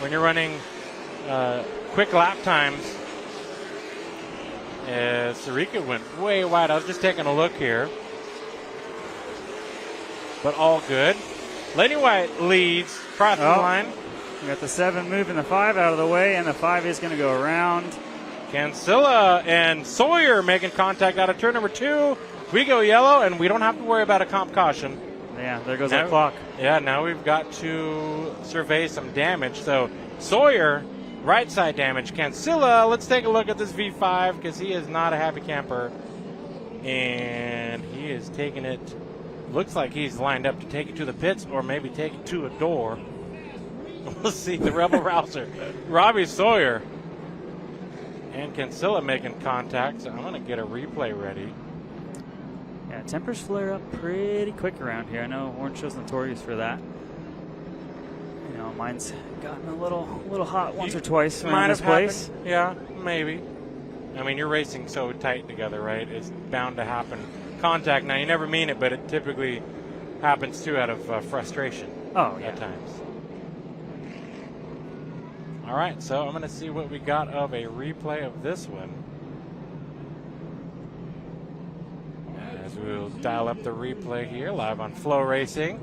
when you're running quick lap times, Sarika went way wide. I was just taking a look here. But all good. Lenny White leads, crossing the line. We got the 7 moving the 5 out of the way, and the 5 is going to go around. Cancilla and Sawyer making contact out of turn number 2. We go yellow, and we don't have to worry about a comp caution. Yeah, there goes our clock. Yeah, now we've got to survey some damage. So Sawyer, right side damage. Cancilla, let's take a look at this V5 because he is not a happy camper. And he is taking it. Looks like he's lined up to take it to the pits or maybe take it to a door. We'll see the Rebel Rouser. Robbie Sawyer and Cancilla making contact. So I'm going to get a replay ready. Yeah, tempers flare up pretty quick around here. I know Orange Show's notorious for that. You know, mine's gotten a little hot once or twice around this place. Yeah, maybe. I mean, you're racing so tight together, right? It's bound to happen. Contact. Now, you never mean it, but it typically happens too out of frustration. Oh, yeah. At times. All right, so I'm going to see what we got of a replay of this one. As we'll dial up the replay here live on FloRacing.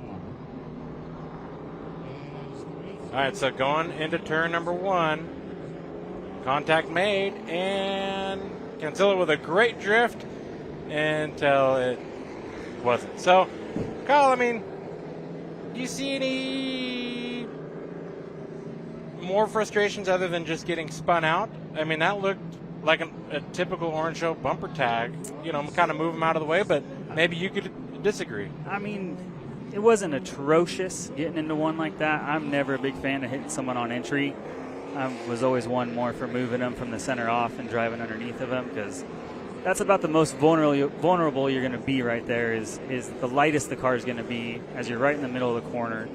All right, so going into turn number 1. Contact made, and Cancilla with a great drift until it wasn't. So, Kyle, I mean, do you see any more frustrations other than just getting spun out? I mean, that looked like a typical Orange Show bumper tag. You know, kind of move them out of the way, but maybe you could disagree. I mean, it wasn't atrocious getting into one like that. I'm never a big fan of hitting someone on entry. I was always one more for moving them from the center off and driving underneath of them, because that's about the most vulnerable you're going to be right there is the lightest the car is going to be as you're right in the middle of the corner.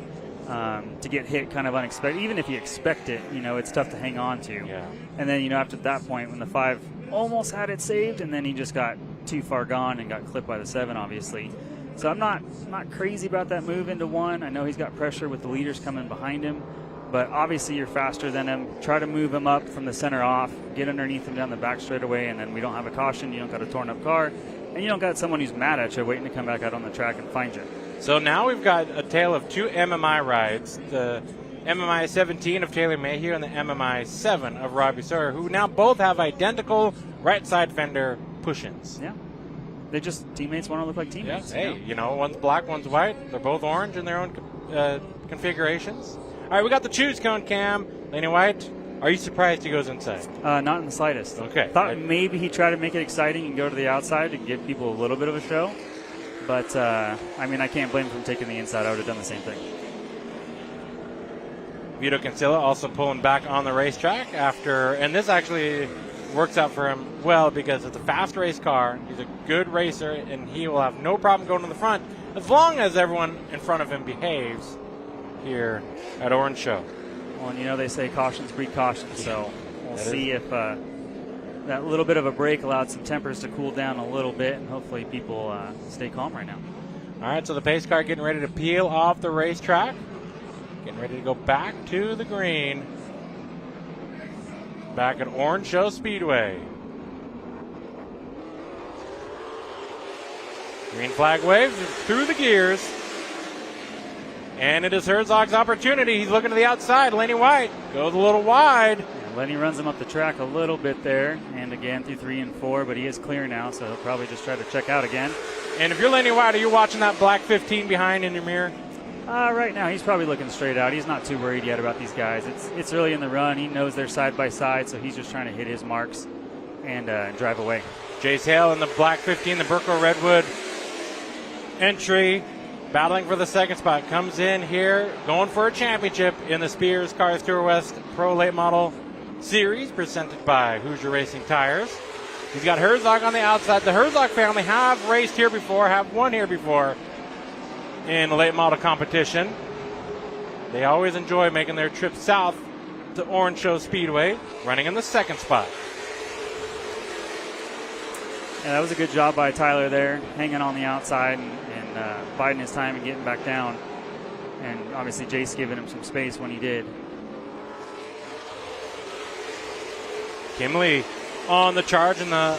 To get hit kind of unexpected, even if you expect it, you know, it's tough to hang on to. Yeah. And then, you know, after that point when the 5 almost had it saved and then he just got too far gone and got clipped by the 7, obviously. So I'm not crazy about that move into 1. I know he's got pressure with the leaders coming behind him, but obviously you're faster than him. Try to move him up from the center off, get underneath him down the back straightaway, and then we don't have a caution. You don't got a torn up car, and you don't got someone who's mad at you waiting to come back out on the track and find you. So now we've got a tale of 2 MMI rides, the MMI 17 of Taylor Mayhew and the MMI 7 of Robbie Sawyer, who now both have identical right side fender push-ins. Yeah. They just, teammates want to look like teammates. Yeah. Hey, you know, one's black, one's white. They're both orange in their own configurations. All right, we got the choose cone cam. Lenny White, are you surprised he goes inside? Not in the slightest. Okay. Thought maybe he tried to make it exciting and go to the outside to give people a little bit of a show. But, I mean, I can't blame him from taking the inside. I would have done the same thing. Vito Cancilla also pulling back on the racetrack after, and this actually works out for him well because it's a fast race car. He's a good racer, and he will have no problem going to the front as long as everyone in front of him behaves here at Orange Show. Well, and you know they say cautions breed caution, so we'll see if that little bit of a break allowed some tempers to cool down a little bit, and hopefully people stay calm right now. All right, so the pace car getting ready to peel off the racetrack, getting ready to go back to the green, back at Orange Show Speedway. Green flag waves through the gears. And it is Herzog's opportunity. He's looking to the outside. Lenny White goes a little wide. Yeah, Lenny runs him up the track a little bit there, and again through 3 and 4, but he is clear now, so he'll probably just try to check out again. And if you're Lenny White, are you watching that black 15 behind in your mirror? Right now, he's probably looking straight out. He's not too worried yet about these guys. It's early in the run. He knows they're side by side, so he's just trying to hit his marks and drive away. Jace Hale in the black 15, the Burko Redwood entry. Battling for the second spot, comes in here, going for a championship in the Spears Cars Tour West Pro Late Model Series, presented by Hoosier Racing Tires. He's got Herzog on the outside. The Herzog family have raced here before, have won here before in the late model competition. They always enjoy making their trip south to Orange Show Speedway, running in the second spot. Yeah, that was a good job by Tyler there, hanging on the outside and biding his time and getting back down. And obviously Jace giving him some space when he did. Kim Lee on the charge in the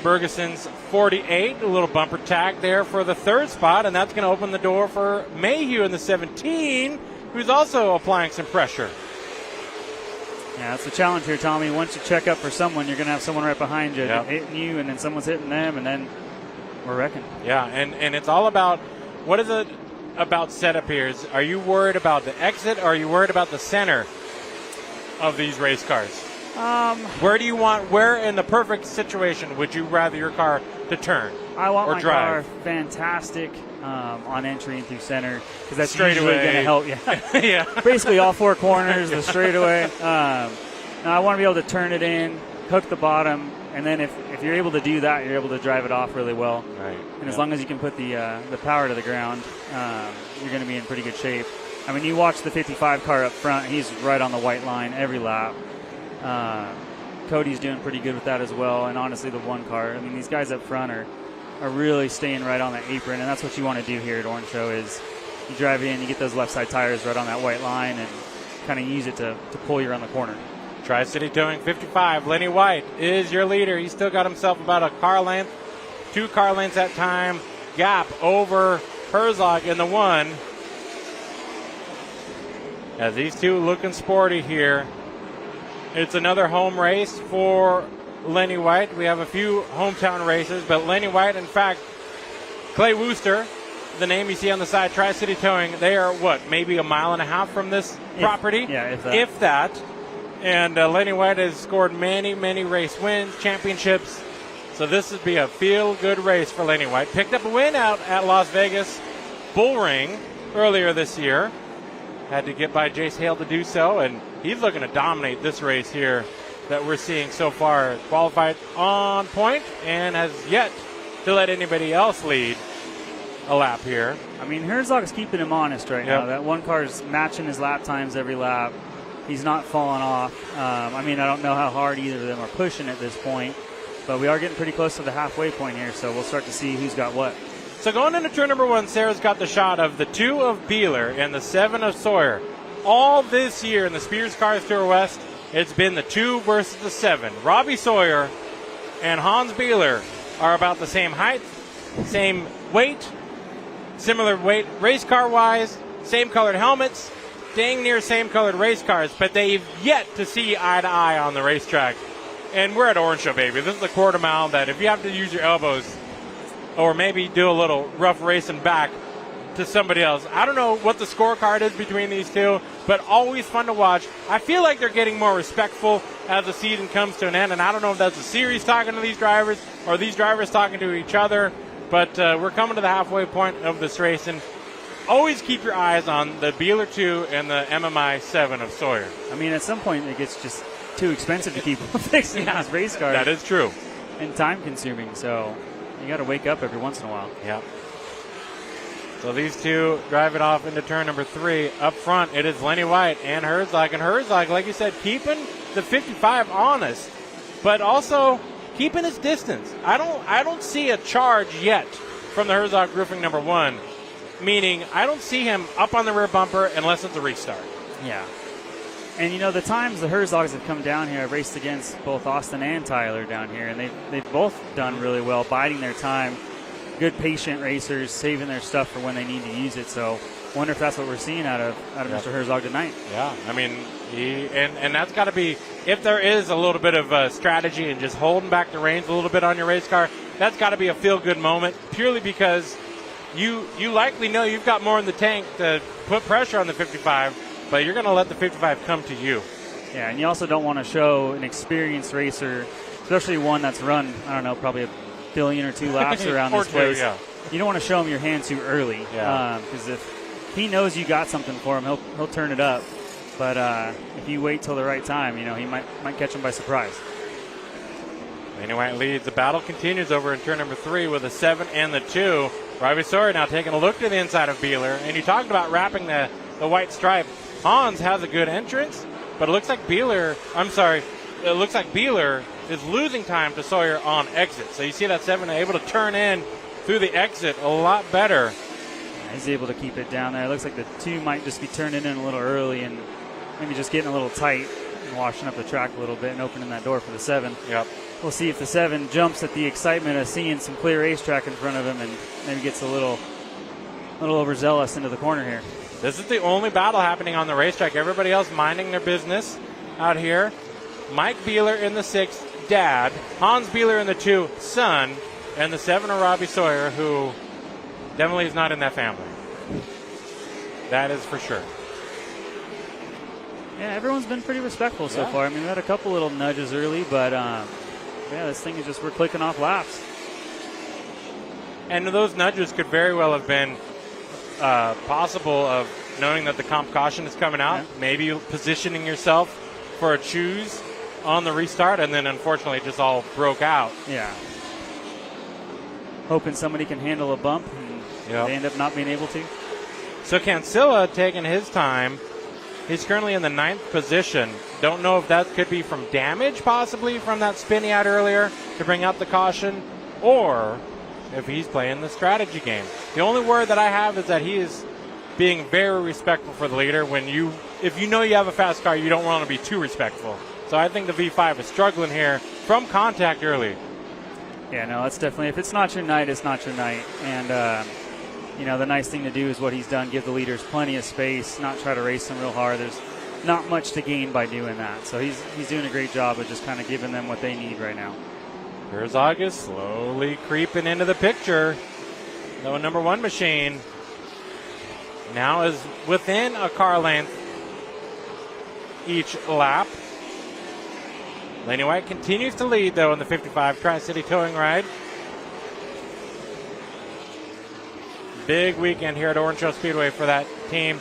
Bergeson's 48. A little bumper tag there for the third spot, and that's going to open the door for Mayhew in the 17, who's also applying some pressure. Yeah, that's the challenge here, Tommy. Once you check up for someone, you're going to have someone right behind you hitting you, and then someone's hitting them, and then we're wrecking. Yeah, and it's all about, what is it about setup here? Are you worried about the exit, or are you worried about the center of these race cars? Where in the perfect situation would you rather your car to turn? I want or my drive? car fantastic on entry and through center, because that's Straight usually away. going to help. Yeah. Yeah. Basically all four corners, the straightaway. Now I want to be able to turn it in, hook the bottom, and then if you're able to do that, you're able to drive it off really well. Right. And as long as you can put the power to the ground, you're going to be in pretty good shape. I mean, you watch the 55 car up front; he's right on the white line every lap. Cody's doing pretty good with that as well, and honestly, the one car. I mean, these guys up front are really staying right on that apron, and that's what you want to do here at Orange Show. Is you drive in, you get those left side tires right on that white line, and kind of use it to pull you around the corner. Tri-City Towing 55. Lenny White is your leader. He's still got himself about a car length, 2 car lengths at time gap over Herzog in the 1. As these two looking sporty here. It's another home race for Lenny White. We have a few hometown races, but Lenny White, in fact, Clay Wooster, the name you see on the side, Tri-City Towing, they are, maybe a mile and a half from this property? Yeah, if that. And Lenny White has scored many, many race wins, championships. So this would be a feel-good race for Lenny White. Picked up a win out at Las Vegas Bullring earlier this year. Had to get by Jace Hale to do so, and he's looking to dominate this race here that we're seeing so far. Qualified on point and has yet to let anybody else lead a lap here. I mean, Herzog's keeping him honest right now. That one car's matching his lap times every lap. He's not falling off. I mean, I don't know how hard either of them are pushing at this point, but we are getting pretty close to the halfway point here, so we'll start to see who's got what. So going into turn number 1, Sarah's got the shot of the 2 of Beeler and the 7 of Sawyer. All this year in the Spears Cars Tour West, it's been the 2 versus the 7. Robbie Sawyer and Hans Beeler are about the same height, same weight, similar weight race car wise, same colored helmets, dang near same colored race cars, but they've yet to see eye to eye on the racetrack. And we're at Orange Show, baby. This is a quarter mile that if you have to use your elbows or maybe do a little rough racing back to somebody else. I don't know what the scorecard is between these two, but always fun to watch. I feel like they're getting more respectful as the season comes to an end, and I don't know if that's the series talking to these drivers or these drivers talking to each other, but we're coming to the halfway point of this race, and always keep your eyes on the Beeler 2 and the MMI 7 of Sawyer. I mean, at some point it gets just too expensive to keep fixing these race cars. That is true. And time consuming, so you got to wake up every once in a while. Yeah. So these two driving off into turn number 3. Up front, it is Lenny White and Herzog. And Herzog, like you said, keeping the 55 honest, but also keeping his distance. I don't see a charge yet from the Herzog Roofing number 1, meaning I don't see him up on the rear bumper unless it's a restart. Yeah. And, you know, the times the Herzogs have come down here, I've raced against both Austin and Tyler down here, and they've both done really well, biding their time. Good patient racers, saving their stuff for when they need to use it. So wonder if that's what we're seeing out of Mr. Herzog tonight. Yeah, I mean, and that's got to be, if there is a little bit of strategy and just holding back the reins a little bit on your race car, that's got to be a feel-good moment, purely because you likely know you've got more in the tank to put pressure on the 55, but you're going to let the 55 come to you. Yeah, and you also don't want to show an experienced racer, especially one that's run, I don't know, probably a billion or 2 laps around this place. Yeah. You don't want to show him your hand too early, because if he knows you got something for him, he'll turn it up. But if you wait till the right time, you know, he might catch him by surprise. Lenny White leads. The battle continues over in turn number 3 with a 7 and the 2. Robbie Sawyer now taking a look to the inside of Beeler, and you talked about wrapping the white stripe. Hans has a good entrance, but it looks like Beeler is losing time to Sawyer on exit. So you see that 7 able to turn in through the exit a lot better. He's able to keep it down there. It looks like the 2 might just be turning in a little early and maybe just getting a little tight. washing up the track a little bit and opening that door for the 7. Yep. We'll see if the 7 jumps at the excitement of seeing some clear racetrack in front of him and maybe gets a little overzealous into the corner here. This is the only battle happening on the racetrack. Everybody else minding their business out here. Mike Beeler in the 6, dad. Hans Beeler in the 2, son. And the 7 of Robbie Sawyer, who definitely is not in that family. That is for sure. Yeah, everyone's been pretty respectful so far. I mean, we had a couple little nudges early, but yeah, this thing is just, we're clicking off laps. And those nudges could very well have been possible of knowing that the comp caution is coming out, maybe positioning yourself for a choose on the restart, and then unfortunately it just all broke out. Yeah. Hoping somebody can handle a bump, and they end up not being able to. So Cancilla taking his time. He's currently in the 9th position. Don't know if that could be from damage, possibly, from that spinny out earlier to bring out the caution, or if he's playing the strategy game. The only word that I have is that he is being very respectful for the leader. If you know you have a fast car, you don't want to be too respectful. So I think the V5 is struggling here from contact early. Yeah, no, it's definitely, if it's not your night, it's not your night. And, the nice thing to do is what he's done, give the leaders plenty of space, not try to race them real hard. There's not much to gain by doing that. So he's doing a great job of just kind of giving them what they need right now. Herzog is slowly creeping into the picture. The number 1 machine now is within a car length each lap. Laney White continues to lead, though, in the 55 Tri-City Towing Ride. Big weekend here at Orange Trail Speedway for that team.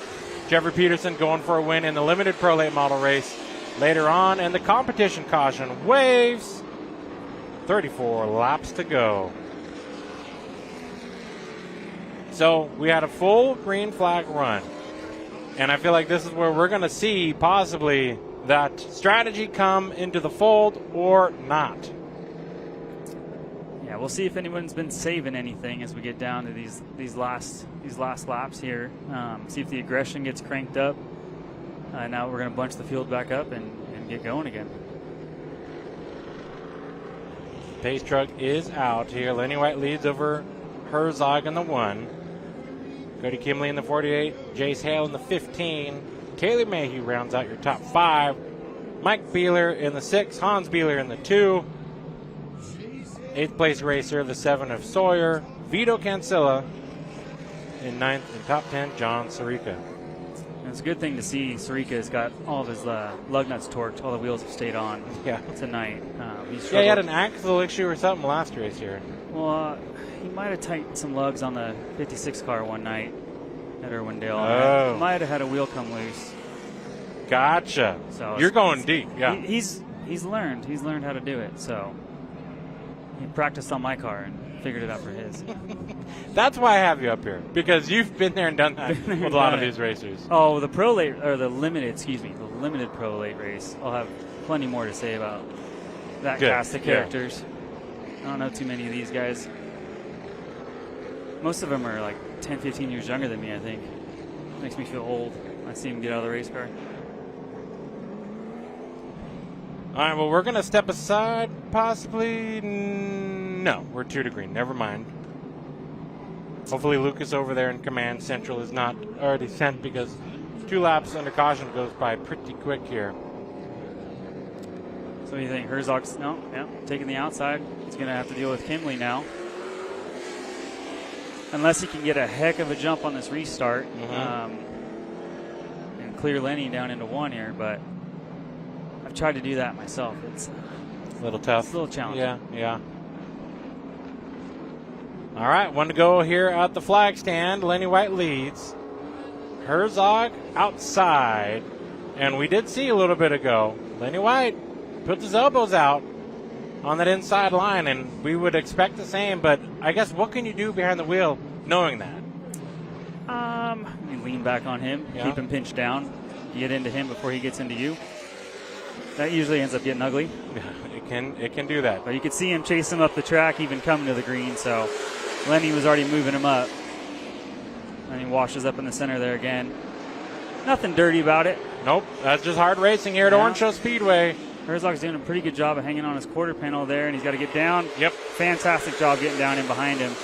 Jeffrey Peterson going for a win in the limited Pro Late Model race later on, and the competition caution waves. 34 laps to go. So we had a full green flag run, and I feel like this is where we're going to see possibly that strategy come into the fold or not. Yeah, we'll see if anyone's been saving anything as we get down to these last laps here. See if the aggression gets cranked up. Now we're going to bunch the field back up and get going again. Pace truck is out here. Lenny White leads over Herzog in the 1. Cody Kimley in the 48. Jace Hale in the 15. Taylor Mayhew rounds out your top 5. Mike Beeler in the 6. Hans Beeler in the 2. 8th place racer, the 7 of Sawyer. Vito Cancilla in 9th. In top 10, John Sirica. It's a good thing to see Sirica has got all of his lug nuts torqued. All the wheels have stayed on tonight. He had an axle issue or something last race here. Well, he might have tightened some lugs on the 56 car one night at Irwindale. Oh. He might have had a wheel come loose. Gotcha. So you're going deep. Yeah. He's learned. He's learned how to do it. So he practiced on my car and figured it out for his. That's why I have you up here, because you've been there and done that with a lot of these racers. Oh, the limited Pro Late race. I'll have plenty more to say about that cast of characters. I don't know too many of these guys. Most of them are like 10, 15 years younger than me, I think. Makes me feel old. I see him get out of the race car. All right, well, we're going to step aside, possibly. No, we're 2 to green. Never mind. Hopefully Lucas over there in command central is not already sent, because 2 laps under caution goes by pretty quick here. So what do you think? Herzog's taking the outside. He's going to have to deal with Kimley now. Unless he can get a heck of a jump on this restart and clear Lenny down into 1 here, but I've tried to do that myself. It's a little tough. It's a little challenging. Yeah. All right, 1 to go here at the flag stand. Lenny White leads. Herzog outside. And we did see a little bit ago, Lenny White puts his elbows out on that inside line, and we would expect the same, but I guess what can you do behind the wheel knowing that? You lean back on him, keep him pinched down, get into him before he gets into you. That usually ends up getting ugly. It can do that. But you could see him chase him up the track, even coming to the green, so Lenny was already moving him up. And he washes up in the center there again. Nothing dirty about it. Nope, that's just hard racing here at Orange Show Speedway. Herzog's doing a pretty good job of hanging on his quarter panel there, and he's got to get down. Yep. Fantastic job getting down in behind him.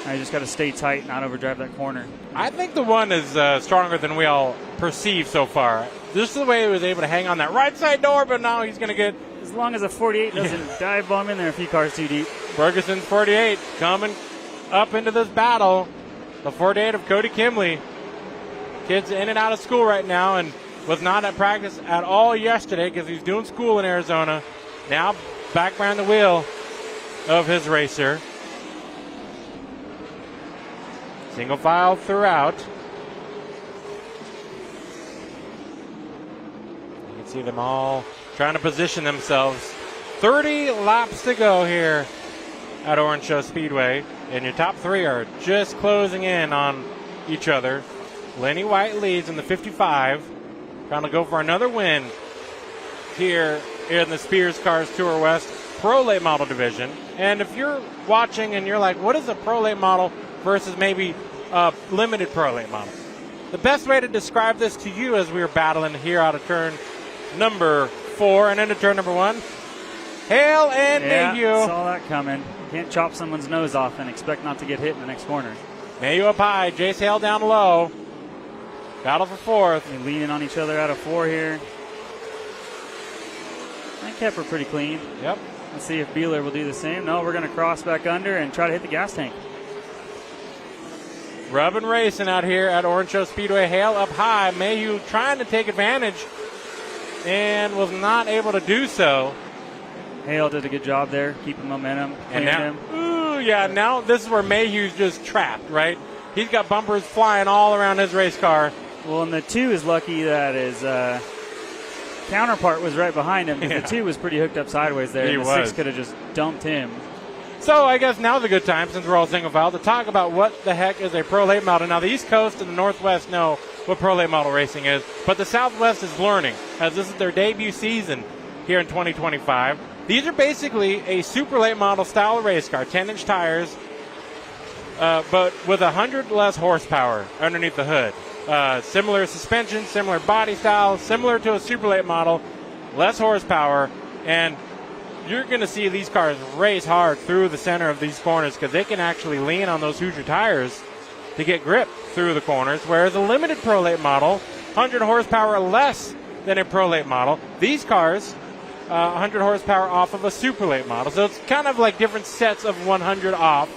Now you just got to stay tight and not overdrive that corner. I think the one is stronger than we all perceive so far. Just the way he was able to hang on that right side door, but now he's going to get... As long as a 48 doesn't dive bomb in there a few cars too deep. Ferguson's 48 coming up into this battle. The 48 of Cody Kimley. Kid's in and out of school right now and was not at practice at all yesterday because he's doing school in Arizona. Now back behind the wheel of his racer. Single file throughout. You can see them all trying to position themselves. 30 laps to go here at Orange Show Speedway. And your top three are just closing in on each other. Lenny White leads in the 55. Trying to go for another win here in the Spears Cars Tour West Pro Late Model Division. And if you're watching and you're like, what is a Pro Late Model versus maybe a limited Pro Late Model? The best way to describe this to you as we were battling here out of turn number 4 and into turn number 1. Hale and Mayhew. Saw that coming. Can't chop someone's nose off and expect not to get hit in the next corner. Mayhew up high, Jace Hale down low. Battle for fourth. They're leaning on each other out of 4 here. And Kepper pretty clean. Yep. Let's see if Beeler will do the same. No, we're going to cross back under and try to hit the gas tank. Rubbing racing out here at Orange Show Speedway. Hale up high. Mayhew trying to take advantage and was not able to do so. Hale did a good job there, keeping momentum. And now, now this is where Mayhew's just trapped, right? He's got bumpers flying all around his race car. Well, and the 2 is lucky that his counterpart was right behind him, because the 2 was pretty hooked up sideways there. He and the was. 6 could have just dumped him. So I guess now's a good time, since we're all single file, to talk about what the heck is a Pro Late Model. Now, the East Coast and the Northwest know what Pro Late Model racing is, but the Southwest is learning, as this is their debut season here in 2025. These are basically a super late model style race car, 10-inch tires, but with 100 less horsepower underneath the hood. Similar suspension, similar body style, similar to a super late model, less horsepower, and you're going to see these cars race hard through the center of these corners because they can actually lean on those Hoosier tires to get grip through the corners, whereas a limited Pro Late model, 100 horsepower less than a Pro Late model. These cars, 100 horsepower off of a super late model. So it's kind of like different sets of 100 off.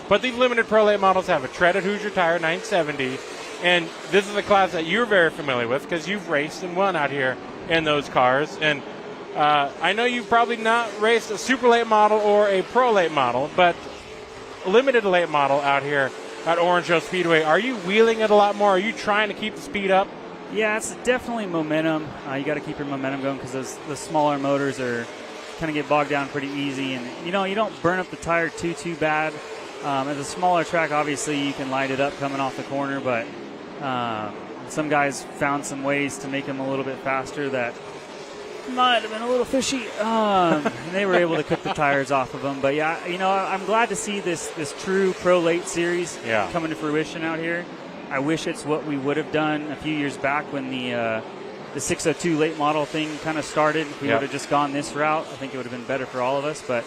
But these limited Pro Late models have a treaded Hoosier tire, 970. And this is a class that you're very familiar with because you've raced and won out here in those cars. And I know you've probably not raced a super late model or a Pro Late model, but limited late model out here at Orange Show Speedway. Are you wheeling it a lot more? Are you trying to keep the speed up? Yeah, it's definitely momentum. You got to keep your momentum going because the smaller motors are kind of get bogged down pretty easy, and you don't burn up the tire too bad. As a smaller track, obviously you can light it up coming off the corner, but some guys found some ways to make them a little bit faster that might have been a little fishy. And they were able to cook the tires off of them. But yeah, I'm glad to see this true Pro Late series coming to fruition out here. I wish it's what we would have done a few years back when the 602 late model thing kind of started. If we would have just gone this route, I think it would have been better for all of us. But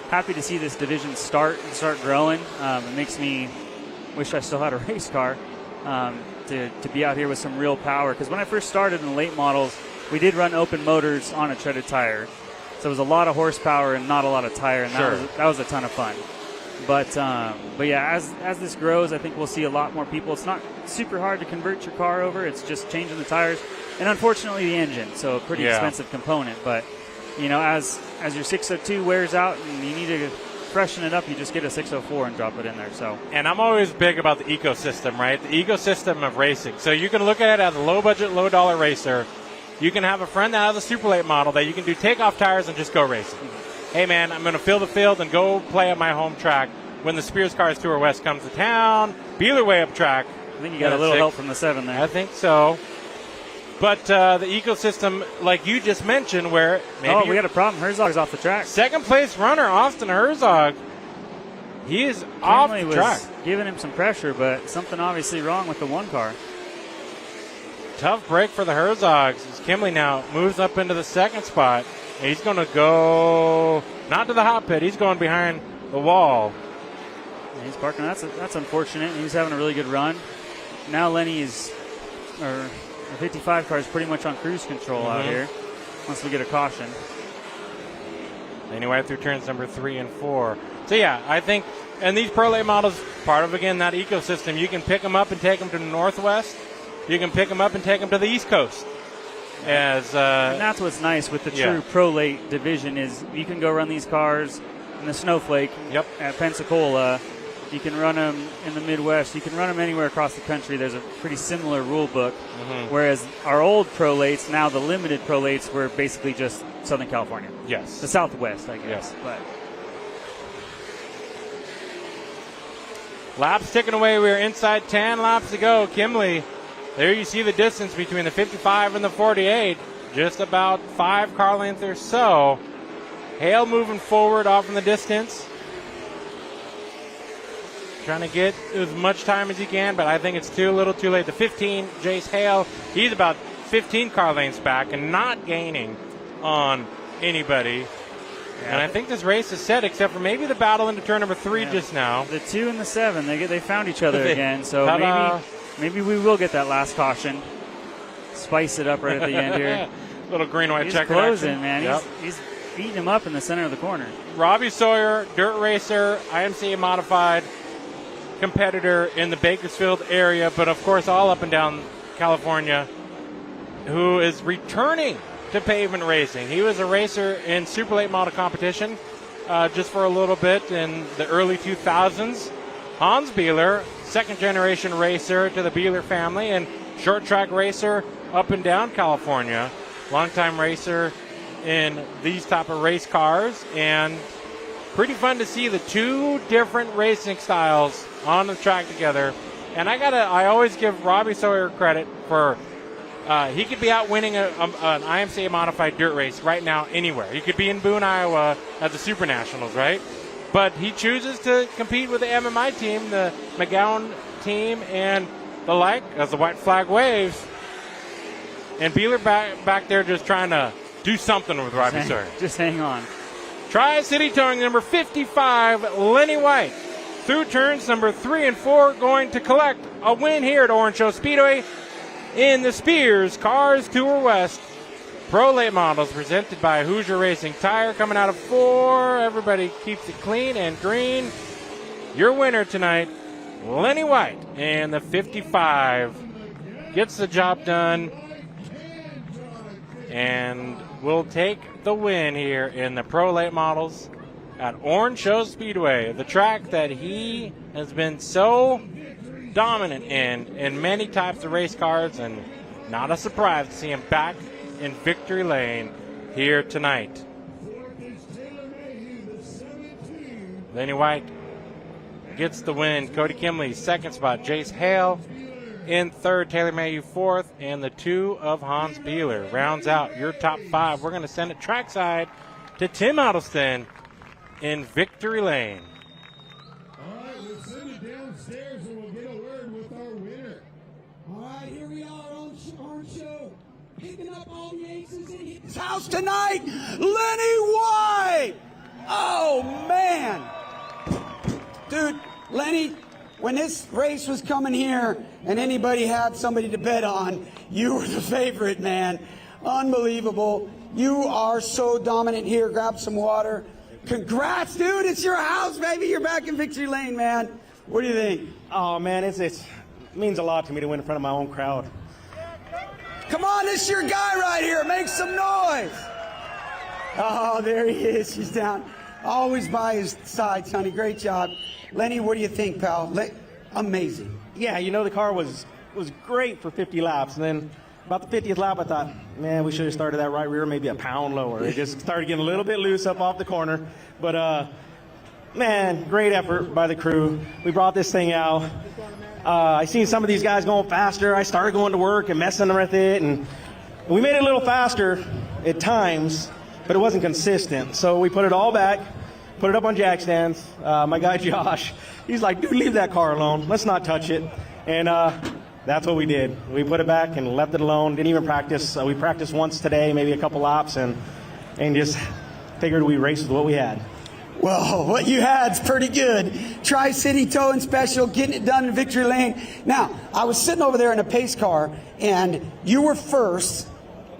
happy to see this division start growing. It makes me wish I still had a race car to be out here with some real power. Because when I first started in the late models, we did run open motors on a treaded tire. So it was a lot of horsepower and not a lot of tire, and that was a ton of fun. But yeah, as this grows, I think we'll see a lot more people. It's not super hard to convert your car over. It's just changing the tires and unfortunately the engine. So a pretty expensive component. But as your 602 wears out and you need to freshen it up, you just get a 604 and drop it in there. So. And I'm always big about the ecosystem, right? The ecosystem of racing. So you can look at it as a low budget, low dollar racer. You can have a friend that has a super late model that you can do takeoff tires and just go racing. Hey, man, I'm going to fill the field and go play at my home track when the Spears Cars Tour West comes to town. Beeler way up track. I think you got a little help from the 7 there. I think so. But the ecosystem, like you just mentioned, where maybe we got a problem. Herzog's off the track. Second place runner, Austin Herzog. He is off the track. Giving him some pressure, but something obviously wrong with the one car. tough break for the Herzogs as Kimley now moves up into the second spot. And he's going to go not to the hot pit. He's going behind the wall. Yeah, he's parking. That's unfortunate. He's having a really good run. Now Lenny the 55 car is pretty much on cruise control out here once we get a caution. Anyway, through turns number 3 and 4. So, yeah, I think, and these Pro Late models, part of, again, that ecosystem, you can pick them up and take them to the Northwest. You can pick them up and take them to the East Coast. And that's what's nice with the true Pro Late division is you can go run these cars in the Snowflake at Pensacola. You can run them in the Midwest. You can run them anywhere across the country. There's a pretty similar rule book. Whereas our old Pro Lates, now the limited Pro Lates, were basically just Southern California. Yes. The Southwest, I guess. Yes. But laps ticking away. We're inside 10 laps to go. Kimley, there you see the distance between the 55 and the 48. Just about 5 car lengths or so. Hale moving forward off in the distance. Trying to get as much time as he can, but I think it's a little too late. The 15, Jace Hale, he's about 15 car lengths back and not gaining on anybody. Yeah. And I think this race is set, except for maybe the battle into turn number 3 just now. The 2 and the 7, they found each other again. So maybe we will get that last caution. Spice it up right at the end here. Little green-white checker closing, action. man. Yep. He's beating him up in the center of the corner. Robbie Sawyer, dirt racer, IMCA modified competitor in the Bakersfield area, but of course all up and down California, who is returning to pavement racing. He was a racer in super late model competition just for a little bit in the early 2000s. Hans Bieler, second generation racer to the Bieler family and short track racer up and down California. Longtime racer in these type of race cars, and pretty fun to see the 2 different racing styles on the track together. And I always give Robbie Sawyer credit for he could be out winning an IMCA modified dirt race right now anywhere. He could be in Boone, Iowa at the Super Nationals, right? But he chooses to compete with the MMI team, the McGowan team, and the like as the white flag waves. And Bieler back there just trying to do something with Robbie Sawyer. Just hang on. Tri-City Towing number 55, Lenny White. Through turns number 3 and 4, going to collect a win here at Orange Show Speedway in the Spears Cars Tour West Pro Late Models, presented by Hoosier Racing Tire. Coming out of 4, everybody keeps it clean and green. Your winner tonight, Lenny White, and the 55 gets the job done and will take the win here in the Pro Late Models at Orange Show Speedway, the track that he has been so dominant in many types of race cars, and not a surprise to see him back in victory lane here tonight. Lenny White gets the win. Cody Kimley, second spot. Jace Hale in third. Taylor Mayhew, fourth. And the 2 of Hans Bieler rounds out your top 5. We're going to send it trackside to Tim Addleston in victory lane. All right, let's send it downstairs and we'll get a word with our winner. All right, here we are on Orange Show, picking up all the aces in his house tonight. Lenny White! Oh, man! Dude, Lenny, when this race was coming here and anybody had somebody to bet on, you were the favorite, man. Unbelievable. You are so dominant here. Grab some water. Congrats, dude. It's your house, baby. You're back in victory lane, man. What do you think? Oh, man, it means a lot to me to win in front of my own crowd. Come on, this is your guy right here. Make some noise. Oh, there he is. He's down. Always by his side, Sonny. Great job. Lenny, what do you think, pal? Amazing. Yeah, the car was great for 50 laps, and then about the 50th lap, I thought, man, we should have started that right rear maybe a pound lower. It just started getting a little bit loose up off the corner. But, man, great effort by the crew. We brought this thing out. I seen some of these guys going faster. I started going to work and messing with it, and we made it a little faster at times, but it wasn't consistent. So we put it all back, put it up on jack stands. My guy Josh, he's like, dude, leave that car alone. Let's not touch it. And That's what we did. We put it back and left it alone. Didn't even practice. We practiced once today, maybe a couple laps, and just figured we raced with what we had. Well, what you had's pretty good. Tri-City Towing Special, getting it done in victory lane. Now, I was sitting over there in a pace car, and you were first,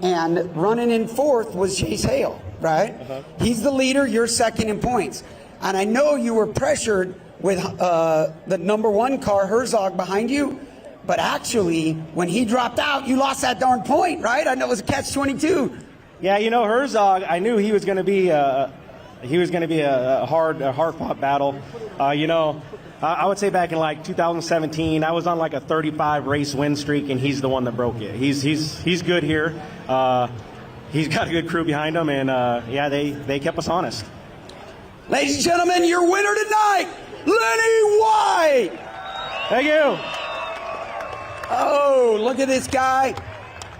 and running in fourth was Chase Hale, right? He's the leader, you're second in points. And I know you were pressured with the number one car, Herzog, behind you. But actually, when he dropped out, you lost that darn point, right? I know it was a catch-22. Yeah, Herzog, I knew he was going to be a hard-fought battle. I would say back in like 2017, I was on like a 35 race win streak, and he's the one that broke it. He's good here. He's got a good crew behind him, and they kept us honest. Ladies and gentlemen, your winner tonight, Lenny White. Thank you. Oh, look at this guy.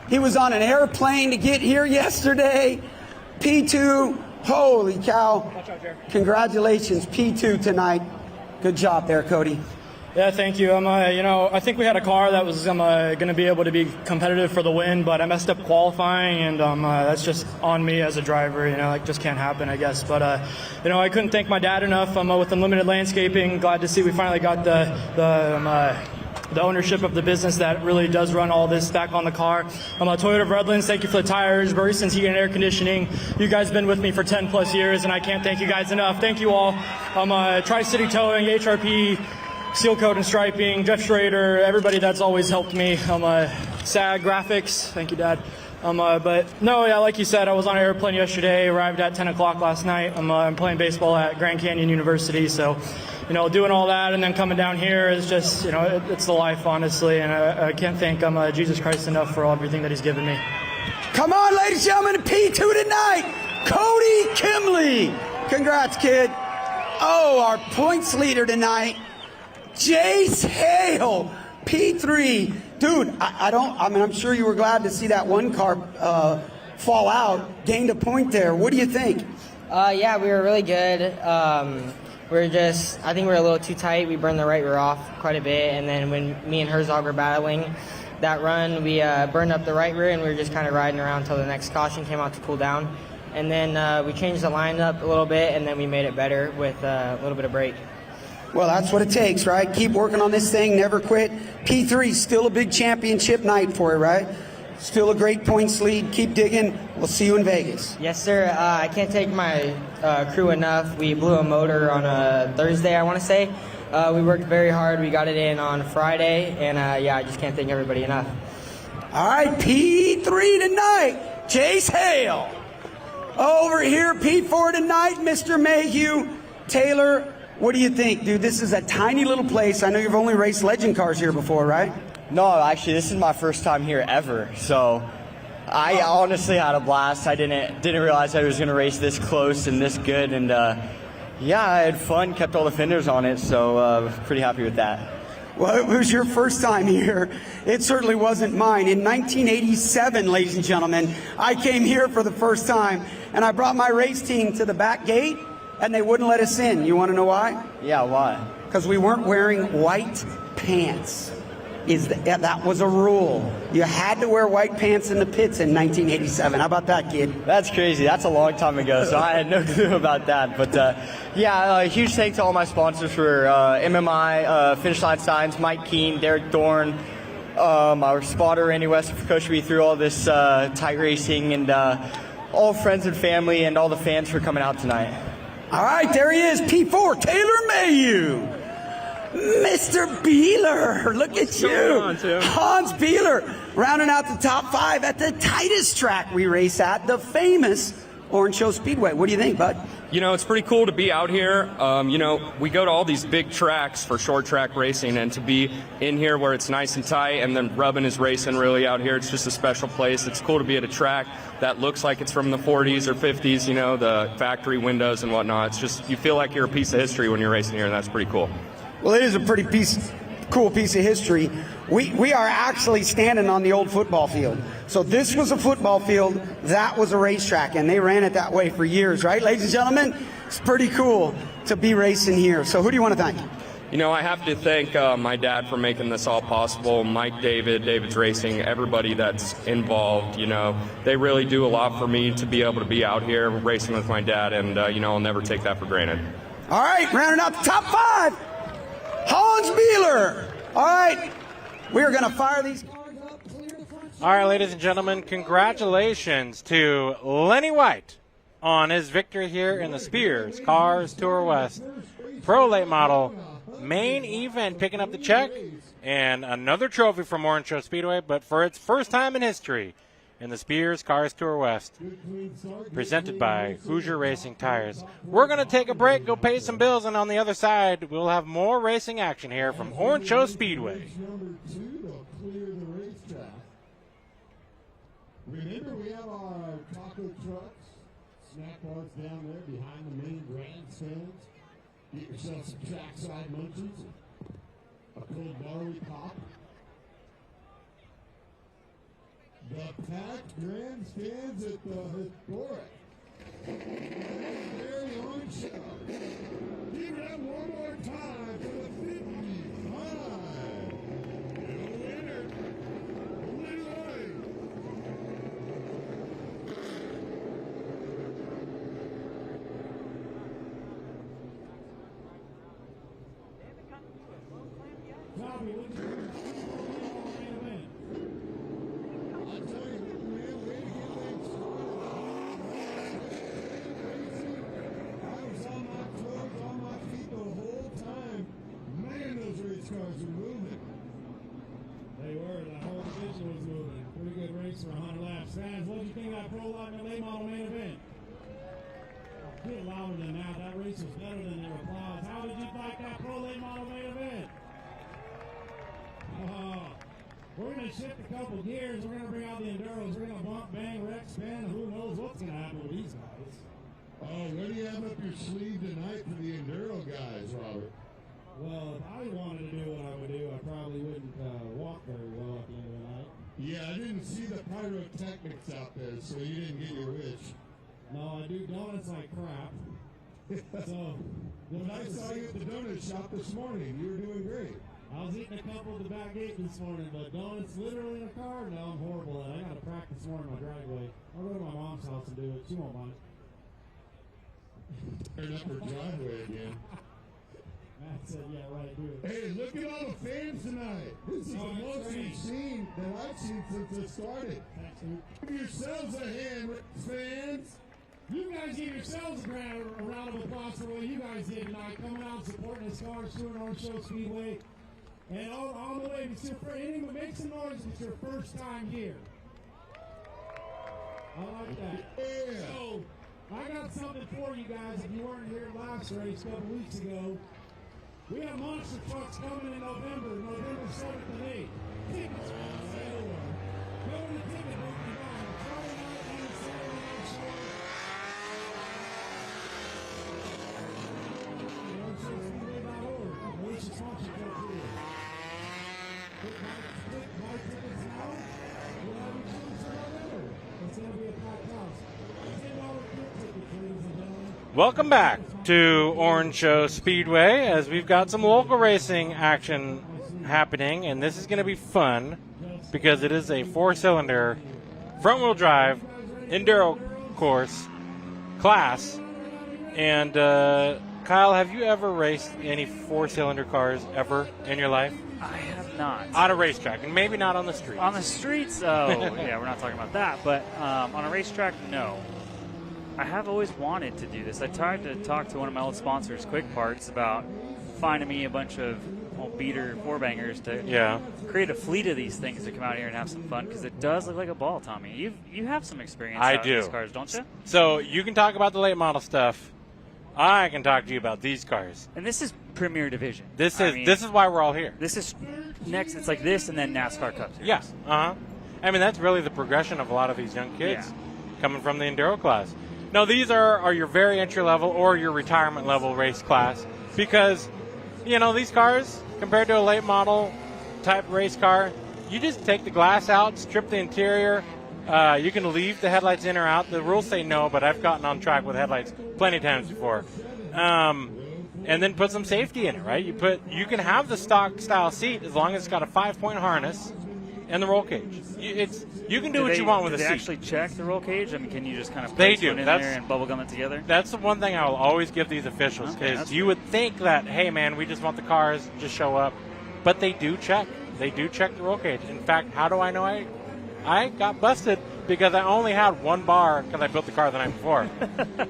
He was on an airplane to get here yesterday. P2. Holy cow. Congratulations, P2 tonight. Good job there, Cody. Yeah, thank you. I think we had a car that was going to be able to be competitive for the win, but I messed up qualifying, and that's just on me as a driver. Just can't happen, I guess. But I couldn't thank my dad enough. With Unlimited Landscaping, glad to see we finally got the ownership of the business that really does run all this back on the car. Toyota of Redlands, thank you for the tires, Barison's Heating and Air Conditioning. You guys have been with me for 10 plus years, and I can't thank you guys enough. Thank you all. Tri-City Towing, HRP, Seal Coat and Striping, Jeff Schrader, everybody that's always helped me. SAG Graphics, thank you, Dad. Like you said, I was on an airplane yesterday, arrived at 10 o'clock last night. I'm playing baseball at Grand Canyon University, so doing all that and then coming down here is just, it's the life, honestly, and I can't thank Jesus Christ enough for everything that he's given me. Come on, ladies and gentlemen, P2 tonight, Cody Kimley. Congrats, kid. Oh, our points leader tonight, Jace Hale, P3. Dude, I'm sure you were glad to see that one car fall out, gained a point there. What do you think? Yeah, we were really good. I think we were a little too tight. We burned the right rear off quite a bit, and then when me and Herzog were battling that run, we burned up the right rear, and we were just kind of riding around until the next caution came out to cool down. And then we changed the lineup a little bit, and then we made it better with a little bit of brake. Well, that's what it takes, right? Keep working on this thing, never quit. P3, still a big championship night for you, right? Still a great points lead. Keep digging. We'll see you in Vegas. Yes, sir. I can't thank my crew enough. We blew a motor on a Thursday, I want to say. We worked very hard. We got it in on Friday, and I just can't thank everybody enough. All right, P3 tonight, Chase Hale. Over here, P4 tonight, Mr. Mayhew. Taylor, what do you think, dude? This is a tiny little place. I know you've only raced legend cars here before, right? No, actually, this is my first time here ever. So I honestly had a blast. I didn't realize I was going to race this close and this good. And I had fun, kept all the fenders on it. So pretty happy with that. Well, it was your first time here. It certainly wasn't mine. In 1987, ladies and gentlemen, I came here for the first time, and I brought my race team to the back gate, and they wouldn't let us in. You want to know why? Yeah, why? Because we weren't wearing white pants. That was a rule. You had to wear white pants in the pits in 1987. How about that, kid? That's crazy. That's a long time ago, so I had no clue about that. But huge thanks to all my sponsors for MMI, Finish Line Signs, Mike Keene, Derek Dorn, our spotter, Randy West, for coaching me through all this tight racing, and all friends and family and all the fans for coming out tonight. All right, there he is, P4, Taylor Mayhew. Mr. Beeler, look at you. Hans Beeler, rounding out the top 5 at the tightest track we race at, the famous Orange Show Speedway. What do you think, bud? It's pretty cool to be out here. We go to all these big tracks for short track racing, and to be in here where it's nice and tight, and then Rubbin is racing really out here. It's just a special place. It's cool to be at a track that looks like it's from the 40s or 50s, the factory windows and whatnot. It's just, you feel like you're a piece of history when you're racing here, and that's pretty cool. Well, it is a pretty cool piece of history. We are actually standing on the old football field. So this was a football field, that was a racetrack, and they ran it that way for years, right, ladies and gentlemen? It's pretty cool to be racing here. So who do you want to thank? I have to thank my dad for making this all possible. Mike, David's Racing, everybody that's involved. They really do a lot for me to be able to be out here racing with my dad, and I'll never take that for granted. All right, rounding out the top 5. Hans Beeler. All right, we're going to fire these cars up. Clear the front. All right, ladies and gentlemen, congratulations to Lenny White on his victory here in the Spears Cars Tour West Pro Late Model main event, picking up the check and another trophy from Orange Show Speedway, but for its first time in history in the Spears Cars Tour West, presented by Hoosier Racing Tires. We're going to take a break, go pay some bills, and on the other side, we'll have more racing action here from Orange Show Speedway. Number 2 to clear the racetrack. Remember, we have our taco trucks, snack bars down there behind the main grandstands. Get yourself some trackside munchies, a cold barley pop. The packed grandstands at the historic very own show. Give it up one more time for the 55. The winner, Leroy. Bobby, what's your main event? I'll tell you, man, way to get things started. I was on my toes, on my feet the whole time. Man, those race cars are moving. They were. The whole division was moving. Pretty good race for 100 laps. Fans, what do you think of that Pro Late Model main event? Get louder than that. That race was better than their applause. How did you like that Pro Late Model main event? We're going to shift a couple gears. We're going to bring out the Enduros. We're going to bump, bang, wreck, spin. Who knows what's going to happen with these guys? Oh, what do you have up your sleeve tonight for the Enduro guys, Robert? Well, if I wanted to do what I would do, I probably wouldn't walk very well at the end of the night. Yeah, I didn't see the pyrotechnics out there, so you didn't get your wish. No, I do donuts like crap. So, when I saw you at the donut shop this morning, you were doing great. I was eating a couple at the back gate this morning, but donuts literally in a car? No, I'm horrible at it. I got to practice more in my driveway. I'll go to my mom's house and do it. She won't mind. Turn up her driveway again. Matt said, yeah, right, do it. Hey, look at all the fans tonight. This is the most we've seen that I've seen since it started. Give yourselves a hand, fans. You guys give yourselves a round of applause for what you guys did tonight, coming out and supporting this car, Stewart Orange Show Speedway. And on the way, it's your first, make some noise if it's your first time here. I like that. Yeah. So, I got something for you guys if you weren't here last race a couple weeks ago. We have monster trucks coming in November 7th and 8th. Tickets are on sale. Go to the ticket booth and buy them. Friday night and Saturday night show. OrangeShowSpeedway.org. Alicia sponsor club here. Click my tickets now. We'll have you choose for November. It's going to be a packed house. $10 ticket, ladies and gentlemen. Welcome back to Orange Show Speedway, as we've got some local racing action happening, and this is going to be fun because it is a 4-cylinder front-wheel drive Enduro course class. And Kyle, have you ever raced any 4-cylinder cars ever in your life? I have not. On a racetrack, and maybe not on the street. On the streets, oh, yeah, we're not talking about that. But on a racetrack, no. I have always wanted to do this. I tried to talk to one of my old sponsors, Quick Parts, about finding me a bunch of old beater 4-bangers to create a fleet of these things to come out here and have some fun, because it does look like a ball, Tommy. You have some experience out in these cars, don't you? So you can talk about the late model stuff. I can talk to you about these cars. And this is Premier Division. This is why we're all here. This is next. It's like this, and then NASCAR Cup Series. Yes. I mean, that's really the progression of a lot of these young kids coming from the Enduro class. No, these are your very entry level or your retirement level race class, because, these cars, compared to a late model type race car, you just take the glass out, strip the interior. You can leave the headlights in or out. The rules say no, but I've gotten on track with headlights plenty of times before. and then put some safety in it, right? You can have the stock style seat as long as it's got a 5-point harness and the roll cage. You can do what you want with a seat. seat. They actually check the roll cage? I mean, can you just kind of They place do. one in there and bubble gum it together? That's the one thing I will always give these officials is you would think that, hey, man, we just want the cars, just show up. But they do check. They do check the roll cage. In fact, how do I know I got busted? Because I only had one bar because I built the car the night before.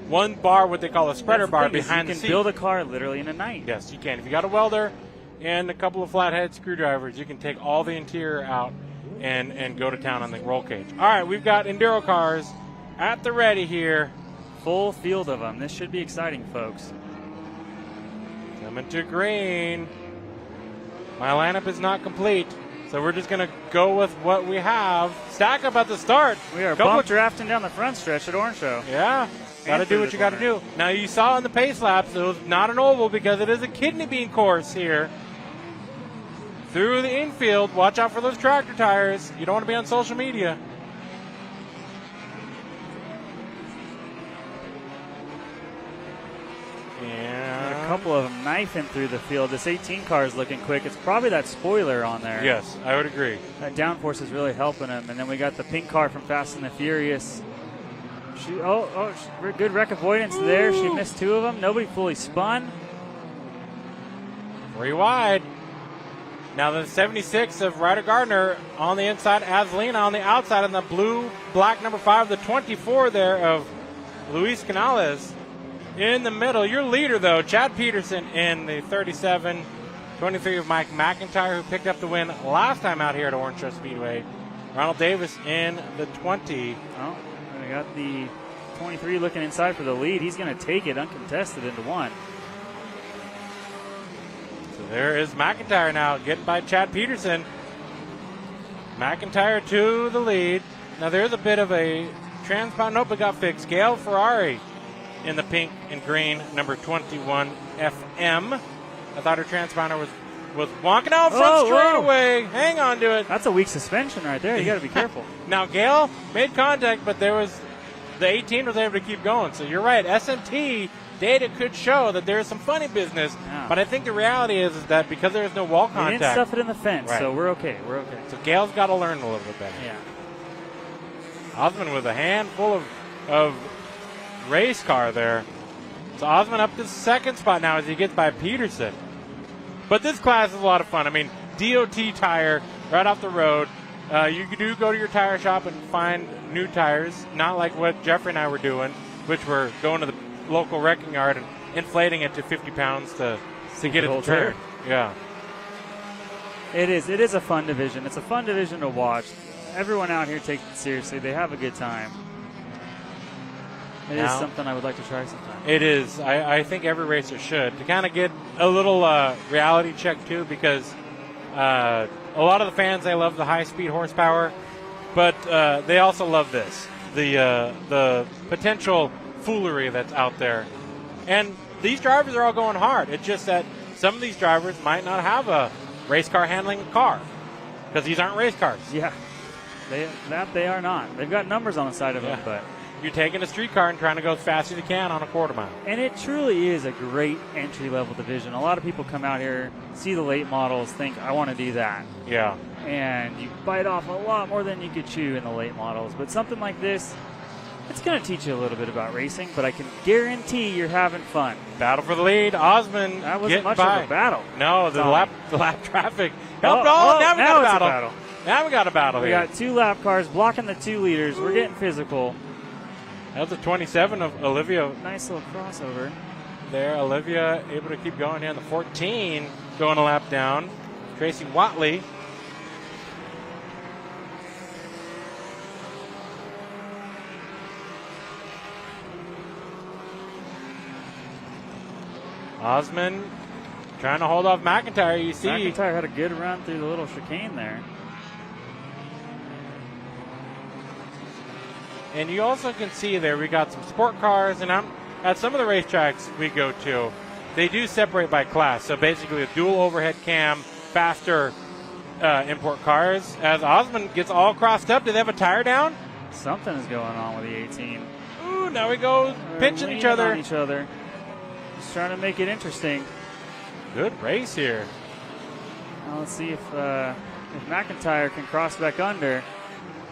One bar, what they call a spreader bar behind the seat. You can build a car literally in a night. Yes, you can. If you got a welder and a couple of flathead screwdrivers, you can take all the interior out and go to town on the roll cage. All right, we've got Enduro cars at the ready here. Full field of them. This should be exciting, folks. Coming to green. My lineup is not complete, so we're just going to go with what we have. Stack up at the start. We are bump drafting down the front stretch at Orange Show. Yeah, got to do what you got to do. Now, you saw in the pace laps, it was not an oval because it is a kidney bean course here. Through the infield, watch out for those tractor tires. You don't want to be on social media. A couple of them knifing through the field. This 18 car is looking quick. It's probably that spoiler on there. Yes, I would agree. That downforce is really helping him. And then we got the pink car from Fast and the Furious. Good wreck avoidance there. She missed two of them. Nobody fully spun. 3 wide. Now the 76 of Ryder Gardner on the inside, Azalina on the outside, and the blue-black number 5, the 24 there of Luis Canales in the middle. Your leader, though, Chad Peterson in the 37, 23 of Mike McIntyre, who picked up the win last time out here at Orange Show Speedway. Ronald Davis in the 20. Oh, we got the 23 looking inside for the lead. He's going to take it uncontested into one. There is McIntyre now, getting by Chad Peterson. McIntyre to the lead. Now there's a bit of a transponder. Nope, it got fixed. Gail Ferrari in the pink and green, number 21 FM. I thought her transponder was wonking out front straightaway. Hang on to it. That's a weak suspension right there. You got to be careful. Now Gail made contact, but the 18 was able to keep going. So you're right. SMT data could show that there's some funny business, but I think the reality is that because there's no wall contact. He didn't stuff it in the fence, right. So we're okay. We're okay. So Gail's got to learn a little bit better. Yeah. Osmond with a handful of race car there. So Osmond up to second spot now as he gets by Peterson. But this class is a lot of fun. I mean, DOT tire right off the road. You do go to your tire shop and find new tires, not like what Jeffrey and I were doing, which were going to the local wrecking yard and inflating it to 50 pounds to get it to turn. Yeah. It is a fun division. It's a fun division to watch. Everyone out here takes it seriously. They have a good time. It is something I would like to try sometime. It is. I think every racer should, to kind of get a little reality check too, because a lot of the fans, they love the high-speed horsepower, but they also love this, the potential foolery that's out there. And these drivers are all going hard. It's just that some of these drivers might not have a race car handling car because these aren't race cars. Yeah, they are not. They've got numbers on the side of them, but you're taking a street car and trying to go as fast as you can on a quarter mile. And it truly is a great entry-level division. A lot of people come out here, see the late models, think, I want to do that. Yeah. And you bite off a lot more than you could chew in the late models. But something like this, it's going to teach you a little bit about racing, but I can guarantee you're having fun. Battle for the lead. Osmond That wasn't much by. of a battle. No, the lap traffic helped. Now we got a it's battle. Now we got a battle We here. got 2 lap cars blocking the 2 leaders. We're getting physical. That was the 27 of Olivia. Nice little crossover. There, Olivia able to keep going here. The 14 going a lap down. Tracy Watley. Osmond trying to hold off McIntyre. You see, McIntyre had a good run through the little chicane there. and you also can see there we got some sport cars, and at some of the racetracks we go to, they do separate by class. So basically a dual overhead cam, faster import cars. As Osmond gets all crossed up, do they have a tire down? Something is going on with the 18. Ooh, now we go pinching each other. On each other. Just trying to make it interesting. Good race here. Now let's see if McIntyre can cross back under.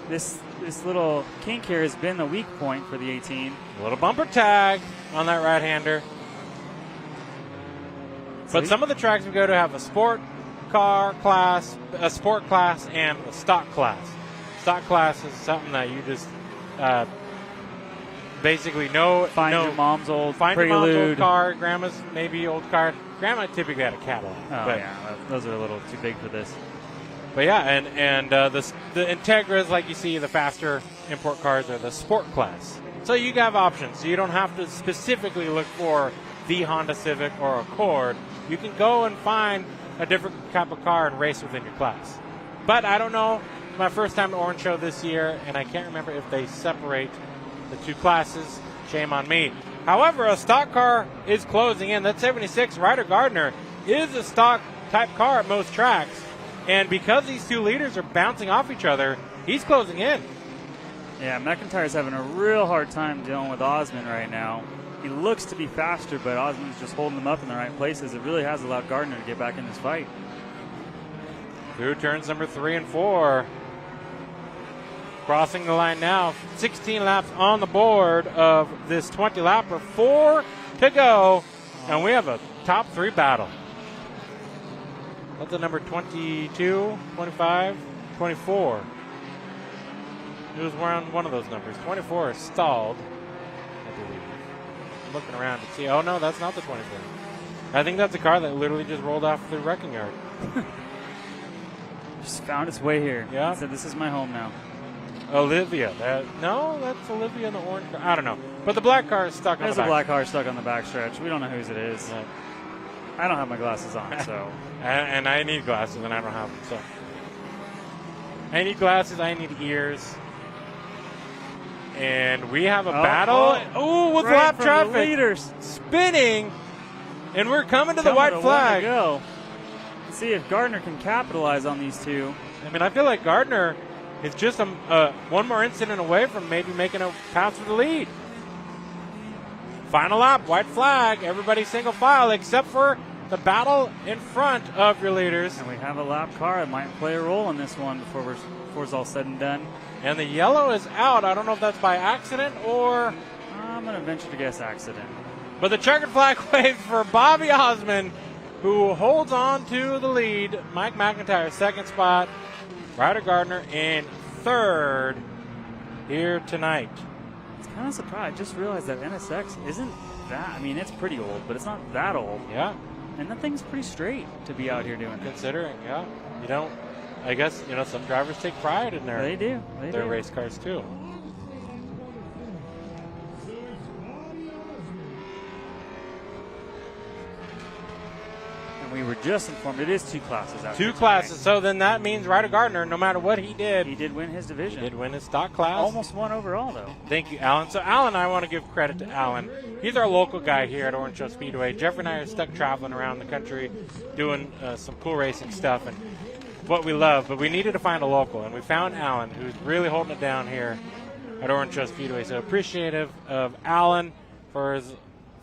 This little kink here has been the weak point for the 18. A little bumper tag on that right-hander. But some of the tracks we go to have a sport car class, a sport class, and a stock class. Stock class is something that you just basically know. Find your mom's old Find Prelude. your mom's old car, grandma's maybe old car. Grandma typically had a Cadillac. Oh, but, yeah. Those are a little too big for this. But yeah, and the Integras, like you see, the faster import cars are the sport class. So you have options. So you don't have to specifically look for the Honda Civic or Accord. You can go and find a different type of car and race within your class. But I don't know. My first time at Orange Show this year, and I can't remember if they separate the two classes. Shame on me. However, a stock car is closing in. That 76 Ryder Gardner is a stock type car at most tracks. And because these two leaders are bouncing off each other, he's closing in. Yeah, McIntyre's having a real hard time dealing with Osman right now. He looks to be faster, but Osman's just holding him up in the right places. It really has allowed Gardner to get back in this fight. Through turns number 3 and 4. Crossing the line now. 16 laps on the board of this 20-lapper. 4 to go. And we have a top 3 battle. What's the number? 22, 25, 24. It was around one of those numbers. 24 is stalled, I believe. I'm looking around to see. Oh, no, that's not the 24. I think that's a car that literally just rolled off the wrecking yard. Just found its way here. Yeah. Said, this is my home now. Olivia. No, that's Olivia in the orange car. I don't know. But the black car is stuck on the There's back. a black car stuck on the backstretch. We don't know whose it is. Yeah. I don't have my glasses on, so. And I need glasses, and I don't have them. So I need glasses. I need ears. And we have a battle. Oh, with right lap traffic. The leaders. Spinning. And we're coming to the white One flag. to go. Let's see if Gardner can capitalize on these two. I mean, I feel like Gardner is just one more incident away from maybe making a pass for the lead. Final lap, white flag. Everybody single file except for the battle in front of your leaders. And we have a lap car that might play a role in this one before it's all said and done. And the yellow is out. I don't know if that's by accident or... I'm going to venture to guess accident. But the checkered flag waves for Bobby Osman, who holds on to the lead. Mike McIntyre, second spot. Ryder Gardner in third here tonight. It's kind of surprised. I just realized that NSX isn't that... I mean, it's pretty old, but it's not that old. Yeah. And that thing's pretty straight to be out here doing it. Considering, yeah. You don't... I guess, some drivers take pride in their... They do. Their race cars, too. And we were just informed it is two classes out here. Two classes. So then that means Ryder Gardner, no matter what he did... He did win his division. He did win his stock class. Almost won overall, though. Thank you, Alan. So, Alan, I want to give credit to Alan. He's our local guy here at Orange Show Speedway. Jeffrey and I are stuck traveling around the country doing some cool racing stuff and what we love. But we needed to find a local, and we found Alan, who's really holding it down here at Orange Show Speedway. So appreciative of Alan for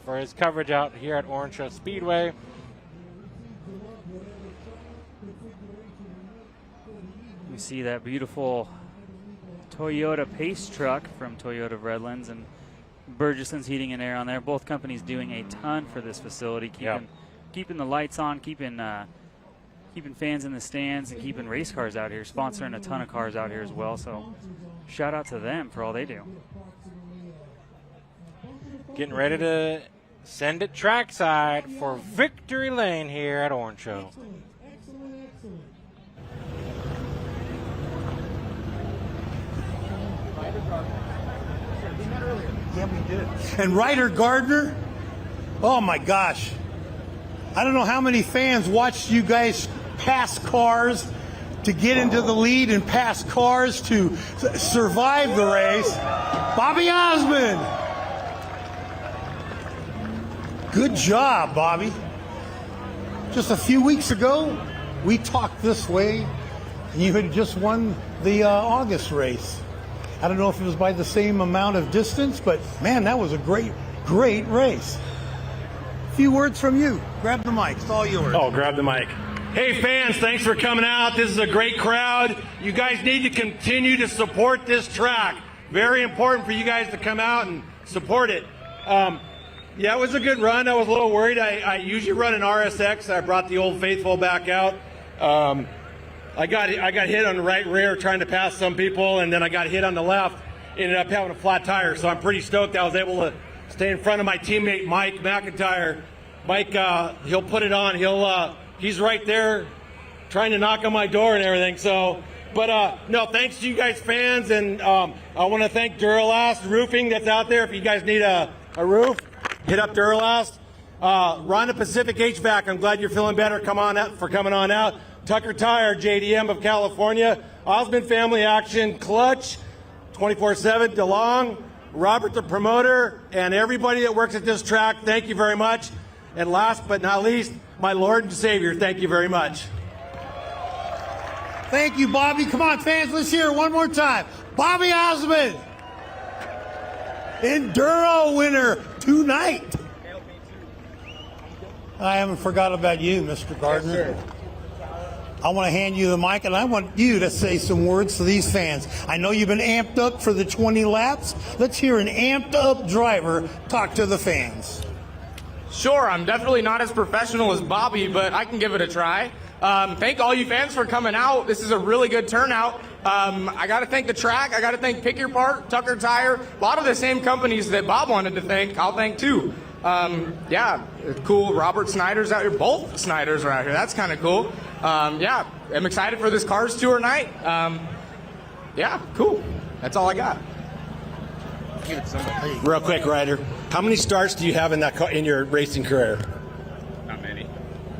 his coverage out here at Orange Show Speedway. We see that beautiful Toyota Pace truck from Toyota of Redlands and Burgeson's Heating and Air on there. Both companies doing a ton for this facility, keeping the lights on, keeping fans in the stands, and keeping race cars out here, sponsoring a ton of cars out here as well. So shout out to them for all they do. Getting ready to send it trackside for Victory Lane here at Orange Show. Yeah, we did. And Ryder Gardner, oh my gosh. I don't know how many fans watched you guys pass cars to get into the lead and pass cars to survive the race. Bobby Osman. Good job, Bobby. Just a few weeks ago, we talked this way, and you had just won the August race. I don't know if it was by the same amount of distance, but man, that was a great race. few words from you. Grab the mic. It's all yours. Oh, grab the mic. Hey, fans, thanks for coming out. This is a great crowd. You guys need to continue to support this track. Very important for you guys to come out and support it. Yeah, it was a good run. I was a little worried. I usually run an RSX. I brought the Old Faithful back out. I got hit on the right rear trying to pass some people, and then I got hit on the left. Ended up having a flat tire, so I'm pretty stoked I was able to stay in front of my teammate Mike McIntyre. Mike, he'll put it on. He's right there trying to knock on my door and everything. So, but no, thanks to you guys fans, and I want to thank Duralast Roofing that's out there. If you guys need a roof, hit up Duralast. Rhonda Pacific HVAC, I'm glad you're feeling better. Come on out for coming on out. Tucker Tire, JDM of California. Osmond Family Action, Clutch, 24/7, DeLong, Robert the promoter, and everybody that works at this track, thank you very much. And last but not least, my Lord and Savior, thank you very much. Thank you, Bobby. Come on, fans, let's hear it one more time. Bobby Osmond, Enduro winner tonight. I haven't forgot about you, Mr. Gardner. Yes, sir. I want to hand you the mic, and I want you to say some words to these fans. I know you've been amped up for the 20 laps. Let's hear an amped up driver talk to the fans. Sure, I'm definitely not as professional as Bobby, but I can give it a try. Thank all you fans for coming out. This is a really good turnout. I got to thank the track. I got to thank Pick Your Part, Tucker Tire, a lot of the same companies that Bob wanted to thank, I'll thank too. Yeah, cool. Robert Snyder's out here. Both Snyders are out here. That's kind of cool. Yeah, I'm excited for this Cars Tour night. Yeah, cool. That's all I got. Give it to somebody. Real quick, Ryder, how many starts do you have in your racing career? Not many.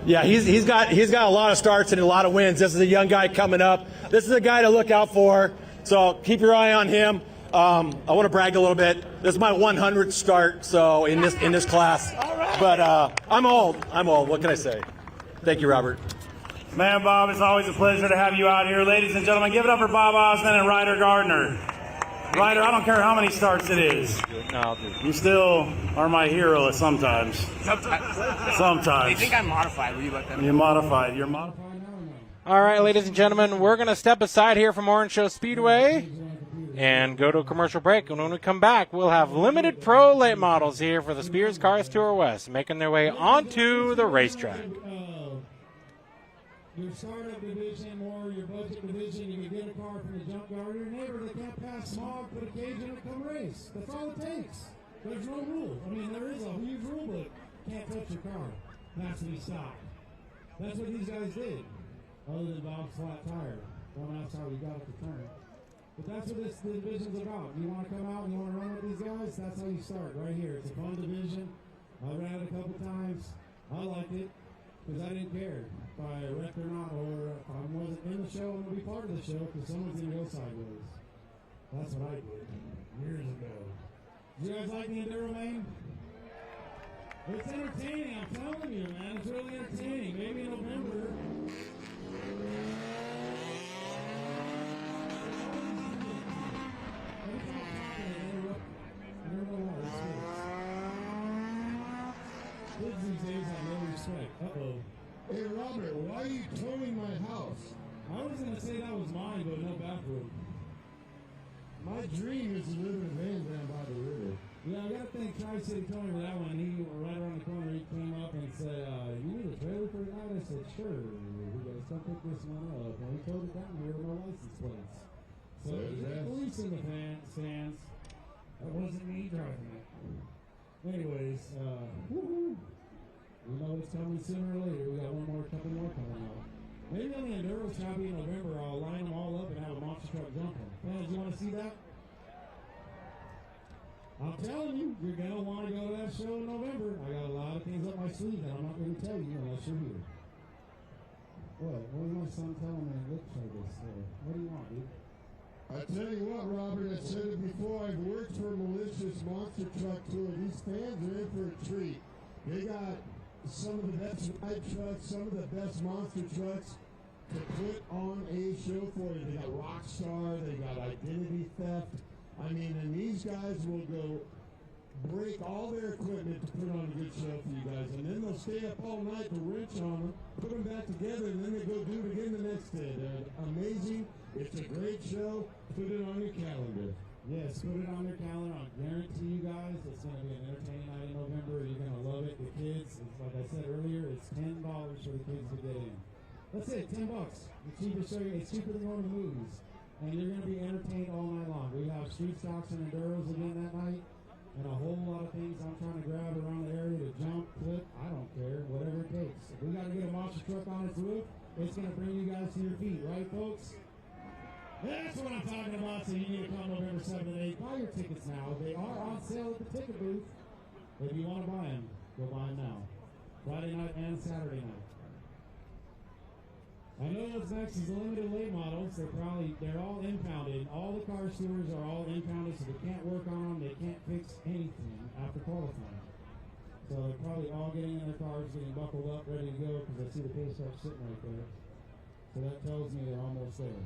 Yeah, he's got a lot of starts and a lot of wins. This is a young guy coming up. This is a guy to look out for. So keep your eye on him. I want to brag a little bit. This is my 100th start, so in this class. But I'm old. What can I say? Thank you, Robert. Man, Bob, it's always a pleasure to have you out here. Ladies and gentlemen, give it up for Bob Osmond and Ryder Gardner. Ryder, I don't care how many starts it is. No, You still are my hero sometimes. Sometimes. They think I'm modified. Will you let them? You're modified. You're modified. All right, ladies and gentlemen, we're going to step aside here from Orange Show Speedway and go to a commercial break. And when we come back, we'll have limited pro late models here for the Spears Cars Tour West, making their way onto the racetrack. Your startup division or your budget division, you can get a car from the junkyard. Your neighbor that can't pass smog, put a cage in it, come race. That's all it takes. There's no rule. I mean, there is a huge rule, but can't touch your car. Has to be stopped. That's what these guys did. Other than Bob's flat tire. Don't ask how we got it to turn. But that's what this division's about. You want to come out and you want to run with these guys? That's how you start, right here. It's a fun division. I ran it a couple times. I liked it because I didn't care if I wrecked or not, or if I wasn't in the show, I'm going to be part of the show because someone's going to go sideways. That's what I did years ago. Do you guys like the Enduro, man? It's entertaining, I'm telling you, man. It's really entertaining. Maybe in November. Kids these days have no respect. Uh-oh. Hey, Robert, why are you towing my house? I was going to say that was mine, but no bathroom. My dream is to live in a van down by the river. Yeah, I got to thank Tri-City Tony for that one. He, right around the corner, he came up and said, you need a trailer for tonight? I said, sure. He goes, come pick this one up. And we towed it down here with no license plates. So, police in the stands. That wasn't me driving it. Anyways, woo-hoo. We know it's coming sooner or later. We got couple more coming out. Maybe on the Enduro Choppy in November, I'll line them all up and have a monster truck jump them. Fans, you want to see that? I'm telling you, you're going to want to go to that show in November. I got a lot of things up my sleeve that I'm not going to tell you unless you're here. What was my son telling me? Lip service. What do you want, dude? I tell you what, Robert, I said it before, I've worked for Malicious Monster Truck Tour. These fans are in for a treat. They got some of the best ride trucks, some of the best monster trucks to put on a show for you. They got Rockstar, they got Identity Theft. I mean, and these guys will go break all their equipment to put on a good show for you guys. And then they'll stay up all night to wrench on them, put them back together, and then they go do it again the next day. They're amazing. It's a great show. Put it on your calendar. Yes, put it on your calendar. I guarantee you guys it's going to be an entertaining night in November. You're going to love it. The kids, it's like I said earlier, it's $10 for the kids to get in. That's it, $10. It's cheaper than going to the movies. And you're going to be entertained all night long. We have street stocks and enduros again that night. And a whole lot of things I'm trying to grab around the area to jump, flip. I don't care, whatever it takes. If we got to get a monster truck on its roof, it's going to bring you guys to your feet, right, folks? That's what I'm talking about, so you need to come November 7th and 8th. Buy your tickets now. They are on sale at the ticket booth. If you want to buy them, go buy them now. Friday night and Saturday night. I know what's next is the limited late models. They're all impounded. All the car stewards are all impounded, so they can't work on them. They can't fix anything after qualifying. So they're probably all getting in their cars, getting buckled up, ready to go, because I see the pace car sitting right there. So that tells me they're almost there.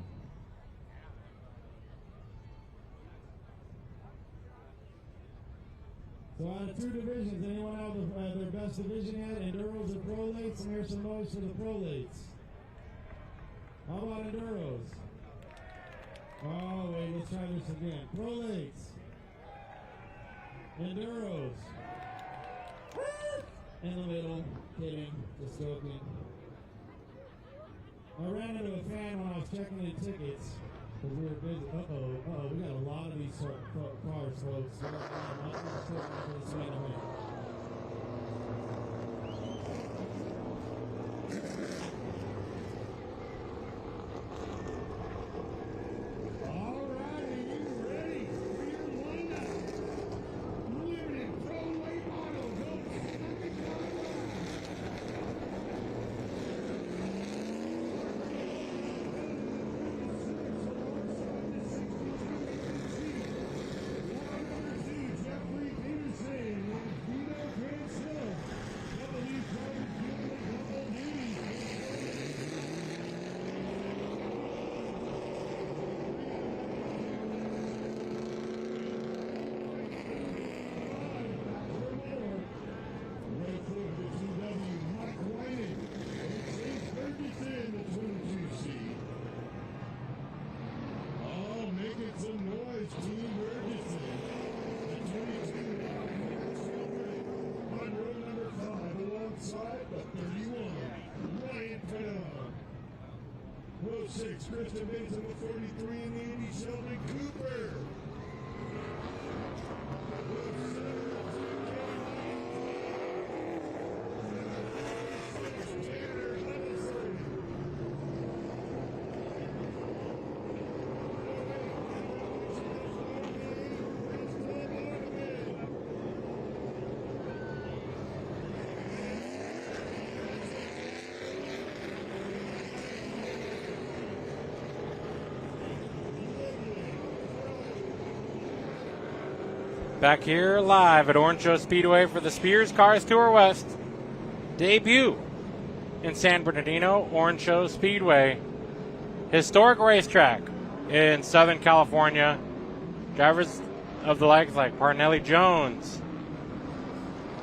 So out of 2 divisions, anyone have their best division yet? Enduros or Prolates? And here's some noise for the Prolates. How about Enduros? Oh, wait, let's try this again. Prolates. Enduros. In the middle. Kidding. Just joking. I ran into a fan when I was checking in tickets. Because we were busy. Uh-oh. We got a lot of these cars, folks. We got a lot of these cars. Christian Bates number 43 in the Indy, Sheldon Cooper. Back here live at Orange Show Speedway for the Spears Cars Tour West debut in San Bernardino, Orange Show Speedway. Historic racetrack in Southern California. Drivers of the likes like Parnelli Jones.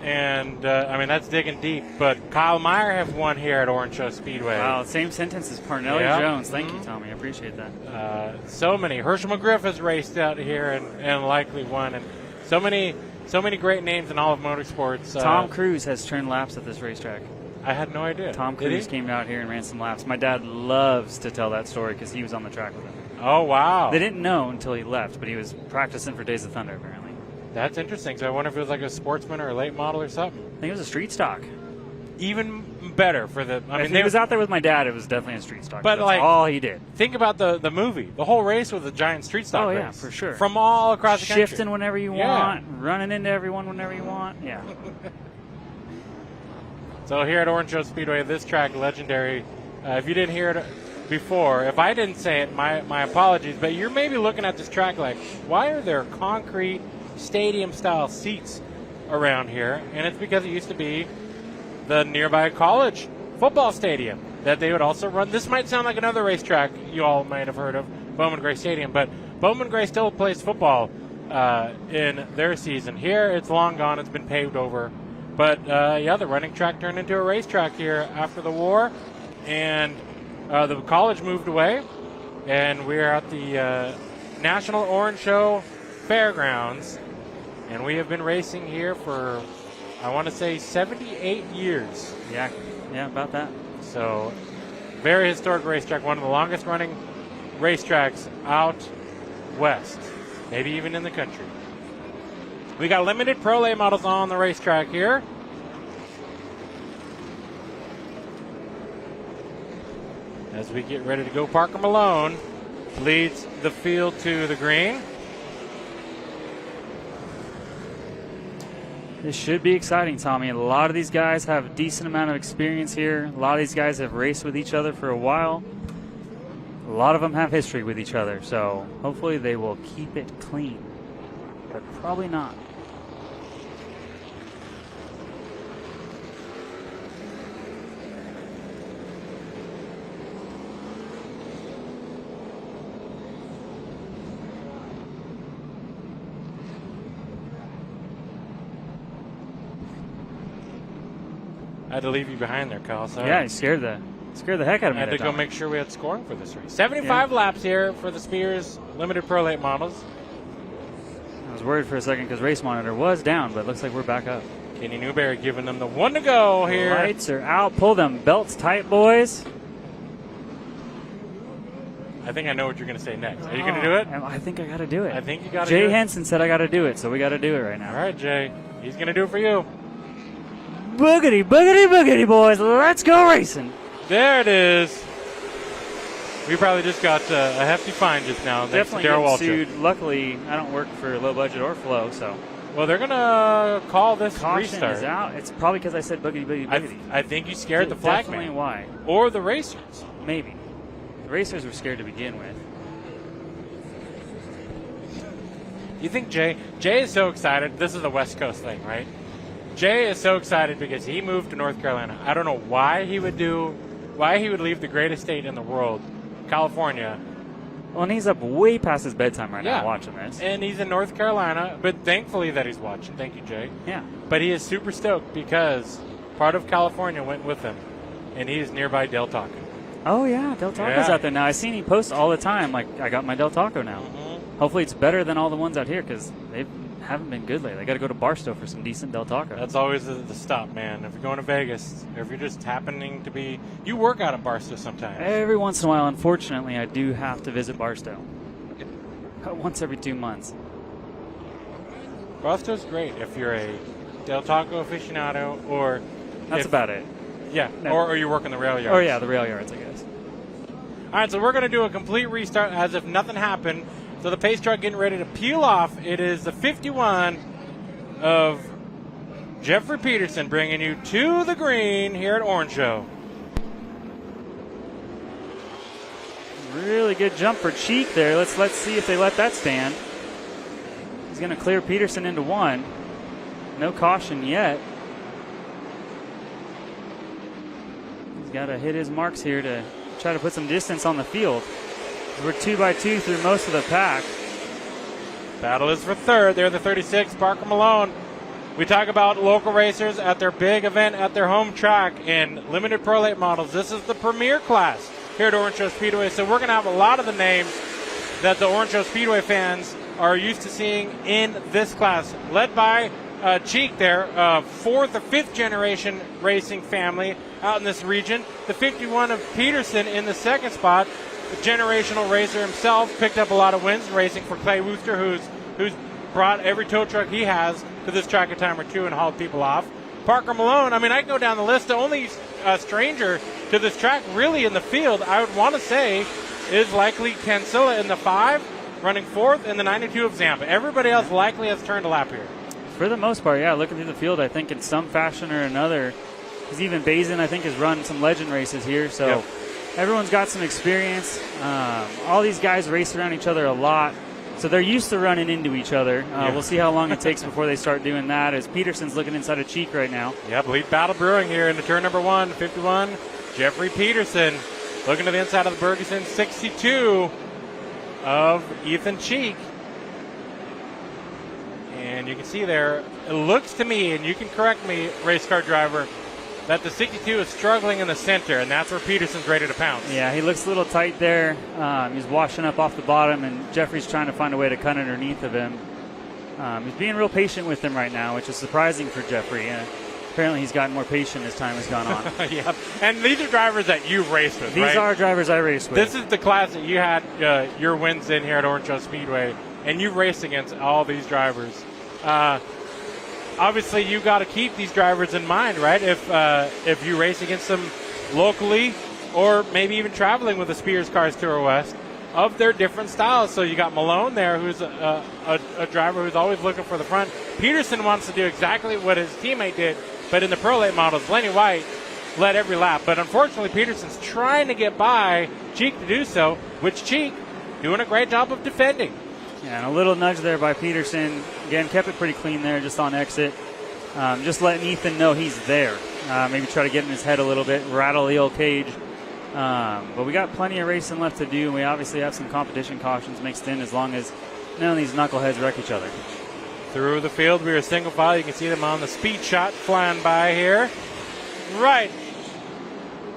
And, that's digging deep. But Kyle Meyer have won here at Orange Show Speedway. Wow, same sentence as Parnelli Jones. Thank you, Tommy. I appreciate that. So many. Herschel McGriff has raced out here and likely won. And so many great names in all of motorsports. Tom Cruise has turned laps at this racetrack. I had no idea. Tom Cruise came out here and ran some laps. My dad loves to tell that story because he was on the track with him. Oh, wow. They didn't know until he left, but he was practicing for Days of Thunder, apparently. That's interesting. So I wonder if it was like a sportsman or a late model or something. I think it was a street stock. Even better for the... If he was out there with my dad, it was definitely a street stock. But that's all he did. Think about the movie. The whole race was a giant street stock race. Oh, yeah, for sure. From all across the country. Shifting whenever you want, running into everyone whenever you want. Yeah. So here at Orange Show Speedway, this track, legendary. If you didn't hear it before, if I didn't say it, my apologies. But you're maybe looking at this track like, why are there concrete stadium-style seats around here? And it's because it used to be the nearby college football stadium that they would also run. This might sound like another racetrack you all might have heard of, Bowman Gray Stadium, but Bowman Gray still plays football in their season. Here, it's long gone. It's been paved over. But, the running track turned into a racetrack here after the war. And the college moved away. And we're at the National Orange Show Fairgrounds. And we have been racing here for, I want to say, 78 years. Yeah, about that. So, very historic racetrack. One of the longest running racetracks out west. Maybe even in the country. We got limited Pro Late models on the racetrack here. As we get ready to go, Parker Malone leads the field to the green. This should be exciting, Tommy. A lot of these guys have a decent amount of experience here. A lot of these guys have raced with each other for a while. A lot of them have history with each other, so hopefully they will keep it clean, but probably not. I had to leave you behind there, Kyle. Sorry. Yeah, he scared the heck out of me. I had to go make sure we had scoring for this race. 75 laps here for the Spears Limited Pro Late models. I was worried for a second because Race Monitor was down, but it looks like we're back up. Kenny Newberry giving them the one to go here. Lights are out. Pull them belts tight, boys. I think I know what you're going to say next. Are you going to do it? I think I got to do it. I think you got to do it. Jay Henson said I got to do it, so we got to do it right now. All right, Jay. He's going to do it for you. Boogity, boogity, boogity, boys. Let's go racing. There it is. We probably just got a hefty fine just now. Definitely getting sued. Luckily, I don't work for Low Budget or Flow, so. Well, they're going to call this Caution restart. Is out. It's probably because I said boogity, boogity, boogity. I think you scared the flag Definitely man. why. Or the racers. Maybe. The racers were scared to begin with. You think Jay is so excited. This is a West Coast thing, right? Jay is so excited because he moved to North Carolina. I don't know why he would leave the greatest state in the world, California. Well, and he's up way past his bedtime right now watching this. And he's in North Carolina, but thankfully that he's watching. Thank you, Jay. Yeah. But he is super stoked because part of California went with him, and he is nearby Del Taco. Oh, yeah, Del Taco's out there now. I've seen he posts all the time, like, I got my Del Taco now. Mm-hmm. Hopefully it's better than all the ones out here because they haven't been good lately. I got to go to Barstow for some decent Del Taco. That's always the stop, man. If you're going to Vegas, or if you're just happening to be, you work out at Barstow sometimes. Every once in a while, unfortunately, I do have to visit Barstow. Once every 2 months. Barstow's great if you're a Del Taco aficionado, or that's about it. Yeah, no. or you work in the rail yards. Oh yeah, the rail yards, I guess. All right, so we're going to do a complete restart as if nothing happened. So the pace truck getting ready to peel off. It is the 51 of Jeffrey Peterson bringing you to the green here at Orange Show. Really good jump for Cheek there. Let's see if they let that stand. He's going to clear Peterson into one. No caution yet. He's got to hit his marks here to try to put some distance on the field. We're 2x2 through most of the pack. Battle is for third. They're the 36, Parker Malone. We talk about local racers at their big event at their home track in limited pro late models. This is the premier class here at Orange Show Speedway. So we're going to have a lot of the names that the Orange Show Speedway fans are used to seeing in this class, led by Cheek there, fourth or fifth generation racing family out in this region. The 51 of Peterson in the second spot. The generational racer himself picked up a lot of wins racing for Clay Wooster, who's brought every tow truck he has to this track a time or two and hauled people off. Parker Malone, I mean, I can go down the list. The only stranger to this track really in the field, I would want to say, is likely Ken Silla in the 5, running fourth, and the 92 of Zampa. Everybody else likely has turned a lap here. For the most part, yeah, looking through the field, I think in some fashion or another, because even Bazin, I think, has run some legend races here, so... Yep. Everyone's got some experience. All these guys race around each other a lot, so they're used to running into each other. We'll see how long it takes before they start doing that, as Peterson's looking inside of Cheek right now. Yep, lead battle brewing here into turn number 1, 51. Jeffrey Peterson looking to the inside of the Bergeson, 62 of Ethan Cheek. And you can see there, it looks to me, and you can correct me, race car driver, that the 62 is struggling in the center, and that's where Peterson's ready to pounce. Yeah, he looks a little tight there. He's washing up off the bottom, and Jeffrey's trying to find a way to cut underneath of him. He's being real patient with him right now, which is surprising for Jeffrey. Apparently he's gotten more patient as time has gone on. Yeah, and these are drivers that you've raced with, These right? are drivers I raced with. This is the class that you had your wins in here at Orange Hill Speedway, and you've raced against all these drivers. Obviously, you got to keep these drivers in mind, right? If you race against them locally or maybe even traveling with the Spears Cars Tour West, of their different styles. So you got Malone there, who's a driver who's always looking for the front. Peterson wants to do exactly what his teammate did, but in the Pro Late models, Lenny White led every lap. But unfortunately, Peterson's trying to get by Cheek to do so, which Cheek doing a great job of defending. Yeah, and a little nudge there by Peterson. Again, kept it pretty clean there just on exit. Just letting Ethan know he's there. Maybe try to get in his head a little bit, rattle the old cage. But we got plenty of racing left to do, and we obviously have some competition cautions mixed in as long as none of these knuckleheads wreck each other. Through the field, we are single file. You can see them on the speed shot flying by here. Right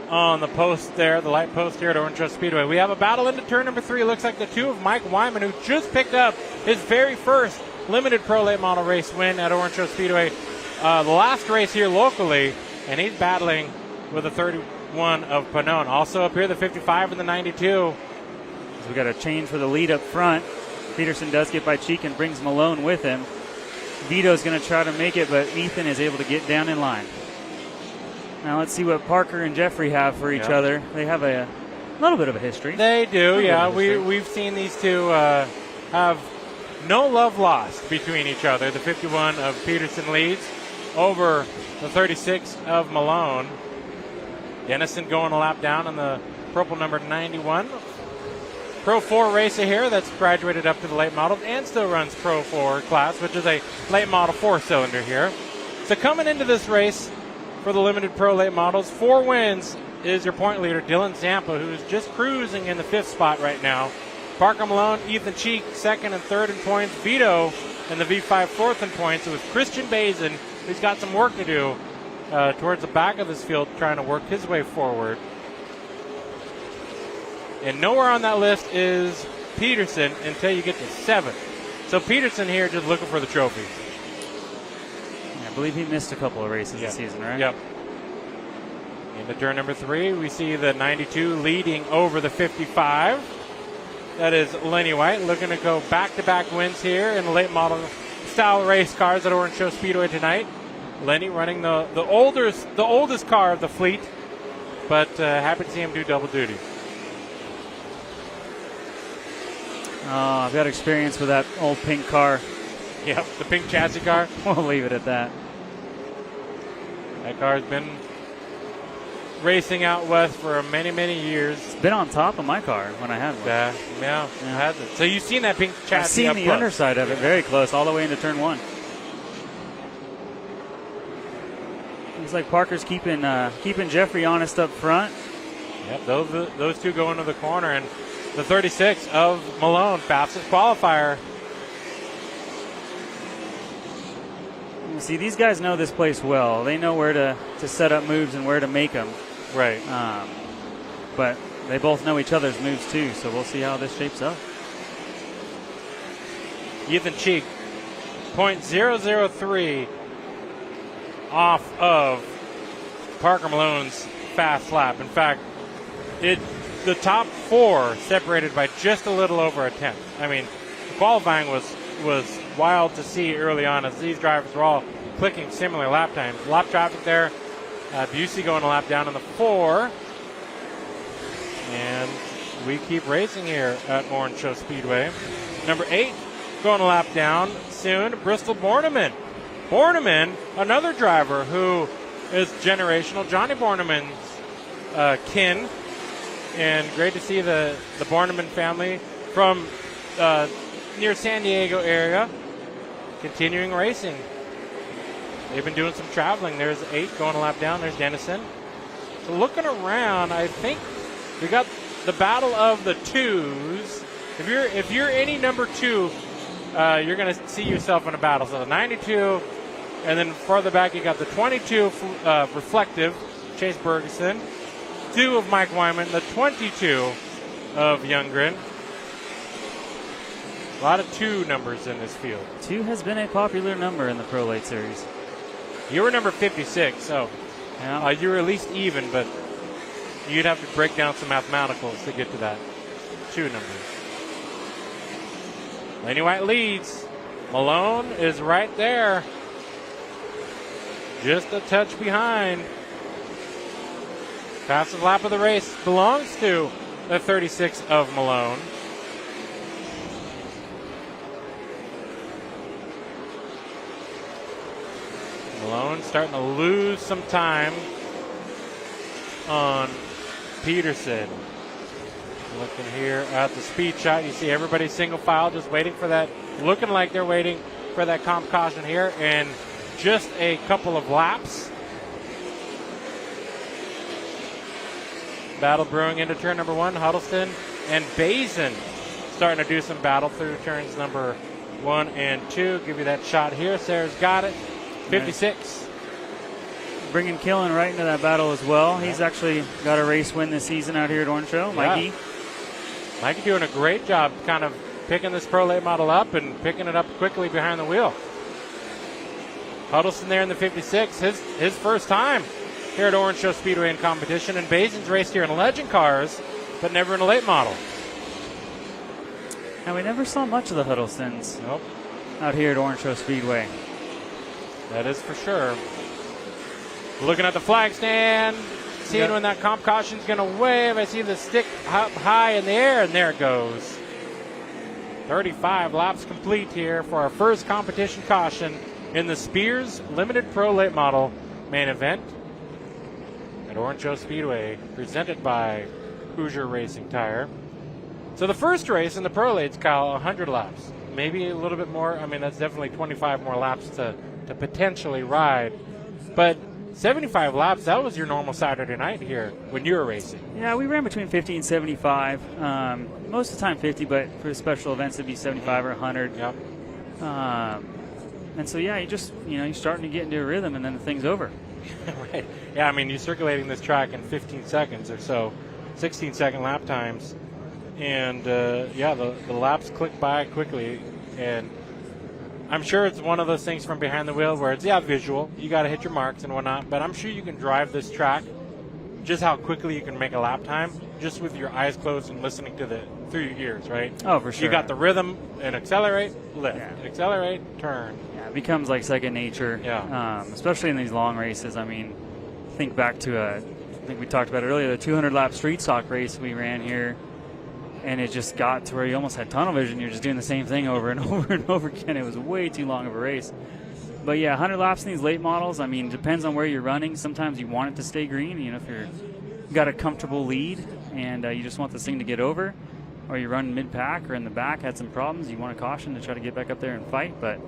on the post there, the light post here at Orange Hill Speedway. We have a battle into turn number 3. Looks like the two of Mike Wyman, who just picked up his very first limited Pro Late Model race win at Orange Hill Speedway. The last race here locally, and he's battling with the 31 of Panone. Also up here, the 55 and the 92. So we got a change for the lead up front. Peterson does get by Cheek and brings Malone with him. Vito's going to try to make it, but Ethan is able to get down in line. Now let's see what Parker and Jeffrey have for each other. They have a little bit of a history. They do, yeah. We've seen these two have no love lost between each other. The 51 of Peterson leads over the 36 of Malone. Dennison going a lap down on the purple number 91. Pro 4 racer here that's graduated up to the late model and still runs Pro 4 class, which is a late model 4-cylinder here. So coming into this race for the limited Pro Late models, 4 wins is your point leader, Dylan Zampa, who's just cruising in the 5th spot right now. Parker Malone, Ethan Cheek, 2nd and 3rd in points. Vito in the V5, 4th in points. It was Christian Bazin, who's got some work to do towards the back of this field, trying to work his way forward. And nowhere on that list is Peterson until you get to 7th. So Peterson here just looking for the trophy. I believe he missed a couple of races this season, right? Yep. Into turn number 3, we see the 92 leading over the 55. That is Lenny White looking to go back-to-back wins here in the late model style race cars at Orange Hill Speedway tonight. Lenny running the oldest car of the fleet, but happy to see him do double duty. Oh, I've got experience with that old pink car. Yep, the pink chassis car. We'll leave it at that. That car's been racing out west for many, many years. It's been on top of my car when I had one. Yeah, it has it. So you've seen that pink chassis I've seen up the close. underside of it very close, all the way into turn 1. Looks like Parker's keeping Jeffrey honest up front. Yep, those two go into the corner, and the 36 of Malone, fastest qualifier. See, these guys know this place well. They know where to set up moves and where to make them. Right. But they both know each other's moves too, so we'll see how this shapes up. Ethan Cheek, .003 off of Parker Malone's fast lap. In fact, the top 4 separated by just a little over a tenth. I mean, the qualifying was wild to see early on as these drivers were all clicking similar lap times. Lap traffic there. Busey going a lap down in the 4. And we keep racing here at Orange Hill Speedway. Number 8 going a lap down soon. Bristol Borneman. Borneman, another driver who is generational. Johnny Borneman's kin. And great to see the Borneman family from near San Diego area continuing racing. They've been doing some traveling. There's 8 going a lap down. There's Dennison. So looking around, I think we got the battle of the 2s. If you're any number 2 you're going to see yourself in a battle. So the 92, and then farther back you got the 22 reflective, Chase Bergeson, 2 of Mike Wyman, the 22 of Youngren. A lot of 2 numbers in this field. 2 has been a popular number in the Pro Late Series. You were number 56, so yeah. you were at least even, but you'd have to break down some mathematicals to get to that 2 numbers. Laney White leads. Malone is right there. Just a touch behind. Fastest lap of the race belongs to the 36 of Malone. Malone starting to lose some time on Peterson. Looking here at the speed shot, you see everybody single file just waiting for that, looking like they're waiting for that comp caution here, and just a couple of laps. Battle brewing into turn number 1. Huddleston and Bazin starting to do some battle through turns number 1 and 2. Give you that shot here. Sarah's got it. 56. Bringing Killen right into that battle as well. He's actually got a race win this season out here at Orange Show. Mikey. Mikey doing a great job kind of picking this Pro Late model up and picking it up quickly behind the wheel. Huddleston there in the 56. His first time here at Orange Show Speedway in competition. And Basin's raced here in legend cars, but never in a late model. And we never saw much of the Huddlestons out here at Orange Show Speedway. That is for sure. Looking at the flag stand, seeing when that comp caution's going to wave. I see the stick up high in the air, and there it goes. 35 laps complete here for our first competition caution in the Spears Limited Pro Late Model main event at Orange Show Speedway, presented by Hoosier Racing Tire. So the first race in the Pro Lates, Kyle, 100 laps. Maybe a little bit more. I mean, that's definitely 25 more laps to potentially ride. But 75 laps, that was your normal Saturday night here when you were racing. Yeah, we ran between 50 and 75. Most of the time 50, but for special events it'd be 75 or 100. Yep. And so, yeah, you're starting to get into a rhythm, and then the thing's over. Right. Yeah, I mean, you're circulating this track in 15 seconds or so, 16-second lap times. And, the laps click by quickly. And I'm sure it's one of those things from behind the wheel where it's, visual. You got to hit your marks and whatnot. But I'm sure you can drive this track just how quickly you can make a lap time just with your eyes closed and listening to through your ears, right? Oh, for sure. You got the rhythm and accelerate, lift, accelerate, turn. Yeah, it becomes like second nature. Yeah. Especially in these long races. I mean, think back to I think we talked about it earlier, the 200-lap street stock race we ran here. And it just got to where you almost had tunnel vision. You're just doing the same thing over and over and over again. It was way too long of a race. But, 100 laps in these late models, I mean, depends on where you're running. Sometimes you want it to stay green. If you've got a comfortable lead and you just want this thing to get over, or you run mid-pack or in the back, had some problems, you want a caution to try to get back up there and fight. But,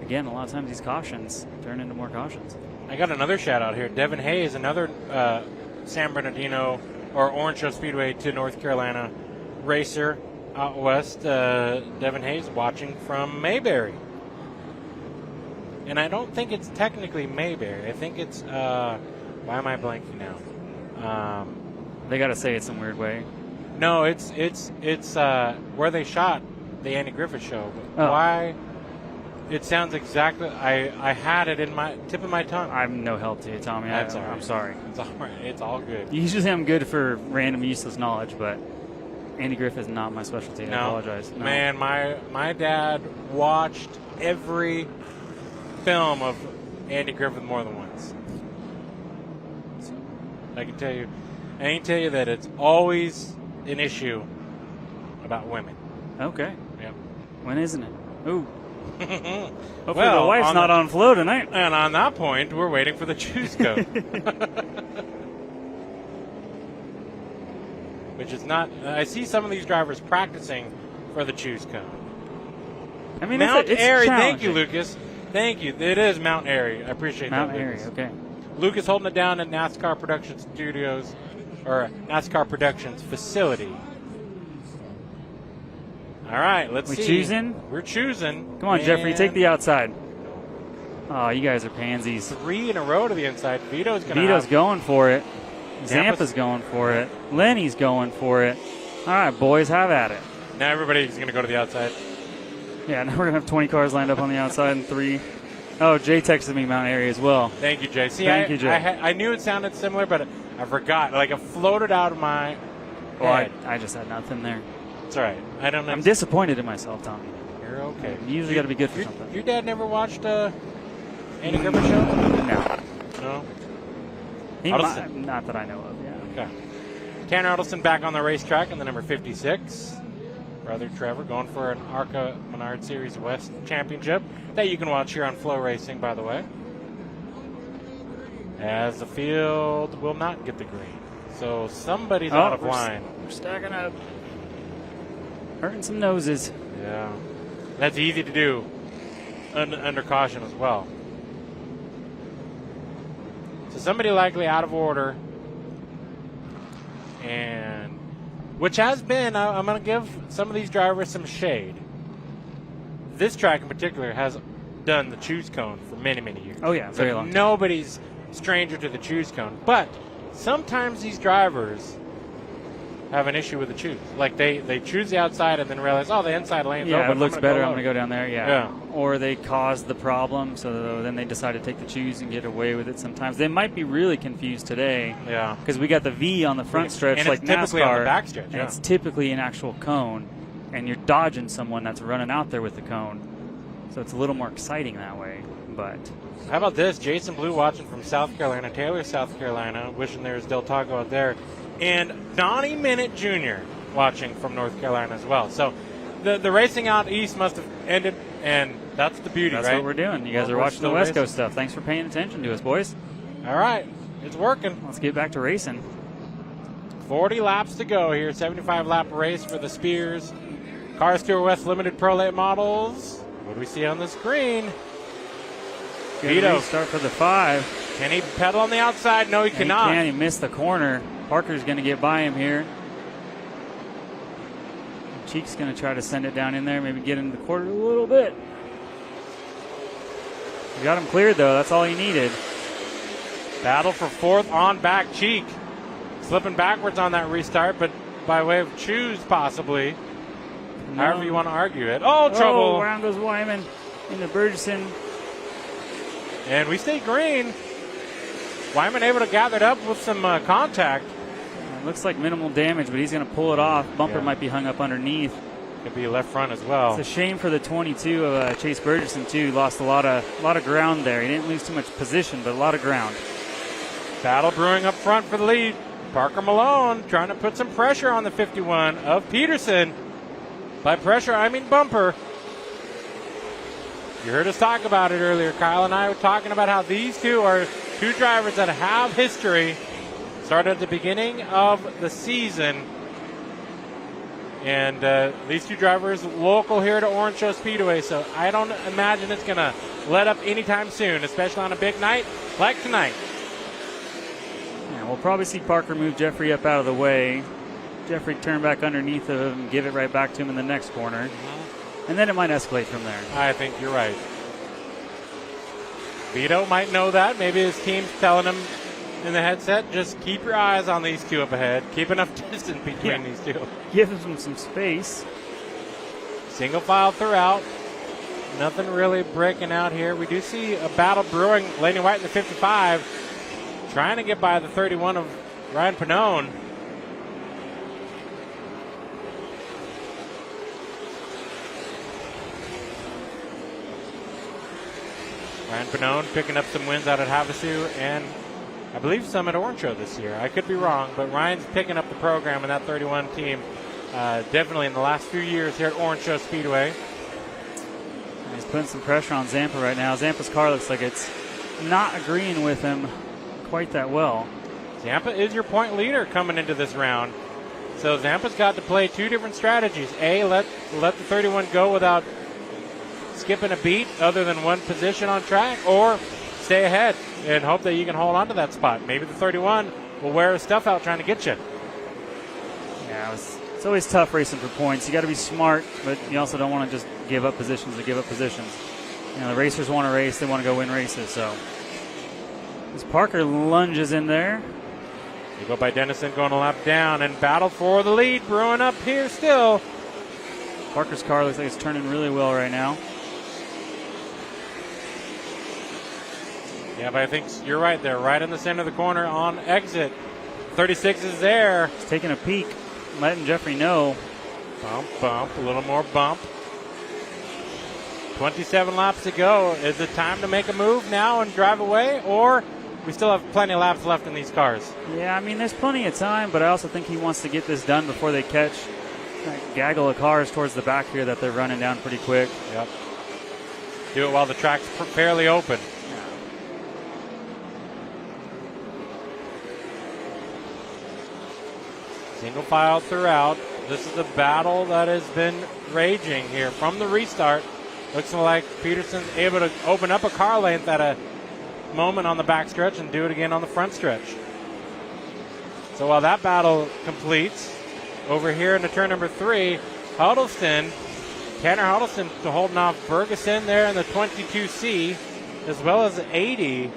again, a lot of times these cautions turn into more cautions. I got another shout-out here. Devin Hayes, another San Bernardino or Orange Show Speedway to North Carolina racer out west. Devin Hayes watching from Mayberry. And I don't think it's technically Mayberry. I think it's, why am I blanking now? They got to say it some weird way. No, it's where they shot the Andy Griffith show. But why? It sounds exactly, I had it in my tip of my tongue. I'm no help to you, Tommy. That's all right. I'm sorry. It's all right. It's all good. Usually I'm good for random useless knowledge, but Andy Griffith is not my specialty. No. I apologize. No. Man, my dad watched every film of Andy Griffith more than once. So, I can tell you that it's always an issue about women. Okay. Yep. When isn't it? Ooh. Hopefully Well, the wife's not on flow tonight. And on that point, we're waiting for the choose code. Which is not, I see some of these drivers practicing for the choose code. I mean, Mount it's Airy, thank you, Lucas. Thank you. It is Mount Airy. I appreciate Mount that, Airy, Lucas. okay. Lucas holding it down at NASCAR Production Studios, or NASCAR Productions facility All right, let's We see. choosing? We're choosing. Come on, Jeffrey, take the outside. Oh, you guys are pansies. 3 in a row to the inside. Vito's going for it. Zampa's Zampa's going for it. Lenny's going for it. All right, boys, have at it. Now everybody's going to go to the outside. Yeah, now we're going to have 20 cars lined up on the outside and 3. Oh, Jay texted me Mount Airy as well. Thank you, Jay. See, Thank you, Jay. I knew it sounded similar, but I forgot. Like, it floated out of my head. I just had nothing there. It's all right. I don't know. I'm disappointed in myself, Tommy. You're okay. You usually got to be good for something. Your dad never watched Andy Griffith show? No. No? Not that I know of, yeah. Okay. Tanner Adelson back on the racetrack in the number 56. Brother Trevor going for an ARCA Menard Series West Championship that you can watch here on FloRacing, by the way. As the field will not get the green. So somebody's out of line. We're stacking up. Hurting some noses. Yeah. That's easy to do under caution as well. So somebody likely out of order. And which has been, I'm going to give some of these drivers some shade. This track in particular has done the choose cone for many, many years. Oh, yeah, very long time. Nobody's stranger to the choose cone. But sometimes these drivers have an issue with the choose. Like they choose the outside and then realize, oh, the inside lane's open. Yeah, it looks better. I'm going to go go down there. Yeah. Or they cause the problem, so then they decide to take the choose and get away with it sometimes. They might be really confused today. Yeah. Because we got the V on the front stretch and like it's typically on the NASCAR, back stretch, and yeah. it's typically an actual cone, and you're dodging someone that's running out there with the cone. So it's a little more exciting that way. But how about this? Jason Blue watching from South Carolina, Taylor, South Carolina, wishing there was Del Taco out there. And Donnie Minute Jr. watching from North Carolina as well. So the racing out east must have ended, and that's the beauty, that's right? what we're doing. You guys are watching the West Coast stuff. Thanks for paying attention to us, boys. All right. It's working. Let's get back to racing. 40 laps to go here. 75-lap race for the Spears Cars Tour West Limited Pro Late Models. What do we see on the screen? Vito start for the 5. Can he pedal on the outside? No, he cannot. He can't. He missed the corner. Parker's going to get by him here. Cheek's going to try to send it down in there, maybe get into the quarter a little bit. We got him cleared, though. That's all he needed. Battle for 4th on back. Cheek slipping backwards on that restart, but by way of choose, possibly. No. However you want to argue it. Oh, trouble. Oh, around goes Wyman into Burgesson. And we stay green. Wyman able to gather it up with some contact. It looks like minimal damage, but he's going to pull it off. Bumper might be hung up underneath. Could be left front as well. It's a shame for the 22 of Chase Burgesson, too. Lost a lot of ground there. He didn't lose too much position, but a lot of ground. Battle brewing up front for the lead. Parker Malone trying to put some pressure on the 51 of Peterson. By pressure, I mean bumper. You heard us talk about it earlier. Kyle and I were talking about how these two are two drivers that have history. Started at the beginning of the season. And these two drivers local here to Orange Show Speedway. So I don't imagine it's going to let up anytime soon, especially on a big night like tonight. Yeah, we'll probably see Parker move Jeffrey up out of the way. Jeffrey turn back underneath of him and give it right back to him in the next corner. And then it might escalate from there. I think you're right. Vito might know that. Maybe his team's telling him in the headset, just keep your eyes on these two up ahead. Keep enough distance between these two. Give them some space. Single file throughout. Nothing really breaking out here. We do see a battle brewing. Laney White in the 55 trying to get by the 31 of Ryan Pannone. Ryan Pannone picking up some wins out at Havasu and I believe some at Orange Show this year. I could be wrong, but Ryan's picking up the program in that 31 team definitely in the last few years here at Orange Show Speedway. And he's putting some pressure on Zampa right now. Zampa's car looks like it's not agreeing with him quite that well. Zampa is your point leader coming into this round. So Zampa's got to play two different strategies. A, let the 31 go without skipping a beat other than one position on track, or stay ahead and hope that you can hold on to that spot. Maybe the 31 will wear his stuff out trying to get you. Yeah, it was It's always tough racing for points. You got to be smart, but you also don't want to just give up positions to give up positions. You know, the racers want to race. They want to go win races. So as Parker lunges in there. You go by Dennison going a lap down and battle for the lead. Brewing up here still. Parker's car looks like it's turning really well right now. Yeah, but I think you're right there, right in the center of the corner on exit. 36 is there. He's taking a peek, letting Jeffrey know. Bump, bump, a little more bump. 27 laps to go. Is it time to make a move now and drive away, or we still have plenty of laps left in these cars? Yeah, I mean, there's plenty of time, but I also think he wants to get this done before they catch that gaggle of cars towards the back here that they're running down pretty quick. Yep. Do it while the track's fairly open. Single file throughout. This is the battle that has been raging here from the restart. Looks like Peterson's able to open up a car length at a moment on the back stretch and do it again on the front stretch. So while that battle completes, over here into turn number 3, Huddleston, Tanner Huddleston holding off Bergeson there in the 22C, as well as the 80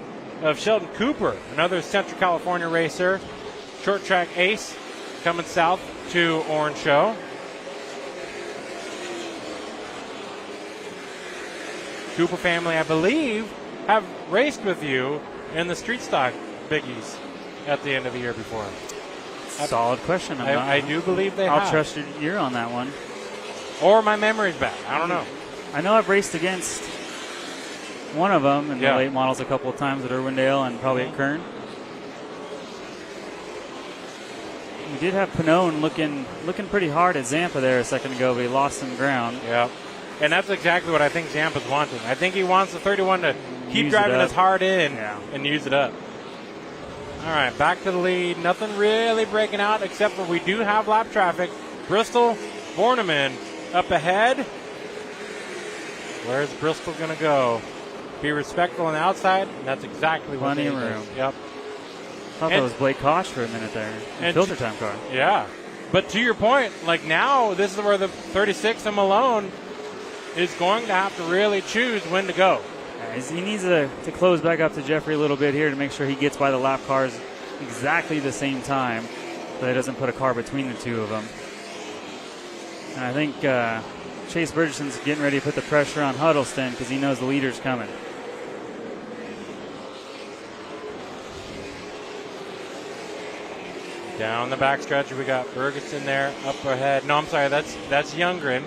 of Sheldon Cooper, another Central California racer, short track ace, coming south to Orange Show. Cooper family, I believe, have raced with you in the street stock biggies at the end of the year before. Solid question. I do believe they have. I'll trust your ear on that one. Or my memory's back. I don't know. I know I've raced against one of them in the late models a couple of times at Irwindale and probably at Kern. We did have Pannone looking pretty hard at Zampa there a second ago, but he lost some ground. Yeah. And that's exactly what I think Zampa's wanting. I think he wants the 31 to keep Use driving it up. his hard in and use it up. All right, back to the lead. Nothing really breaking out except for we do have lap traffic. Bristol, Borneman up ahead. Where's Bristol going to go? Be respectful on the outside, and that's exactly what Plenty they of room. did. Yep. I thought that was Blake Koch for a minute there. Filter time car. Yeah. But to your point, like now, this is where the 36 and Malone is going to have to really choose when to go. He needs to close back up to Jeffrey a little bit here to make sure he gets by the lap cars exactly the same time so he doesn't put a car between the two of them. And I think Chase Burgeson's getting ready to put the pressure on Huddleston because he knows the leader's coming. Down the backstretch, we got Bergeson there up ahead. No, I'm sorry, that's Youngren.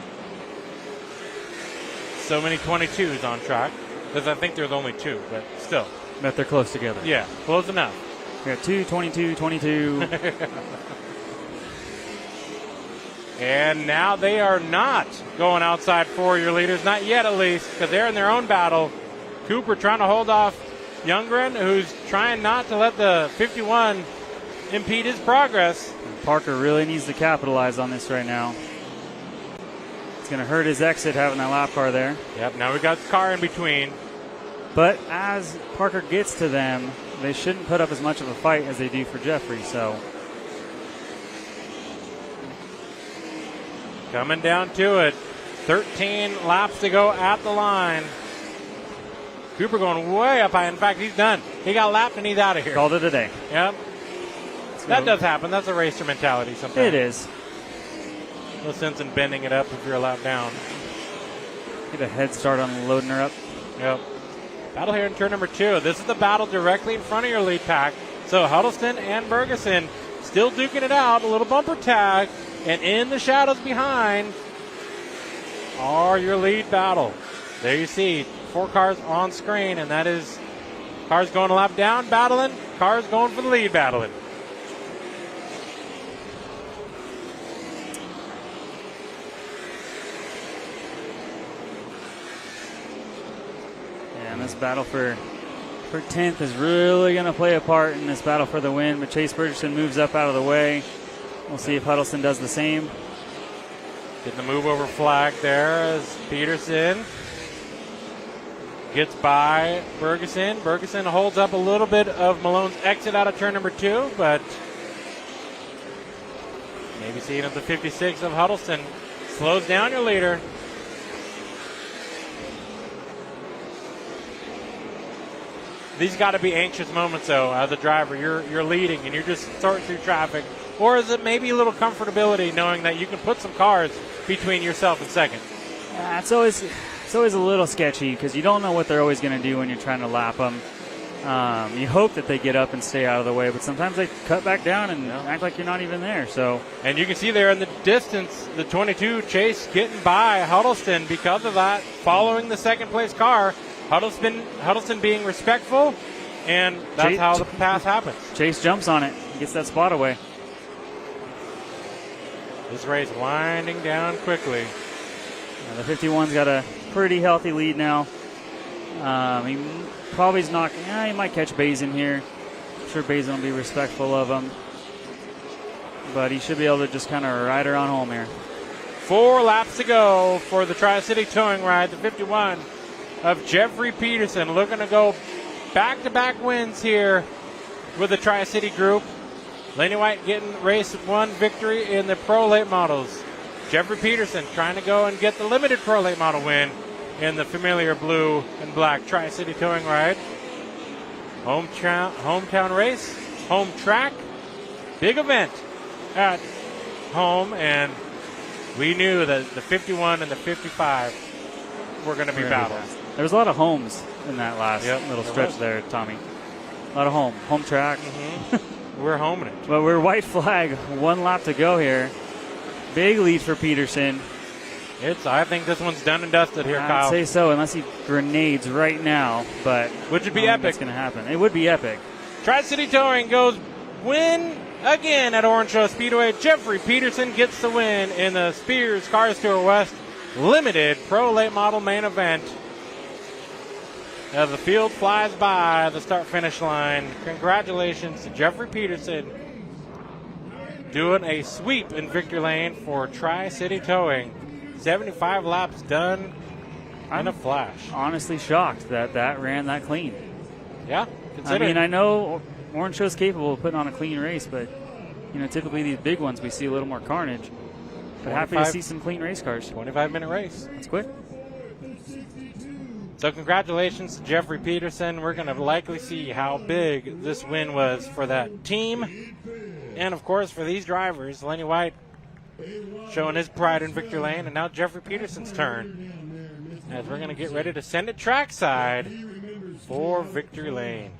So many 22s on track. Because I think there's only 2, but still. But they're close together. Yeah, close enough. We got 2, 22, 22. And now they are not going outside for your leaders, not yet at least, because they're in their own battle. Cooper trying to hold off Youngren, who's trying not to let the 51 impede his progress. Parker really needs to capitalize on this right now. It's going to hurt his exit having that lap car there. Yep, now we got the car in between. But as Parker gets to them, they shouldn't put up as much of a fight as they do for Jeffrey. So coming down to it. 13 laps to go at the line. Cooper going way up high. In fact, he's done. He got lapped and he's out of here. Called it a day. Yep. That does happen. That's a racer mentality sometimes. It is. No sense in bending it up if you're a lap down. Get a head start on loading her up. Yep. Battle here in turn number 2. This is the battle directly in front of your lead pack. So Huddleston and Bergeson still duking it out. A little bumper tag. And in the shadows behind are your lead battle. There you see 4 cars on screen, and that is cars going a lap down battling, cars going for the lead battling. And this battle for 10th is really going to play a part in this battle for the win. But Chase Burgeson moves up out of the way. We'll see if Huddleston does the same. Getting the move over flag there as Peterson gets by Bergeson. Bergeson holds up a little bit of Malone's exit out of turn number 2, but Maybe seeing at the 56 of Huddleston. Slows down your leader. These got to be anxious moments, though, as a driver. You're leading and you're just sorting through traffic. Or is it maybe a little comfortability knowing that you can put some cars between yourself and second? It's always a little sketchy because you don't know what they're always going to do when you're trying to lap them. You hope that they get up and stay out of the way, but sometimes they cut back down and act like you're not even there. So, and you can see there in the distance, the 22 Chase getting by Huddleston because of that, following the second place car. Huddleston being respectful, and that's how the pass happens. Chase jumps on it, gets that spot away. This race winding down quickly. The 51's got a pretty healthy lead now. He probably is not. He might catch Bazin here. I'm sure Bazin will be respectful of him, but he should be able to just kind of ride her on home here. 4 laps to go for the Tri-City Towing Ride. The 51 of Jeffrey Peterson looking to go back-to-back wins here with the Tri-City group. Laney White getting race 1 victory in the Pro Late Models. Jeffrey Peterson trying to go and get the limited Pro Late Model win in the familiar blue and black Tri-City Towing Ride. Hometown race, home track, big event at home, and we knew that the 51 and the 55 were going to be battles. There was a lot of homes in that last little stretch there, Tommy. A lot of home track. Mm-hmm. We're homing it. But we're white flag, 1 lap to go here. Big lead for Peterson. I think this one's done and dusted here, Kyle. I'd say so, unless he grenades right now. But which would be epic. That's going to happen. It would be epic. Tri-City Towing goes win again at Orange Show Speedway. Jeffrey Peterson gets the win in the Spears Cars Tour West Limited Pro Late Model main event. As the field flies by the start-finish line, congratulations to Jeffrey Peterson doing a sweep in victory lane for Tri-City Towing. 75 laps done in a flash. Honestly shocked that ran that clean. Yeah, I know Orange Show's capable of putting on a clean race, but typically these big ones we see a little more carnage. But happy to see some clean race cars. 25-minute race. That's quick. So congratulations to Jeffrey Peterson. We're going to likely see how big this win was for that team. And, of course, for these drivers, Lenny White showing his pride in victory lane. And now Jeffrey Peterson's turn as we're going to get ready to send it trackside for victory lane.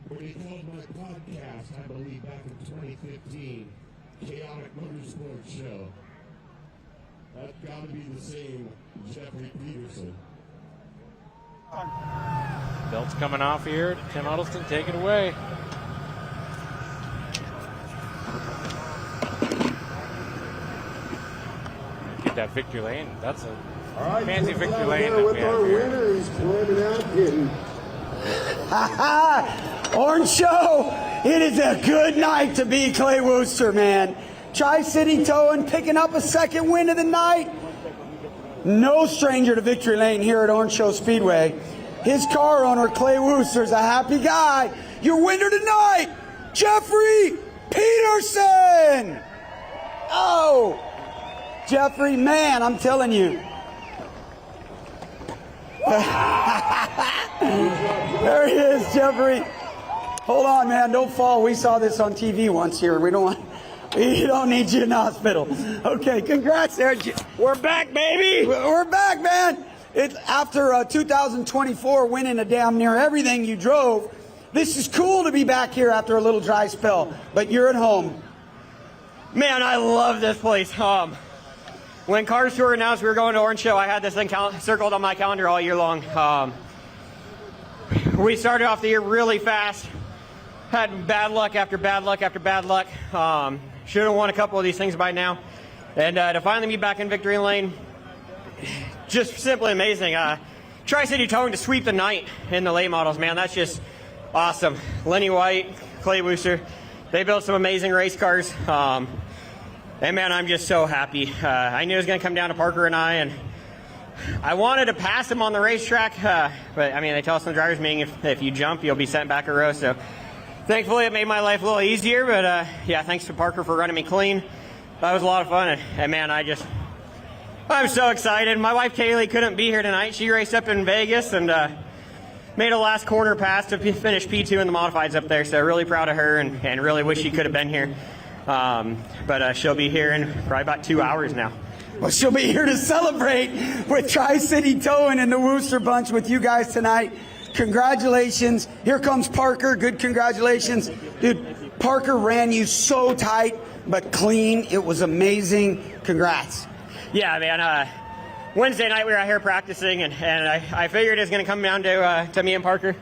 When he called my podcast, I believe back in 2015, Chaotic Motorsports Show. That's got to be the same Jeffrey Peterson. Belt's coming off here. Tim Huddleston, take it away. Get that victory lane. That's a fancy victory lane that we have here. Winner, he's climbing out and Orange Show, it is a good night to be Clay Wooster, man. Tri-City Towing picking up a second win of the night. No stranger to victory lane here at Orange Show Speedway. His car owner, Clay Wooster's a happy guy. Your winner tonight, Jeffrey Peterson. Oh, Jeffrey, man, I'm telling you. There he is, Jeffrey. Hold on, man, don't fall. We saw this on TV once here. We don't need you in the hospital. Okay, congrats there. We're back, baby. We're back, man. It's after 2024 winning a damn near everything you drove. This is cool to be back here after a little dry spell, but you're at home. Man, I love this place. When Cars Tour announced we were going to Orange Show, I had this thing circled on my calendar all year long. We started off the year really fast. Had bad luck after bad luck after bad luck. Should have won a couple of these things by now. And to finally be back in victory lane, just simply amazing. Tri-City Towing to sweep the night in the late models, man. That's just awesome. Lenny White, Clay Wooster, they built some amazing race cars. And man, I'm just so happy. I knew it was going to come down to Parker and and I wanted to pass him on the racetrack. But I mean, they tell us in the drivers meeting if you jump, you'll be sent back a row. So thankfully, it made my life a little easier. But yeah, thanks to Parker for running me clean. That was a lot of fun. And man, I'm so excited. My wife Kaylee couldn't be here tonight. She raced up in Vegas and made a last corner pass to finish P2 in the modifieds up there. So really proud of her and really wish she could have been here. But she'll be here in probably about 2 hours now. Well, she'll be here to celebrate with Tri-City Towing and the Wooster Bunch with you guys tonight. Congratulations. Here comes Parker. Good congratulations. Dude, Parker ran you so tight but clean. It was amazing. Congrats. Yeah, man. Wednesday night we were out here practicing, and I figured it was going to come down to me and Parker.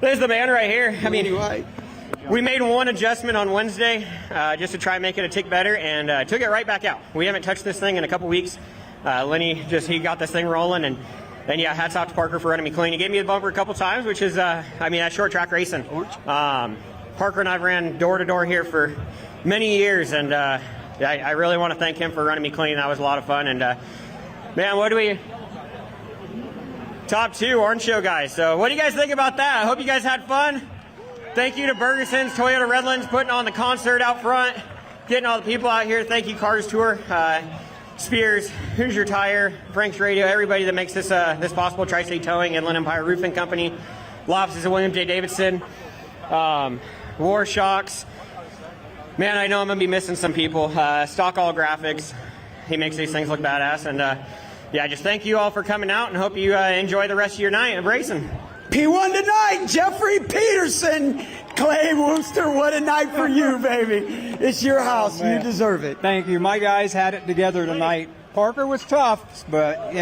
There's the man right here. I mean, we made one adjustment on Wednesday just to try and make it a tick better, and took it right back out. We haven't touched this thing in a couple weeks. Lenny he got this thing rolling, and yeah, hats off to Parker for running me clean. He gave me the bumper a couple times, which is, that's short track racing. Parker and I ran door to door here for many years, and I really want to thank him for running me clean. That was a lot of fun, and man, what do we? Top 2 Orange Show guys. So what do you guys think about that? I hope you guys had fun. Thank you to Bergeson's, Toyota Redlands, putting on the concert out front, getting all the people out here. Thank you, Cars Tour, Spears, Who's Your Tire, Frank's Radio, everybody that makes this possible. Tri-City Towing, Inland Empire Roofing Company, Law Offices of William J. Davidson, War Shocks. Man, I know I'm going to be missing some people. Stock All Graphics, he makes these things look badass. And yeah, just thank you all for coming out, and hope you enjoy the rest of your night of racing. P1 tonight, Jeffrey Peterson, Clay Wooster. What a night for you, baby. It's your house. You deserve it. Thank you. My guys had it together tonight. Parker was tough, but,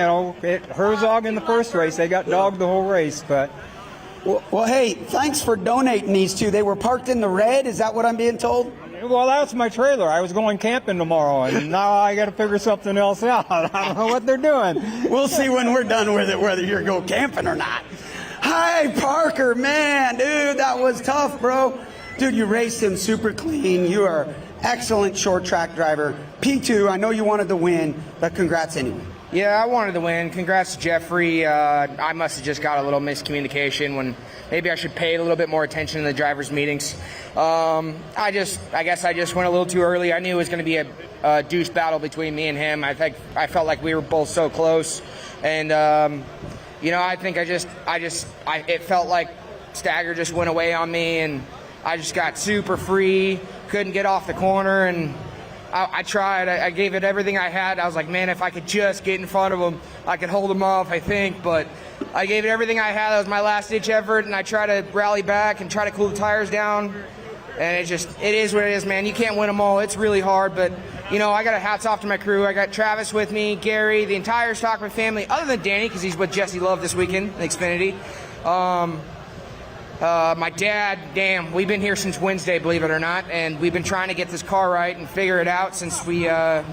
Herzog in the first race, they got dogged the whole race. But well, hey, thanks for donating these two. They were parked in the red. Is that what I'm being told? Well, that's my trailer. I was going camping tomorrow, and now I got to figure something else out. I don't know what they're doing. We'll see when we're done with it, whether you're going camping or not. Hi, Parker, man, dude, that was tough, bro. Dude, you raced him super clean. You are excellent short track driver. P2, I know you wanted to win, but congrats anyway. Yeah, I wanted to win. Congrats to Jeffrey. I must have just got a little miscommunication when maybe I should pay a little bit more attention in the drivers' meetings. I guess I just went a little too early. I knew it was going to be a deuce battle between me and him. I felt like we were both so close, and I think it felt like Stagger just went away on me, and I just got super free, couldn't get off the corner, and I tried. I gave it everything I had. I was like, man, if I could just get in front of him, I could hold him off, I think. But I gave it everything I had. That was my last-ditch effort, and I tried to rally back and try to cool the tires down. And it is what it is, man. You can't win them all. It's really hard. But, I got a hats off to my crew. I got Travis with me, Gary, the entire Stockman family, other than Danny, because he's with Jesse Love this weekend in Xfinity. My dad, we've been here since Wednesday, believe it or not, and we've been trying to get this car right and figure it out since we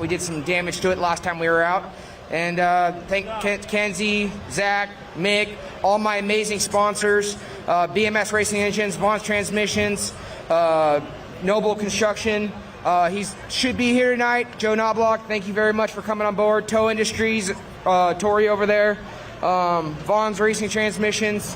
did some damage to it last time we were out. And thank Kenzie, Zach, Mick, all my amazing sponsors, BMS Racing Engines, Vaughn's Transmissions, Noble Construction. He should be here tonight. Joe Knobloch, thank you very much for coming on board. Tow Industries, Tori over there, Vaughn's Racing Transmissions,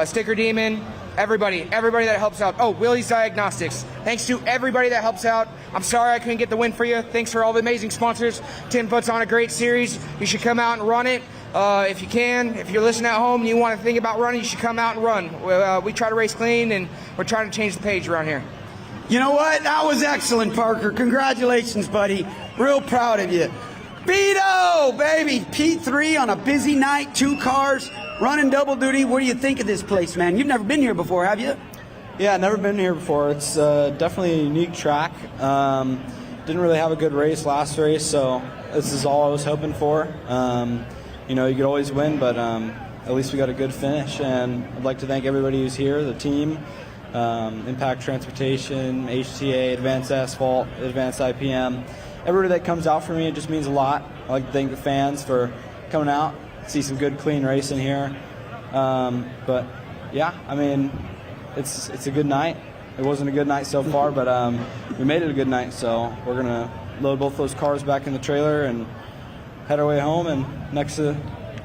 Sticker Demon. Everybody that helps out. Oh, Willie's Diagnostics. Thanks to everybody that helps out. I'm sorry I couldn't get the win for you. Thanks for all the amazing sponsors. Tim puts on a great series. You should come out and run it if you can. If you're listening at home and you want to think about running, you should come out and run. We try to race clean, and we're trying to change the page around here. You know what? That was excellent, Parker. Congratulations, buddy. Real proud of you. Beto, baby. P3 on a busy night, 2 cars. Running double duty. What do you think of this place, man? You've never been here before, have you? Yeah, never been here before. It's definitely a unique track. Didn't really have a good race last race, so this is all I was hoping for. You could always win, but at least we got a good finish. And I'd like to thank everybody who's here, the team, Impact Transportation, HTA, Advanced Asphalt, Advanced IPM. Everybody that comes out for me, it just means a lot. I'd like to thank the fans for coming out. See some good, clean racing here. But yeah, it's a good night. It wasn't a good night so far, but we made it a good night. So we're gonna load both those cars back in the trailer and head our way home, and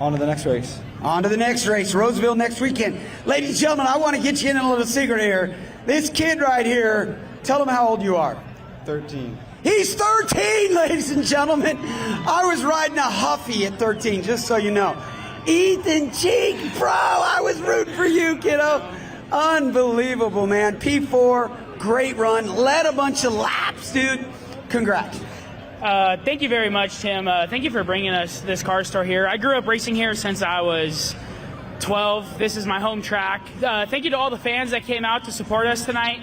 on to the next race. On to the next race, Roseville next weekend. Ladies and gentlemen, I want to get you in a little secret here. This kid right here, tell him how old you are. 13. He's 13, ladies and gentlemen. I was riding a Huffy at 13, just so you know. Ethan Cheek, bro, I was rooting for you, kiddo. Unbelievable, man. P4, great run. Led a bunch of laps, dude. Congrats. Thank you very much, Tim. Thank you for bringing us this car store here. I grew up racing here since I was 12. This is my home track. Thank you to all the fans that came out to support us tonight.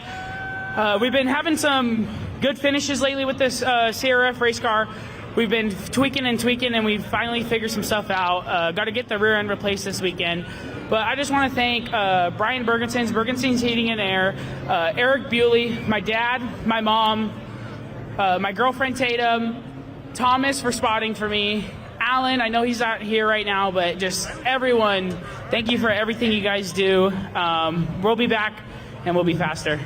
We've been having some good finishes lately with this CRF race car. We've been tweaking, and we've finally figured some stuff out. Got to get the rear end replaced this weekend. But I just want to thank Brian Bergenstein's Heating and Air, Eric Bewley, my dad, my mom, my girlfriend Tatum, Thomas for spotting for me, Alan, I know he's not here right now, but just everyone, thank you for everything you guys do. We'll be back, and we'll be faster.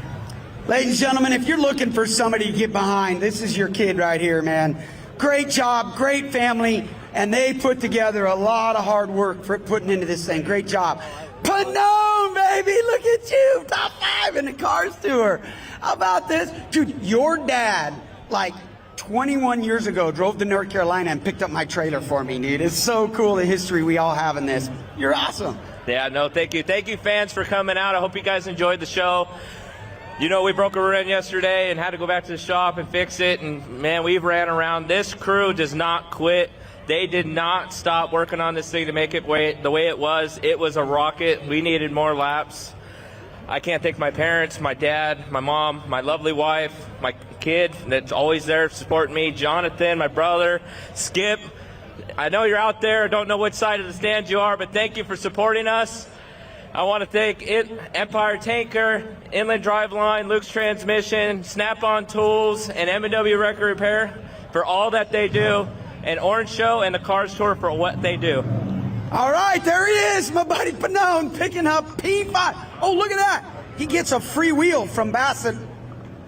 Ladies and gentlemen, if you're looking for somebody to get behind, this is your kid right here, man. Great job, great family, and they put together a lot of hard work for putting into this thing. Great job. Panone, baby, look at you, top 5 in the Cars Tour. How about this? Dude, your dad, like 21 years ago, drove to North Carolina and picked up my trailer for me, dude. It's so cool, the history we all have in this. You're awesome. Yeah, no, thank you. Thank you, fans, for coming out. I hope you guys enjoyed the show. You know, we broke a run yesterday and had to go back to the shop and fix it. And, man, we've ran around. This crew does not quit. They did not stop working on this thing to make it the way it was. It was a rocket. We needed more laps. I can't thank my parents, my dad, my mom, my lovely wife, my kid that's always there supporting me, Jonathan, my brother, Skip. I know you're out there. I don't know which side of the stand you are, but thank you for supporting us. I want to thank Empire Tanker, Inland Driveline, Luke's Transmission, Snap-on Tools, and M&W Record Repair for all that they do, and Orange Show and the Cars Tour for what they do. All right, there he is, my buddy Panone, picking up P5. Oh, look at that. He gets a free wheel from Bassett.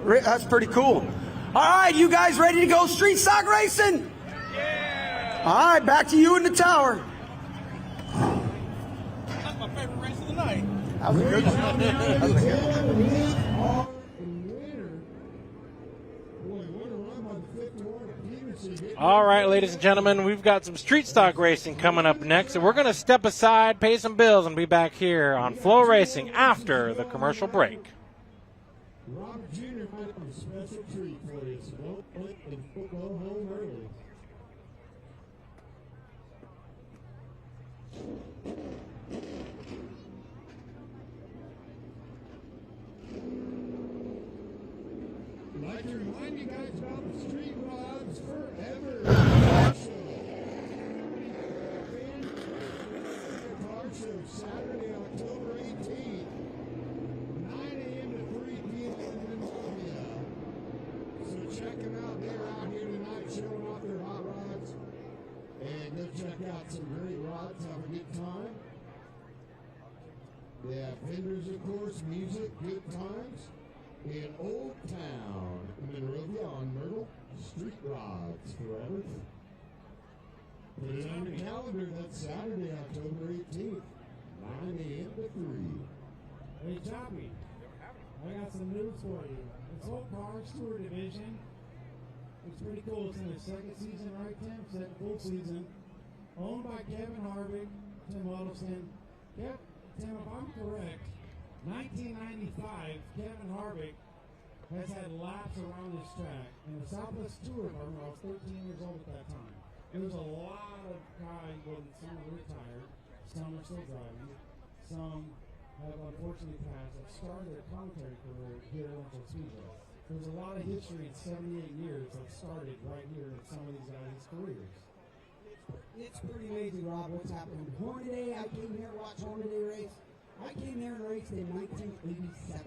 That's pretty cool. All right, you guys ready to go street stock racing? Yeah. All right, back to you in the tower. That's my favorite race of the night. That was a good one. All right, ladies and gentlemen, we've got some street stock racing coming up next, and we're going to step aside, pay some bills, and be back here on FloRacing after the commercial break. Robert Jr. might have a special treat for you, so don't click and go home early. I'd like to remind you guys about the Street Rods Forever Car Show, Saturday, October 18th, 9 a.m. to 3 p.m. in Columbia. So check them out. They're out here tonight showing off their hot rods. And go check out some great rods. Have a good time. They have vendors, of course, music, good times. In Old Town, Monrovia on Myrtle, Street Rods Forever. Put it on your calendar, that's Saturday, October 18th, 9 a.m. to 3. Hey, Choppy, I got some news for you. This whole Cars Tour division, it's pretty cool. It's in its second season, right, Tim? Second full season. Owned by Kevin Harvick, Tim Huddleston. Tim, if I'm correct, 1995, Kevin Harvick has had laps around this track. In the Southwest Tour, I was 13 years old at that time. There was a lot of guys, well, some are retired, some are still driving, some have unfortunately passed, that started their commentary career here at Local Speedway. There's a lot of history in 78 years that started right here in some of these guys' careers. It's pretty amazing, Rob, what's happening. Hornaday, I came here to watch Hornaday race. I came there and raced in 1987.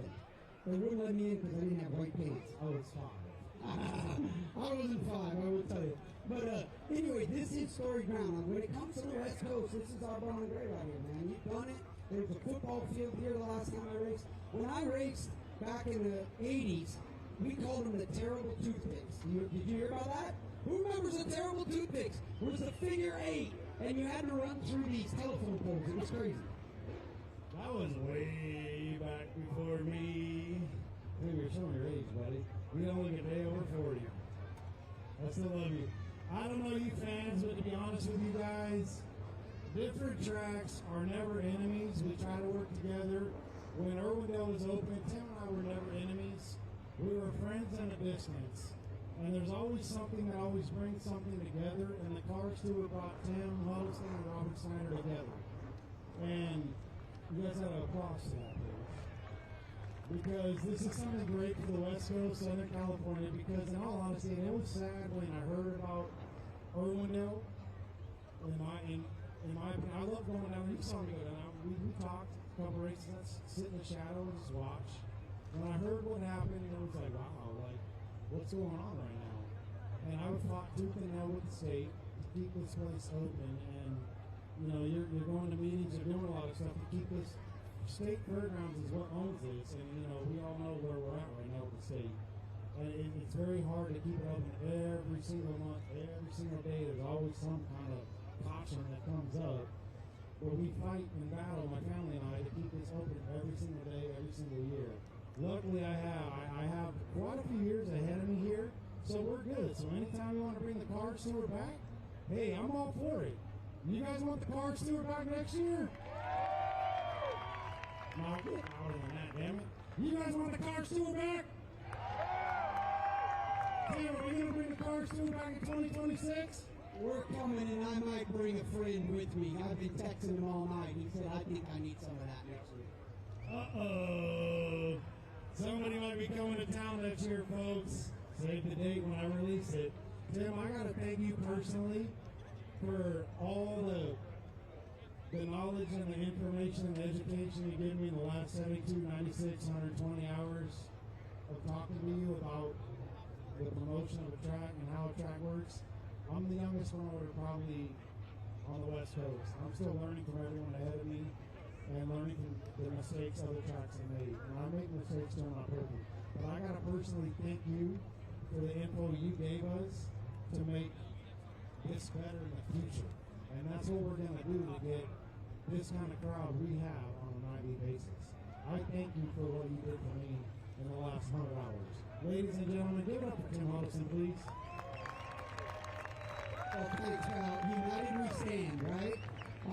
They wouldn't let me in because I didn't have white pants. I was 5. I wasn't 5, I will tell you. But anyway, this is story ground. When it comes to the West Coast, this is our born and bred out here, man. You've done it. There was a football field here the last time I raced. When I raced back in the 80s, we called them the terrible toothpicks. Did you hear about that? Who remembers the terrible toothpicks? It was a figure 8, and you had to run through these telephone poles. It was crazy. That was way back before me. Hey, you're showing your age, buddy. We only get day over 40. still love you. I don't know you fans, but to be honest with you guys, different tracks are never enemies. We try to work together. When Irwindale was open, Tim and I were never enemies. We were friends in a distance. And there's always something that always brings something together. And the car steward brought Tim Huddleston and Robert Snyder together. And you guys have to applause to that, please. Because this is something great for the West Coast, Southern California. Because in all honesty, it was sad when I heard about Irwindale. In my opinion, I love going down. You saw me go down. We talked a couple races, sit in the shadow and just watch. When I heard what happened, it was like, wow, like, what's going on right now? And I would fought tooth and nail with the state to keep this place open. And, you know, you're going to meetings, you're doing a lot of stuff to keep this. State fairgrounds is what owns this. And, you know, we all know where we're at right now with the state. And it's very hard to keep it open every single month, every single day. There's always some kind of caution that comes up. But we fight and battle, my family and I, to keep this open every single day, every single year. Luckily, I have quite a few years ahead of me here, so we're good. So anytime you want to bring the car steward back, hey, I'm all for it. You guys want the car steward back next year? No, get louder than that, damn it. You guys want the car steward back? Hey, are we going to bring the car steward back in 2026? We're coming, and I might bring a friend with me. I've been texting him all night. He said, I think I need some of that next week. Uh-oh. Somebody might be coming to town next year, folks. Save the date when I release it. Tim, I got to thank you personally for all the knowledge and the information and the education you gave me in the last 72, 96, 120 hours of talking to you about the promotion of a track and how a track works. I'm the youngest promoter probably on the West Coast. I'm still learning from everyone ahead of me and learning from the mistakes other tracks have made. And I make mistakes doing on purpose. But I got to personally thank you for the info you gave us to make this better in the future. And that's what we're going to do to get this kind of crowd we have on a nightly basis. I thank you for what you did for me in the last 100 hours. Ladies and gentlemen, give it up for Tim Huddleston, please. Oh, thanks, pal. United we stand, right?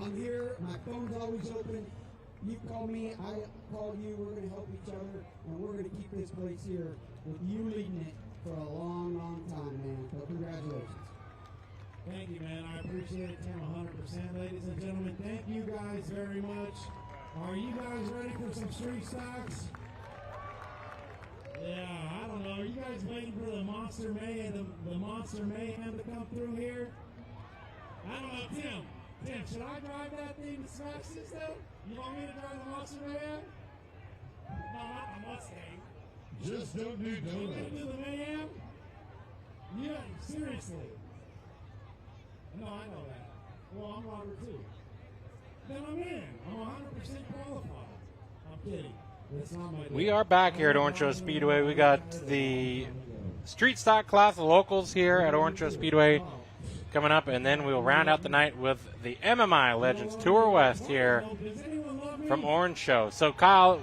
I'm here. My phone's always open. You call me, I call you. We're going to help each other, and we're going to keep this place here with you leading it for a long, long time, man. So congratulations. Thank you, man. I appreciate it, Tim, 100%. Ladies and gentlemen, thank you guys very much. Are you guys ready for some street stocks? Yeah, I don't know. Are you guys waiting for the Monster Mayhem, the Monster Mayhem to come through here? I don't know, Tim, should I drive that thing to smash this though? You want me to drive the Monster Mayhem? No, not the Mustang. Just don't do You gonna donuts. do the Mayhem? Yeah, seriously. No, I know that. Well, I'm Robert too. Then I'm in. I'm 100% qualified. I'm kidding. It's not my We are back here at Orange Show Speedway. We got the street stock class, the locals here at Orange Show Speedway coming up, and then we'll round out the night with the MMI Legends Tour West here from Orange Show. So, Kyle,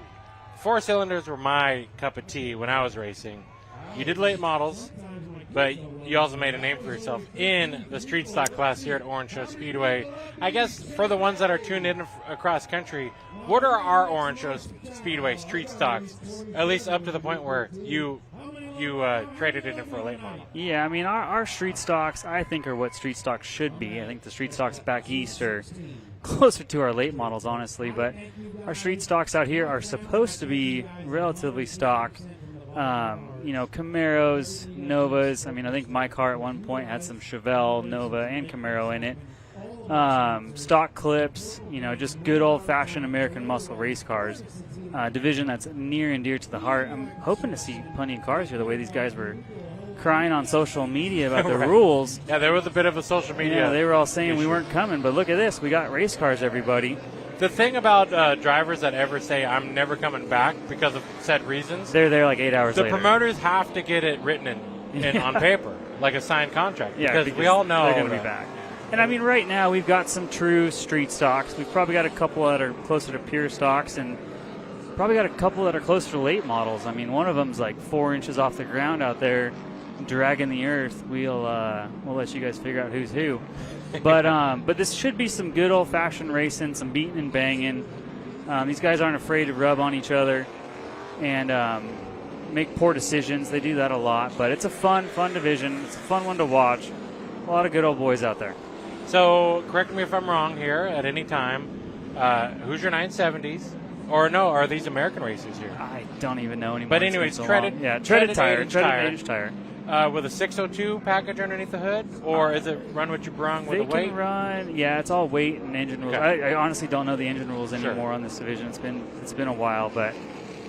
4 cylinders were my cup of tea when I was racing. You did late models, but you also made a name for yourself in the street stock class here at Orange Show Speedway. I guess for the ones that are tuned in across country, what are our Orange Show Speedway street stocks, at least up to the point where you traded it in for a late model? Yeah, I mean, our street stocks, I think, are what street stocks should be. I think the street stocks back east are closer to our late models, honestly, but our street stocks out here are supposed to be relatively stock. You know, Camaros, Novas. I mean, I think my car at one point had some Chevelle, Nova, and Camaro in it. Stock clips, you know, just good old-fashioned American muscle race cars. Division that's near and dear to the heart. I'm hoping to see plenty of cars here, the way these guys were crying on social media about the rules. Yeah, there was a bit of a social media. Yeah, they were all saying we weren't coming, but look at this. We got race cars, everybody. The thing about drivers that ever say, I'm never coming back because of said reasons, they're there like 8 hours the later. promoters have to get it written in on paper, like a signed contract, Yeah, because we all know they're going to be back. And I mean, right now we've got some true street stocks. We've probably got a couple that are closer to pure stocks, and probably got a couple that are closer to late models. I mean, one of them's like 4 inches off the ground out there. dragging the earth, we'll let you guys figure out who's who. But this should be some good old-fashioned racing, some beating and banging. These guys aren't afraid to rub on each other and make poor decisions. They do that a lot, but it's a fun division. It's a fun one to watch. A lot of good old boys out there. So, correct me if I'm wrong here at any time. Who's your 970s? Or no, are these American racers here? I don't even know anymore. But anyways, treaded tire. 8-inch tire. With a 602 package underneath the hood? Or is it run what you brung with a weight? They can run, yeah, it's all weight and engine rules. Okay. I honestly don't know the engine rules anymore on this division. It's been a while, but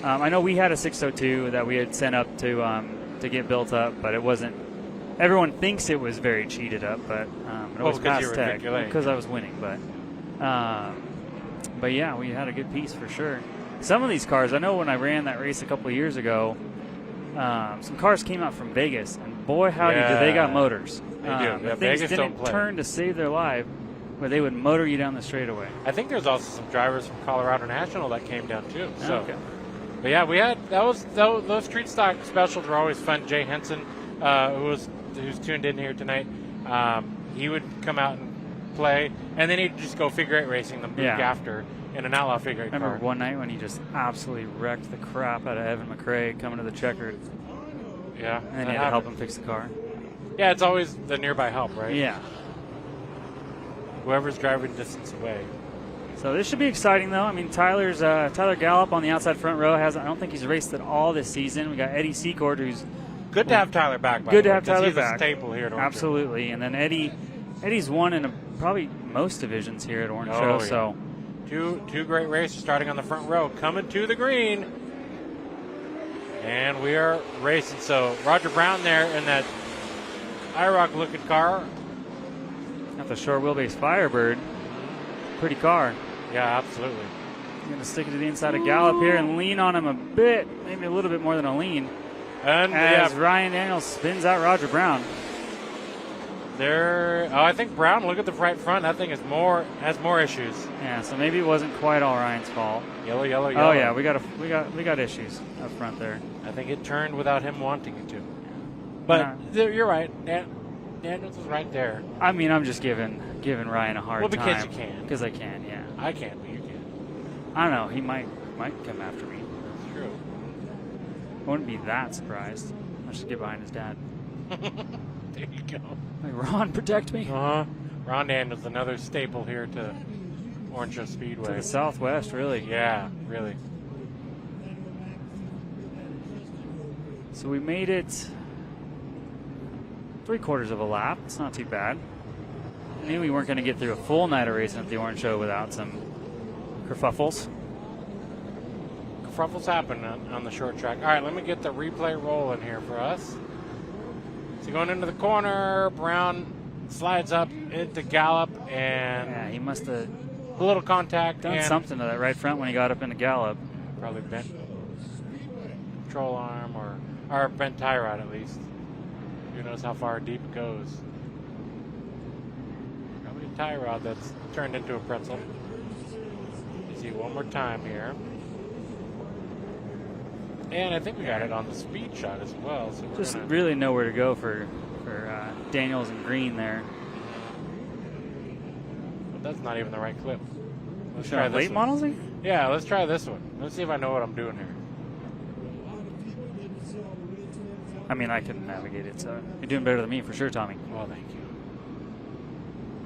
I know we had a 602 that we had sent up to get built up, but it wasn't. Everyone thinks it was very cheated up, but it was past tech because I was winning. But yeah, we had a good piece for sure. Some of these cars, I know when I ran that race a couple of years ago, some cars came out from Vegas, and boy, howdy, did they got motors. They do. The things didn't turn to save their life, but they would motor you down the straightaway. I think there's also some drivers from Colorado National that came down too. So. Okay. But yeah, we had those street stock specials were always fun. Jay Henson, who's tuned in here tonight, he would come out and play, and then he'd just go figure 8 racing the week after in an outlaw figure 8 car. I remember one night when he just absolutely wrecked the crap out of Evan McRae coming to the checkered. Yeah. And then he had to help him fix the car. Yeah, it's always the nearby help, right? Yeah. Whoever's driving distance away. So this should be exciting, though. I mean, Tyler Gallup on the outside front row I don't think he's raced at all this season. We got Eddie Secord, who's good to have Tyler back. Good to have Tyler he's back. A staple here at Orange Absolutely, and then Eddie's won in probably most divisions here at Orange Show. Yeah. So two great races starting on the front row, coming to the green, and we are racing. So Roger Brown there in that IROC looking car. Got the short wheelbase Firebird. Pretty car. Yeah, absolutely. I'm going to stick it to the inside of Gallup here and lean on him a bit, maybe a little bit more than a lean. And as Ryan Daniels spins out Roger Brown. I think Brown, look at the right front. That thing has more issues. Yeah, so maybe it wasn't quite all Ryan's fault. Yellow. Oh yeah, we got issues up front there. I think it turned without him wanting it to. But you're right. Daniels was right there. I mean, I'm just giving Ryan a hard time. Well, because you can. Because I can, yeah. I can't, but you can. I don't know. He might come after me. That's true. I wouldn't be that surprised. I should get behind his dad. There you go. Like, Ron, protect me. Ron Daniels, another staple here to Orange Show Speedway. To the Southwest, really. Yeah, really. So we made it 3/4 of a lap. It's not too bad. I knew we weren't going to get through a full night of racing at the Orange Show without some kerfuffles. Kerfuffles happen on the short track. All right, let me get the replay rolling here for us. So going into the corner, Brown slides up into Gallup, and yeah, he must have a little contact. Done something to that right front when he got up into Gallup. Probably bent control arm or bent tie rod at least. Who knows how far deep it goes. Probably a tie rod that's turned into a pretzel. Let's see one more time here. And I think we got it on the speed shot as well. So just really nowhere to go for Daniels and Green there. But that's not even the right clip. Let's try late models? Yeah, let's try this one. Let's see if I know what I'm doing here. I mean, I can navigate it, so you're doing better than me for sure, Tommy. Well, thank you.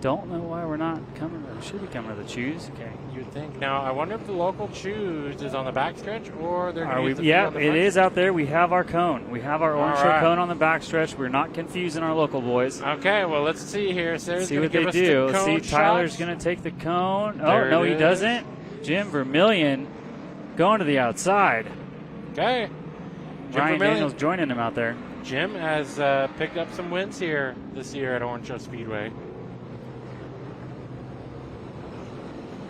Don't know why we're not coming. We should be coming to the choose. Okay. You'd think. Now, I wonder if the local choose is on the backstretch or they're going to use the yeah, on the it is out there. We have our cone. We have our Orange Show cone on the backstretch. We're not confusing our local boys. Okay, well, let's see here. Sarah's see what they do. Let's see. Tyler's going to take the cone. There oh, no, he doesn't. Jim Vermillion going to the outside. Okay. Ryan Daniels joining him out there. Jim has picked up some wins here this year at Orange Show Speedway.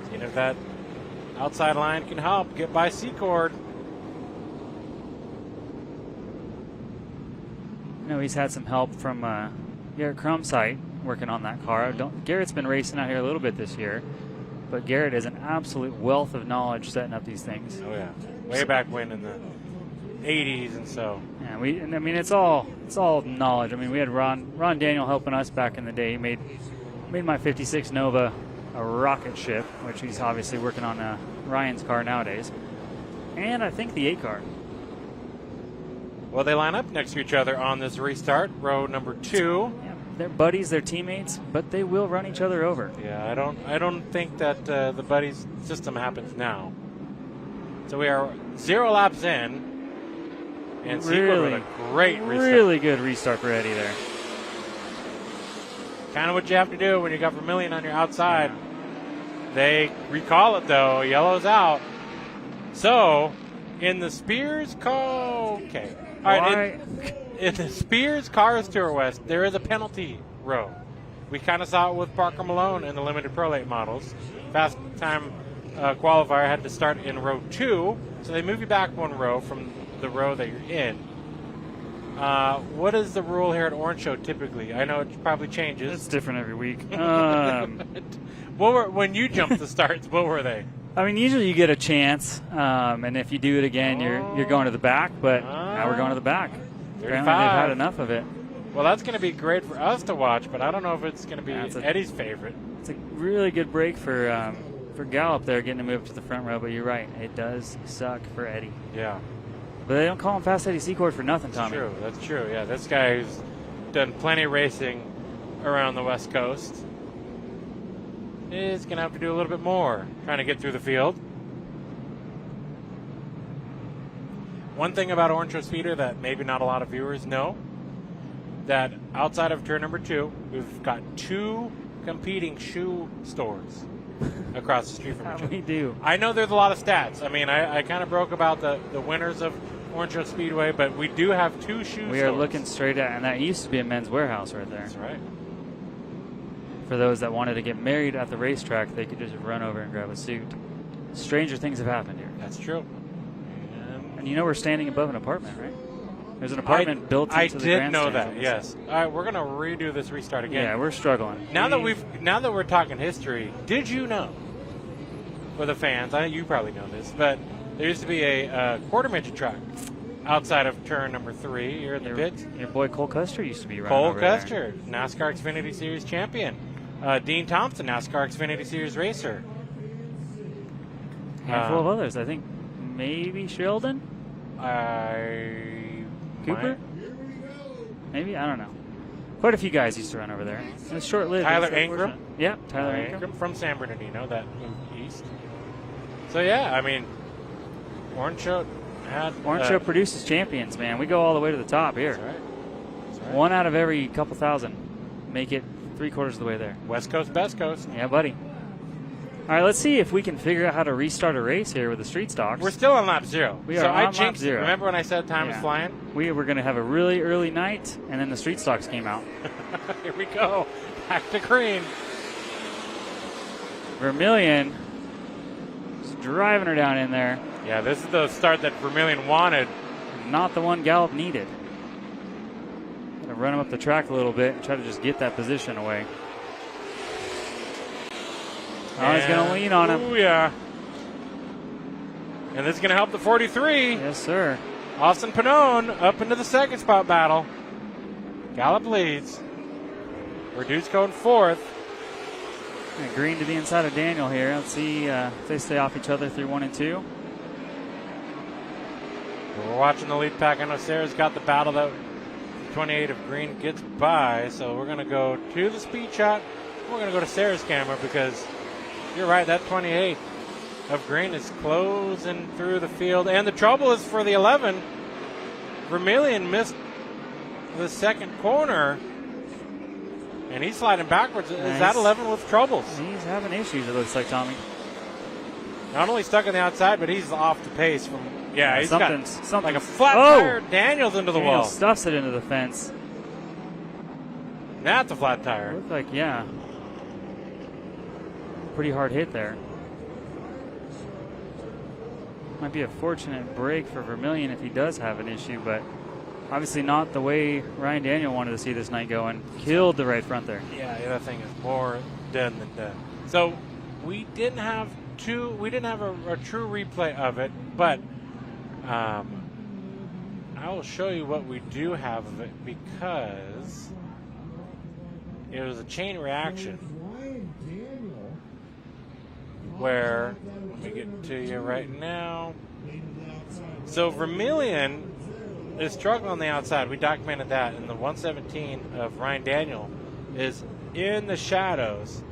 Seeing if that outside line can help get by Secord. I know he's had some help from Garrett Crumsite working on that car. Garrett's been racing out here a little bit this year, but Garrett is an absolute wealth of knowledge setting up these things. Oh, yeah. Way back when in the 80s, and so. Yeah, and I mean, it's all knowledge. I mean, we had Ron Daniel helping us back in the day. He made my 56 Nova a rocket ship, which he's obviously working on Ryan's car nowadays. And I think the 8 car. Well, they line up next to each other on this restart, row number 2. Yeah, they're buddies, they're teammates, but they will run each other over. Yeah, I don't think that the buddies system happens now. So we are 0 laps in. And Sequel with a great restart. Really good restart for Eddie there. Kind of what you have to do when you got Vermillion on your outside. Yeah. They recall it, though. Yellow's out. So, in the Spears car... Okay. All right, in the Spears Cars Tour West, there is a penalty row. We kind of saw it with Parker Malone in the limited Pro Late models. Fast time qualifier had to start in row 2, so they move you back 1 row from the row that you're in. What is the rule here at Orange Show typically? I know it probably changes. It's different every week. When you jumped the starts, what were they? I mean, usually you get a chance, and if you do it again, you're going to the back. But now we're going to the back. 35. Apparently they've had enough of it. Well, that's going to be great for us to watch, but I don't know if it's going to be Eddie's favorite. It's a really good break for Gallup there, getting to move to the front row. But you're right, it does suck for Eddie. Yeah. But they don't call him Fast Eddie Secord for nothing, Tommy. That's true. Yeah, this guy's done plenty of racing around the West Coast. Is going to have to do a little bit more trying to get through the field. One thing about Orange Show Speeder that maybe not a lot of viewers know, that outside of turn number 2, we've got 2 competing shoe stores across the street from each other. We do. I know there's a lot of stats. I mean, I kind of broke about the winners of Orange Show Speedway, but we do have 2 shoe stores. We are looking straight at, and that used to be a men's warehouse right there. That's right. For those that wanted to get married at the racetrack, they could just run over and grab a suit. Stranger things have happened here. That's true. And you know we're standing above an apartment, right? There's an apartment built into the grandstand. I did know that, yes. All right, we're going to redo this restart again. Yeah, we're struggling. Now that we're talking history, did you know, for the fans, I know you probably know this, but there used to be a quarter midget track outside of turn number 3 here in the pits. Your boy Cole Custer used to be running Cole over Custer, there. NASCAR Xfinity Series champion. Dean Thompson, NASCAR Xfinity Series racer. Handful of others. I think maybe Sheldon? Cooper? Maybe? I don't know. Quite a few guys used to run over there. It was short-lived. Tyler Ingram? Yeah, Tyler Ingram. From San Bernardino, that moved east. So, yeah, I mean, Orange Show had... Orange Show produces champions, man. We go all the way to the top here. That's right. That's right. 1 out of every couple thousand make it 3/4 of the way there. West Coast, best coast. Yeah, buddy. All right, let's see if we can figure out how to restart a race here with the street stocks. We're still on lap 0. We are on lap 0. Remember when I said time is flying? We were going to have a really early night, and then the street stocks came out. Here we go. Back to green. Vermillion is driving her down in there. Yeah, this is the start that Vermillion wanted. Not the one Gallup needed. Going to run him up the track a little bit and try to just get that position away. Oh, he's going to lean on him. Oh, yeah. And this is going to help the 43. Yes, sir. Austin Pannone up into the second spot battle. Gallup leads. Verdude's going 4th. And Green to the inside of Daniel here. Let's see if they stay off each other through 1 and 2. We're watching the lead pack. I know Sarah's got the battle that 28 of Green gets by. So we're going to go to the speed shot. We're going to go to Sarah's camera because you're right, that 28 of Green is closing through the field. And the trouble is for the 11. Vermillion missed the second corner. And he's sliding backwards. Is that 11 with troubles? He's having issues, it looks like, Tommy. Not only stuck on the outside, but he's off the pace from... Yeah, he's got like a flat tire. Daniels into the wall. Stuffs it into the fence. That's a flat tire. Looked like, yeah. Pretty hard hit there. Might be a fortunate break for Vermillion if he does have an issue, but obviously not the way Ryan Daniel wanted to see this night go, and killed the right front there. Yeah, that thing is more done than done. So we didn't have a true replay of it, but I will show you what we do have of it because it was a chain reaction where, let me get to you right now. So Vermilion is struggling on the outside. We documented that, and the 117 of Ryan Daniel is in the shadows.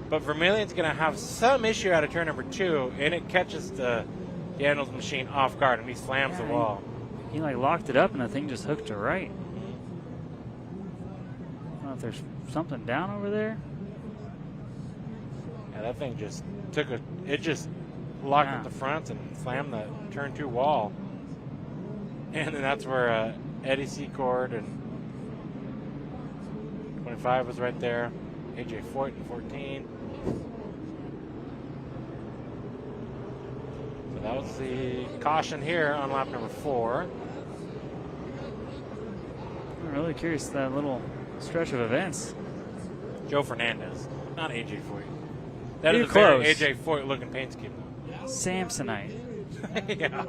But Vermilion's going to have some issue out of turn number 2, and it catches the Daniel's machine off guard, and he slams the wall. He like locked it up, and the thing just hooked to right. I don't know if there's something down over there. Yeah, that thing just it just locked at the front and slammed the turn 2 wall. And then that's where Eddie Secord and 25 was right there. AJ Foyt in 14. So that was the caution here on lap number 4. I'm really curious that little stretch of events. Joe Fernandez, not AJ Foyt. That Too is a very close. AJ Foyt looking paint scheme. Samsonite. Yeah.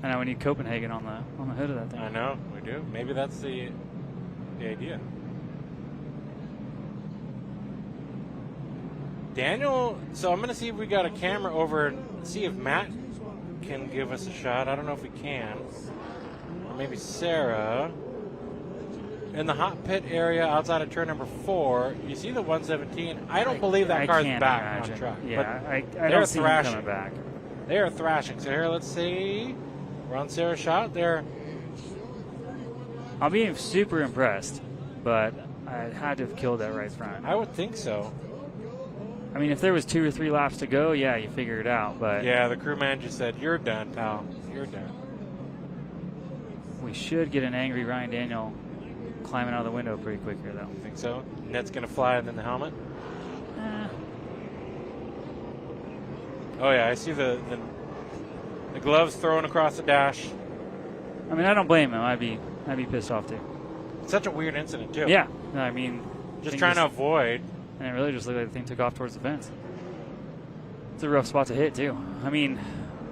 I know we need Copenhagen on the hood of that thing. I know, we do. Maybe that's the idea. Daniel, so I'm going to see if we got a camera over and see if Matt can give us a shot. I don't know if we can. Or maybe Sarah. In the hot pit area outside of turn number 4, you see the 117. I don't believe that car's back on track. Yeah, I they're don't see him thrashing. coming back. They are thrashing. So here, let's see. We're on Sarah's shot there. I'll be super impressed, but I had to have killed that right front. I would think so. I mean, if there was 2 or 3 laps to go, yeah, you figure it out. But yeah, the crew manager said, "You're done, pal. You're done." We should get an angry Ryan Daniel climbing out of the window pretty quick here, though. Think so? Net's going to fly and then the helmet? Oh, yeah, I see the gloves thrown across the dash. I mean, I don't blame him. I'd be pissed off, too. It's such a weird incident, too. Yeah. No, I mean, just trying to avoid. And it really just looked like the thing took off towards the fence. It's a rough spot to hit, too. I mean,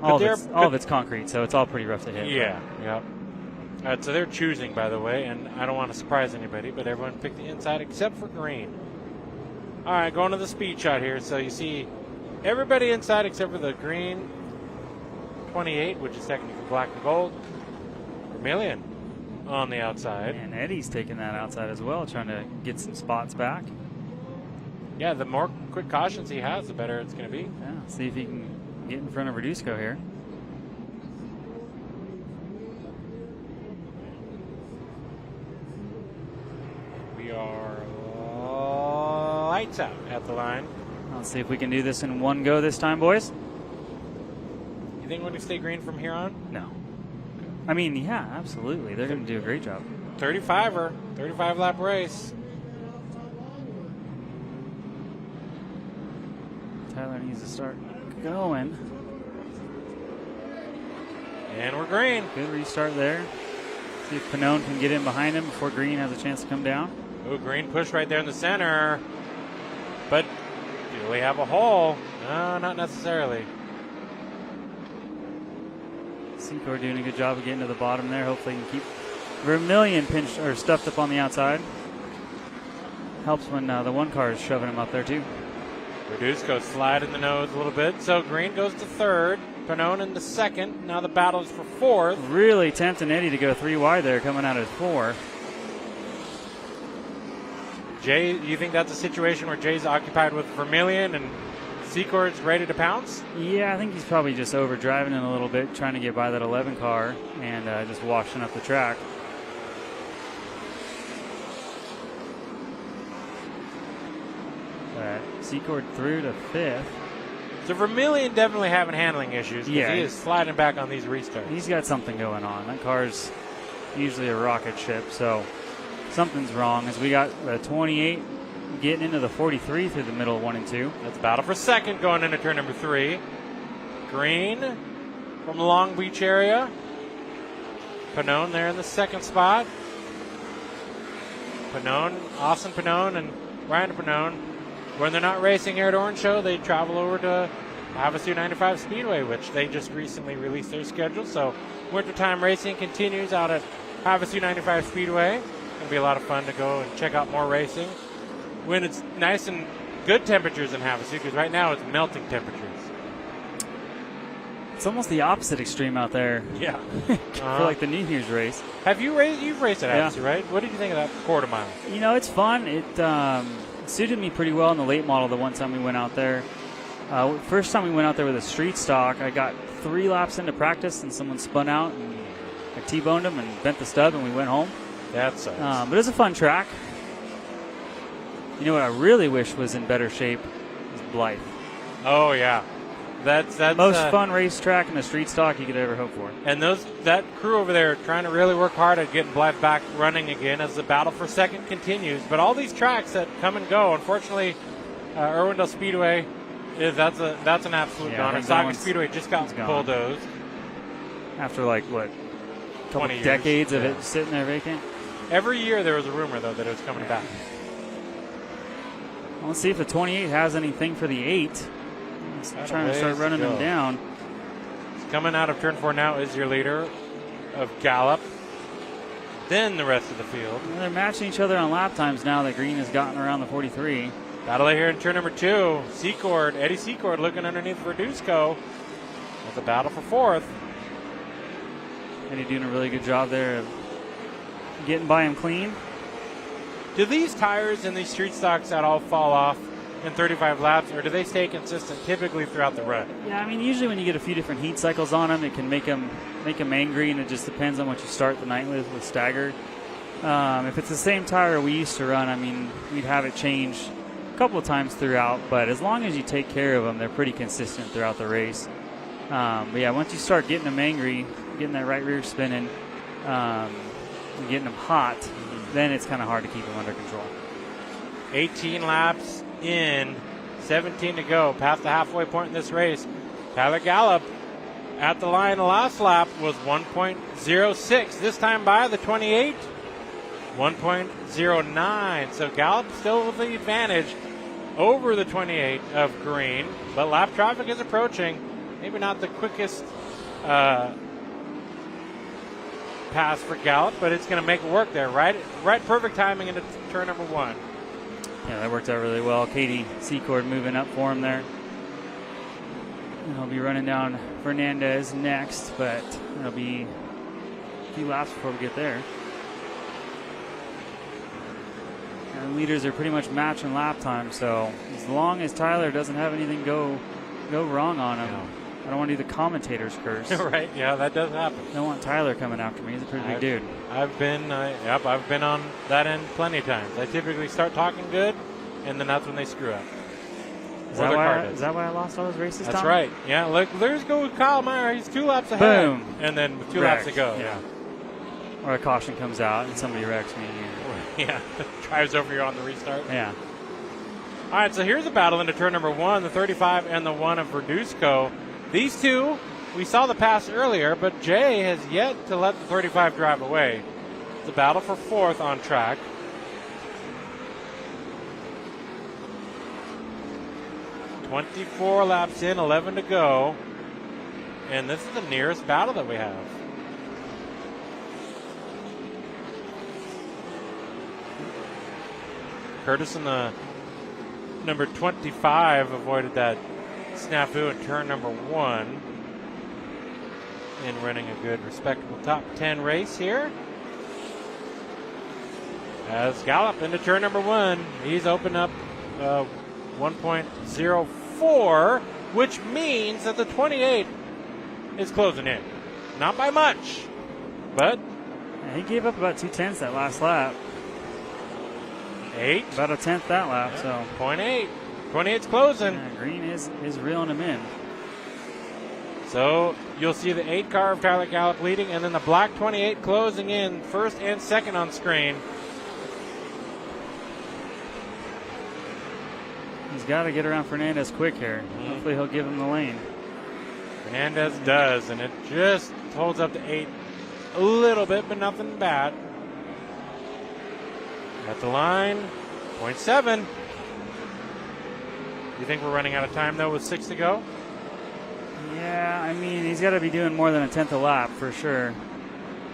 all of it's concrete, so it's all pretty rough to hit. Yeah, yeah. So they're choosing, by the way, and I don't want to surprise anybody, but everyone picked the inside except for green. All right, going to the speed shot here. So you see everybody inside except for the green 28, which is technically black and gold. Vermilion on the outside. And Eddie's taking that outside as well, trying to get some spots back. Yeah, the more quick cautions he has, the better it's going to be. Yeah, see if he can get in front of Verduzco here. We are lights out at the line. Let's see if we can do this in one go this time, boys. You think we're going to stay green from here on? No. I mean, yeah, absolutely. They're going to do a great job. 35 lap race. Tyler needs to start going. And we're green. Good restart there. See if Pannone can get in behind him before Green has a chance to come down. Oh, Green push right there in the center. But do we have a hole? No, not necessarily. Secord doing a good job of getting to the bottom there. Hopefully he can keep Vermilion pinched or stuffed up on the outside. Helps when the one car is shoving him up there too. Verduzco sliding the nose a little bit. So Green goes to third. Pannone in the second. Now the battle is for fourth. Really tempting Eddie to go 3 wide there coming out of 4. Jay, you think that's a situation where Jay's occupied with Vermilion and Secord's ready to pounce? Yeah, I think he's probably just overdriving it a little bit, trying to get by that 11 car and just washing up the track. But Secord through to 5th. So Vermilion definitely having handling issues because Yeah, he is sliding back on these restarts. He's got something going on. That car's usually a rocket ship, so something's wrong as we got the 28 getting into the 43 through the middle of 1 and 2. That's battle for second going into turn number 3. Green from the Long Beach area. Pannone there in the second spot. Pannone, Austin Pannone and Ryan Pannone. When they're not racing here at Orange Show, they travel over to Havasu 95 Speedway, which they just recently released their schedule. So wintertime racing continues out at Havasu 95 Speedway. It'll be a lot of fun to go and check out more racing when it's nice and good temperatures in Havasu, because right now it's melting temperatures. It's almost the opposite extreme out there. Yeah. For like the New Year's race. You've raced at Havasu, right? What did you think of that quarter mile? You know, it's fun. It suited me pretty well in the late model the one time we went out there. First time we went out there with a street stock, I got 3 laps into practice and someone spun out and I T-boned him and bent the stub and we went home. That sucks. But it's a fun track. You know what I really wish was in better shape is Blythe. Oh, yeah. That's most fun racetrack in a street stock you could ever hope for. And that crew over there trying to really work hard at getting Blythe back running again as the battle for second continues. But all these tracks that come and go, unfortunately, Irwindale Speedway, that's an absolute goner. Saga Speedway just got bulldozed. After like, what, a couple decades of it sitting there vacant? Every year there was a rumor, though, that it was coming back. Well, let's see if the 28 has anything for the 8. He's trying to start running them down. Coming out of turn 4 now is your leader of Gallup. Then the rest of the field. Well, they're matching each other on lap times now that Green has gotten around the 43. Battle here in turn number 2. Eddie Secord looking underneath Verduzco. With a battle for 4th. Eddie doing a really good job there of getting by him clean. Do these tires in these street stocks at all fall off in 35 laps, or do they stay consistent typically throughout the run? Yeah, I mean, usually when you get a few different heat cycles on them, it can make them angry, and it just depends on what you start the night with staggered. If it's the same tire we used to run, I mean, we'd have it change a couple of times throughout, but as long as you take care of them, they're pretty consistent throughout the race. But yeah, once you start getting them angry, getting that right rear spinning, and getting them hot, then it's kind of hard to keep them under control. 18 laps in, 17 to go, past the halfway point in this race. Tyler Gallup at the line the last lap was 1.06. This time by the 28, 1.09. So Gallup still with the advantage over the 28 of Green, but lap traffic is approaching. Maybe not the quickest pass for Gallup, but it's going to make it work there. Right, perfect timing into turn number 1. Yeah, that worked out really well. Katie Secord moving up for him there. And he'll be running down Fernandez next, but it'll be a few laps before we get there. And the leaders are pretty much matching lap time, so as long as Tyler doesn't have anything go wrong on him, I don't want to do the commentator's curse. Right, yeah, that does happen. I don't want Tyler coming after me. He's a pretty big dude. I've been on that end plenty of times. I typically start talking good, and then that's when they screw up. Is that why I lost all those races, That's Tom? right. Yeah, look, there's Kyle Meyer. He's 2 laps ahead. Boom. And then with 2 laps to go. Yeah. Or a caution comes out and somebody wrecks me. Yeah, drives over you on the restart. Yeah. All right, so here's a battle into turn number 1, the 35 and the 1 of Verduzco. These two, we saw the pass earlier, but Jay has yet to let the 35 drive away. It's a battle for 4th on track. .24 laps in, 11 to go. And this is the nearest battle that we have. Curtis in the number 25 avoided that snafu in turn number 1 and running a good respectable top 10 race here. As Gallup into turn number 1, he's opened up 1.04, which means that the 28 is closing in. Not by much, but yeah, he gave up about 2/10 that last lap. 8, about a 10th that lap. Yeah, so 0.8. 28's closing. Yeah, Green is reeling him in. So you'll see the 8 car of Tyler Gallup leading, and then the black 28 closing in first and second on screen. He's got to get around Fernandez quick here. Hopefully he'll give him the lane. Fernandez does, and it just holds up to 8 a little bit, but nothing bad. At the line, 0.7. You think we're running out of time, though, with 6 to go? Yeah, I mean, he's got to be doing more than a tenth a lap for sure.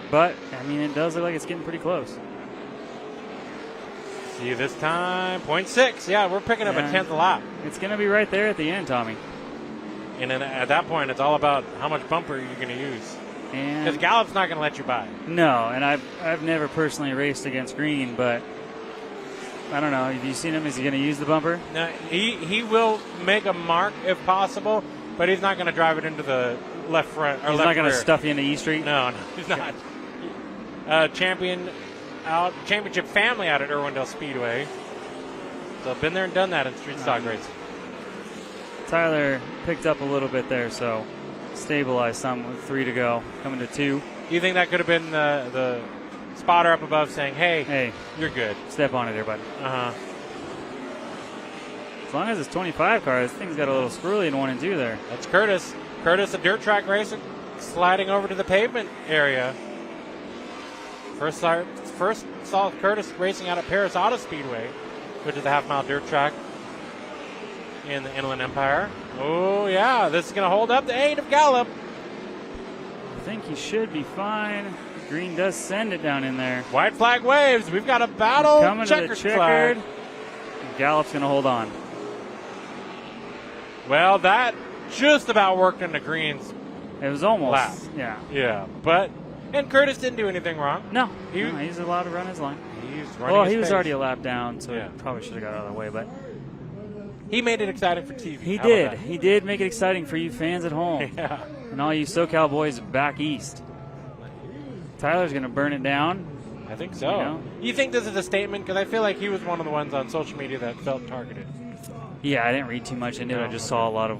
But, I mean, it does look like it's getting pretty close. See you this time, 0.6. Yeah, we're picking up a tenth a lap. It's going to be right there at the end, Tommy. And then at that point, it's all about how much bumper you're going to use. Because And Gallup's not going to let you by. no, and I've never personally raced against Green, but I don't know. Have you seen him? Is he going to use the bumper? No, he will make a mark if possible, but he's not going to drive it into the left front or He's left not going to rear. stuff you into E Street? No, he's not. Championship family out at Irwindale Speedway. So been there and done that in street stock racing. Tyler picked up a little bit there, so stabilized some with 3 to go, coming to 2. You think that could have been the spotter up above saying, hey, you're good. Step on it there, bud. Uh-huh. As long as it's 25 car, this thing's got a little squirrely in 1 and 2 there. That's Curtis. Curtis, a dirt track racer, sliding over to the pavement area. First saw Curtis racing out at Paris Auto Speedway, which is a half-mile dirt track in the Inland Empire. Oh, yeah, this is going to hold up the 8 of Gallup. I think he should be fine. Green does send it down in there. White flag waves. We've got a battle. Coming to the checkered. Gallup's going to hold on. Well, that just about worked into Green's It was almost. lap. Yeah. Yeah, but and Curtis didn't do anything wrong. No, he's allowed to run his line. He's running his he was pace. already a lap down, so Yeah. he probably should have got out of the way. But he made it exciting for TV. he How about did. that? He did make it exciting for you fans at home. Yeah. And all you SoCal boys back east. Tyler's going to burn it down. I think so. You know? You think this is a statement? Because I feel like he was one of the ones on social media that felt targeted. Yeah, I didn't read too much into it. I just saw a lot of,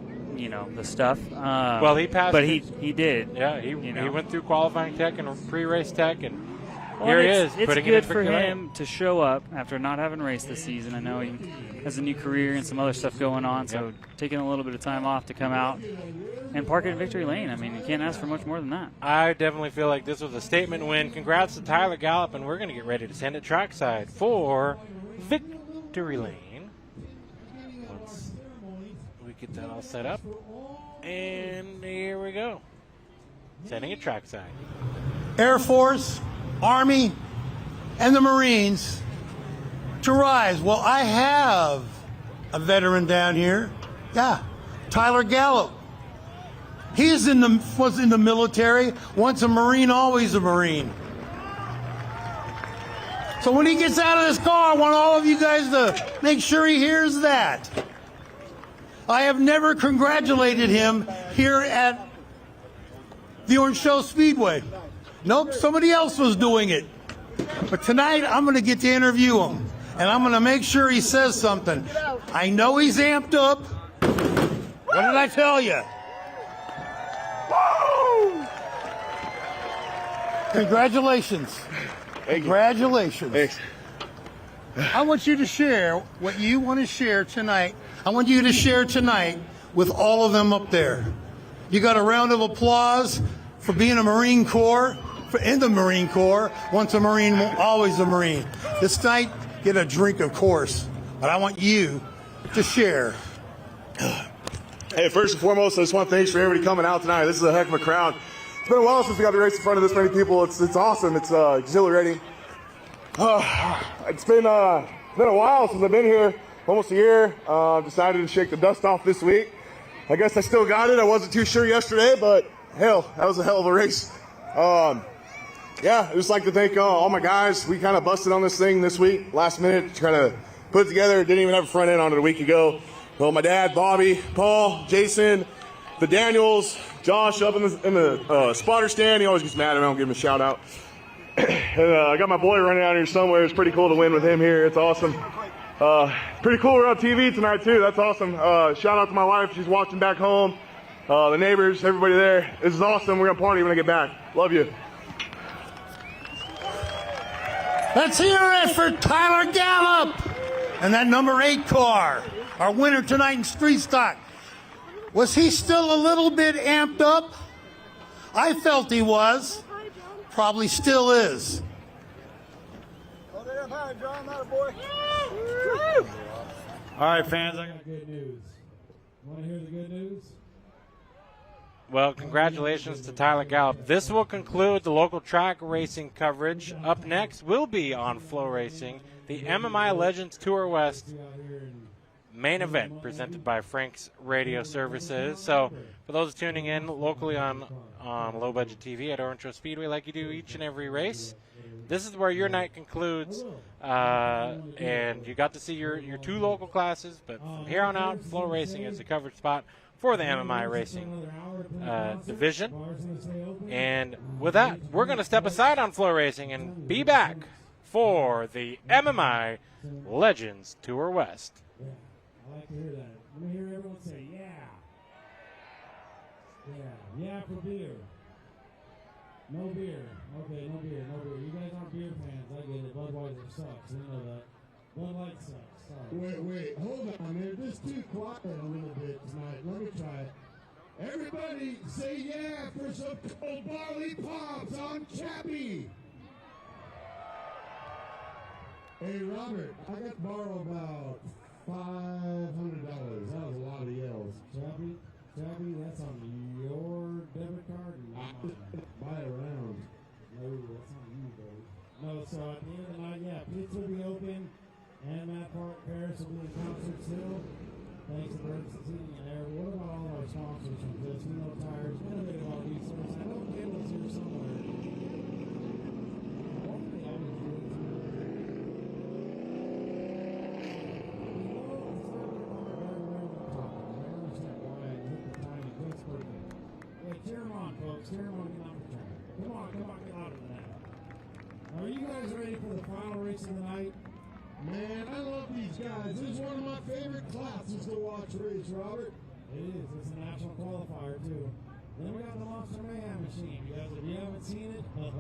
the stuff. Well, he passed. But he did. Yeah, he went through qualifying tech and pre-race tech, and Well, here he it's- is It's putting good it in for victory lane. him to show up after not having raced this season. I know he has a new career and some other stuff going on, so taking a little bit of time off to come out and park it in victory lane. I mean, you can't ask for much more than that. I definitely feel like this was a statement win. Congrats to Tyler Gallup, and we're going to get ready to send it trackside for victory lane. Once we get that all set up. And here we go. Sending it trackside. Air Force, Army, and the Marines to rise. Well, I have a veteran down here. Yeah, Tyler Gallup. He was in the military. Once a Marine, always a Marine. So when he gets out of this car, I want all of you guys to make sure he hears that. I have never congratulated him here at the Orange Show Speedway. Nope, somebody else was doing it. But tonight, I'm going to get to interview him. And I'm going to make sure he says something. I know he's amped up. What did I tell you? Woo! Congratulations. Congratulations. Thanks. I want you to share what you want to share tonight. I want you to share tonight with all of them up there. You got a round of applause for being a Marine Corps, in the Marine Corps. Once a Marine, always a Marine. This night, get a drink, of course. But I want you to share. Hey, first and foremost, I just want to thanks for everybody coming out tonight. This is a heck of a crowd. It's been a while since we got to race in front of this many people. It's awesome. It's exhilarating. It's been a while since I've been here, almost a year. Decided to shake the dust off this week. I guess I still got it. I wasn't too sure yesterday, but hell, that was a hell of a race. Yeah, I'd just like to thank all my guys. We kind of busted on this thing this week, last minute, to kind of put it together. Didn't even have a front end on it a week ago. Well, my dad, Bobby, Paul, Jason, the Daniels, Josh up in the spotter stand. He always gets mad if I don't give him a shout out. And I got my boy running out here somewhere. It's pretty cool to win with him here. It's awesome. Pretty cool. We're on TV tonight too. That's awesome. Shout out to my wife. She's watching back home. The neighbors, everybody there. This is awesome. We're gonna party when I get back. Love you. Let's hear it for Tyler Gallup and that number 8 car, our winner tonight in street stock. Was he still a little bit amped up? I felt he was. Probably still is. All right, fans, I got good news. Want to hear the good news? Well, congratulations to Tyler Gallup. This will conclude the local track racing coverage. Up next will be on FloRacing, the MMI Legends Tour West main event presented by Frank's Radio Services. So for those tuning in locally on Low Budget TV at Orange Show Speedway, like you do each and every race, this is where your night concludes, and you got to see your two local classes, but from here on out, FloRacing is the coverage spot for the MMI Racing division. And with that, we're going to step aside on FloRacing and be back for the MMI Legends Tour West. Yeah, I like to hear that. Let me hear everyone say, yeah. Yeah for beer. No beer. Okay, no beer. You guys aren't beer fans. I get it. Budweiser sucks. You know that. Bud Light sucks. Sorry. Wait, hold on, man. Just too quiet a little bit tonight. Let me try it. Everybody say yeah for some cold barley pops on Chappie. Hey, Robert, I got to borrow about $500. That was a lot of yells. Chappie, that's on your debit card? Buy it around. No, that's on you, baby. No, so at the end of the night, yeah, pits will be open, and Matt Paris will be in concert still. Thanks to Brent Seating and Air. What about all our sponsors from this? We know Tires, Innovative Auto Resource. I know Cable's here somewhere. Cheer them on, folks. Cheer them on. Get on the track. Come on, get louder than that. Are you guys ready for the final race of the night? Man, I love these guys. This is one of my favorite classes to watch race, Robert. It is. It's a national qualifier, too. Then we got the Monster Mayhem machine. You guys, if you haven't seen it, you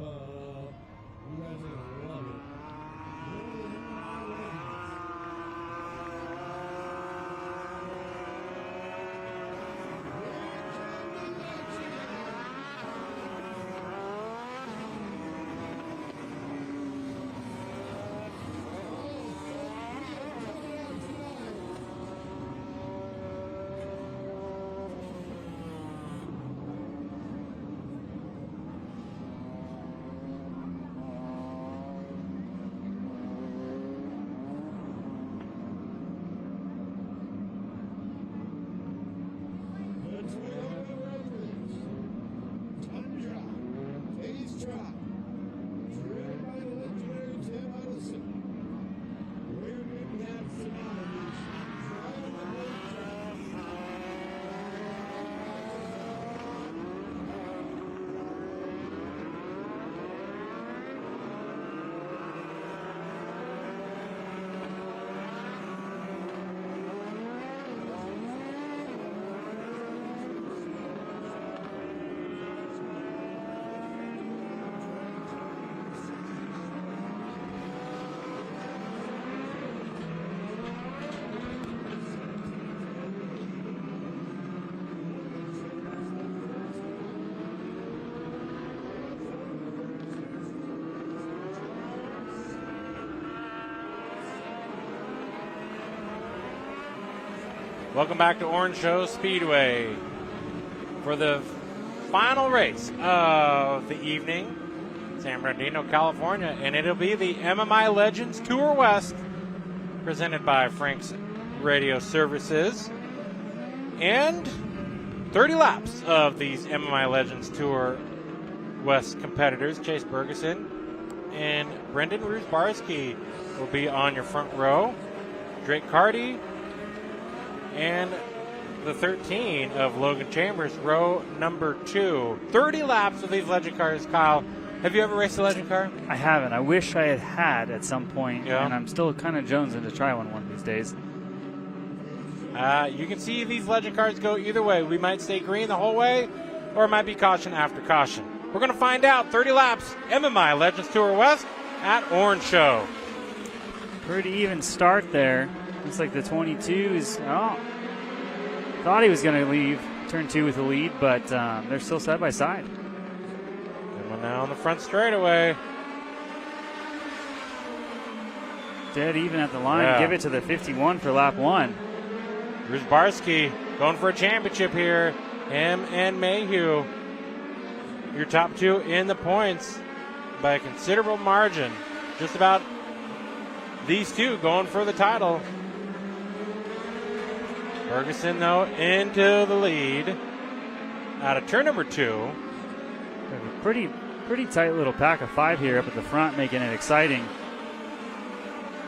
guys are going to love it. Really, MMI Legends. Welcome back to Orange Show Speedway for the final race of the evening, San Bernardino, California, and it'll be the MMI Legends Tour West presented by Frank's Radio Services. And 30 laps of these MMI Legends Tour West competitors. Chase Bergeson and Brendan Rusbarski will be on your front row. Drake Carty and the 13 of Logan Chambers, row number 2. 30 laps of these legend cars. Kyle, have you ever raced a legend car? I haven't. I wish I had at some point, and I'm still kind of jonesing to try one of these days. You can see these legend cars go either way. We might stay green the whole way, or it might be caution after caution. We're going to find out. 30 laps, MMI Legends Tour West at Orange Show. Pretty even start there. Looks like the 22s, thought he was going to leave turn 2 with the lead, but they're still side by side. And we're now on the front straightaway. Dead even at the line. Give it to the 51 for lap 1. Rusbarski going for a championship here. Him and Mayhew, your top two in the points by a considerable margin. Just about these two going for the title. Ferguson, though, into the lead out of turn number 2. We have a pretty tight little pack of 5 here up at the front, making it exciting.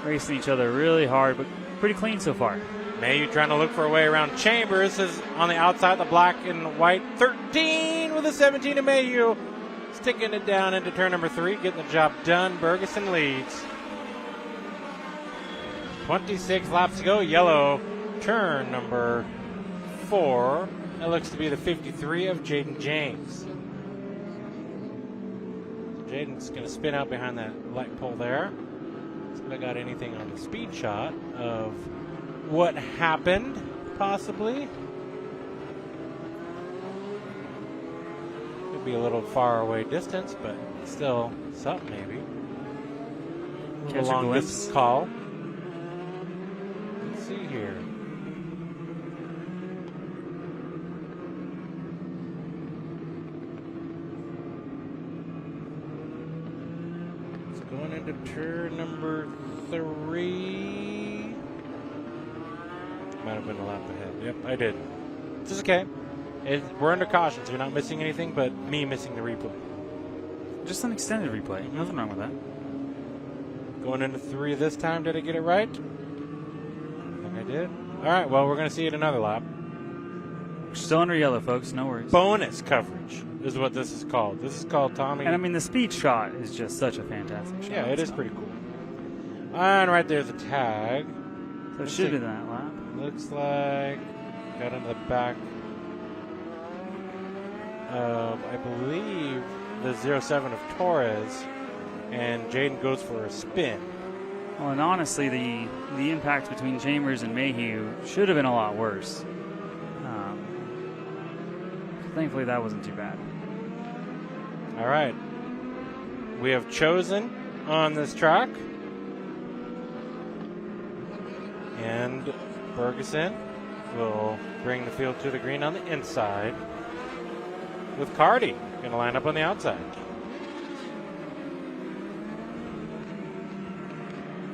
Racing each other really hard, but pretty clean so far. Mayhew trying to look for a way around Chambers is on the outside, the black and white. 13 with a 17 to Mayhew. Sticking it down into turn number 3, getting the job done. Bergeson leads. 26 laps to go. Yellow, turn number 4. That looks to be the 53 of Jaden James. Jaden's going to spin out behind that light pole there. See if I got anything on the speed shot of what happened, possibly. Could be a little far away distance, but still something maybe. Catch a long glimpse. distance call. Let's see here. It's going into turn number 3. Might have been a lap ahead. Yep, I did. This is okay. We're under caution, so you're not missing anything but me missing the replay. Just an extended replay. Nothing wrong with that. Going into 3 this time. Did I get it right? I think I did. All right, well, we're going to see it another lap. Still under yellow, folks. No worries. Bonus coverage is what this is called. This is called Tommy. And I mean, the speed shot is just such a fantastic shot. Yeah, it is pretty cool. And right there's a tag. So it should be that lap. Looks like got into the back of, I believe, the 07 of Torres, and Jaden goes for a spin. Well, and honestly, the impact between Chambers and Mayhew should have been a lot worse. Thankfully, that wasn't too bad. All right. We have chosen on this track. And Ferguson will bring the field to the green on the inside, with Cardi going to line up on the outside.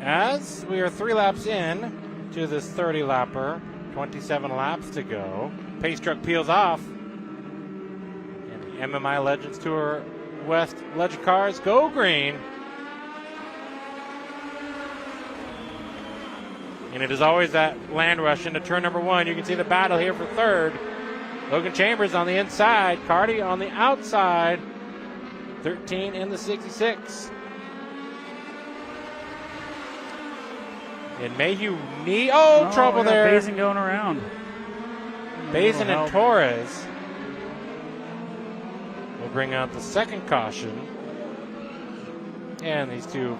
As we are 3 laps in to this 30-lapper, 27 laps to go, pace truck peels off, and the MMI Legends Tour West Legend cars go green. And it is always that land rush into turn number 1. You can see the battle here for 3rd. Logan Chambers on the inside, Cardi on the outside. 13 in the 66. And Mayhew trouble there. Bazin going around. Bazin and Torres will bring out the second caution. And these two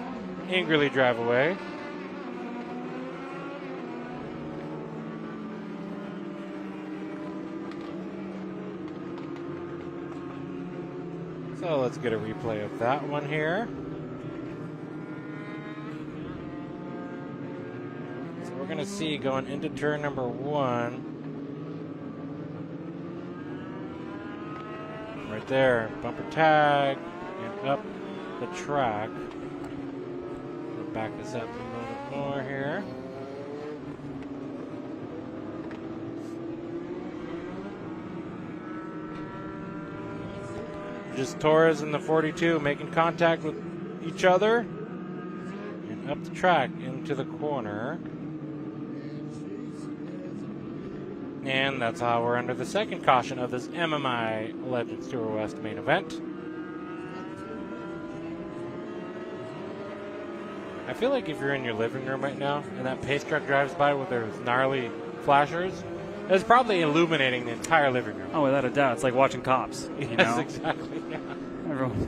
angrily drive away. So let's get a replay of that one here. So we're going to see going into turn number 1. Right there, bumper tag, and up the track. We'll back this up a little bit more here. Just Torres and the 42 making contact with each other. And up the track into the corner. And that's how we're under the second caution of this MMI Legends Tour West main event. I feel like if you're in your living room right now and that pace truck drives by with those gnarly flashers, it's probably illuminating the entire living room. Oh, without a doubt. It's like watching Cops. Yes, You know? exactly. Yeah.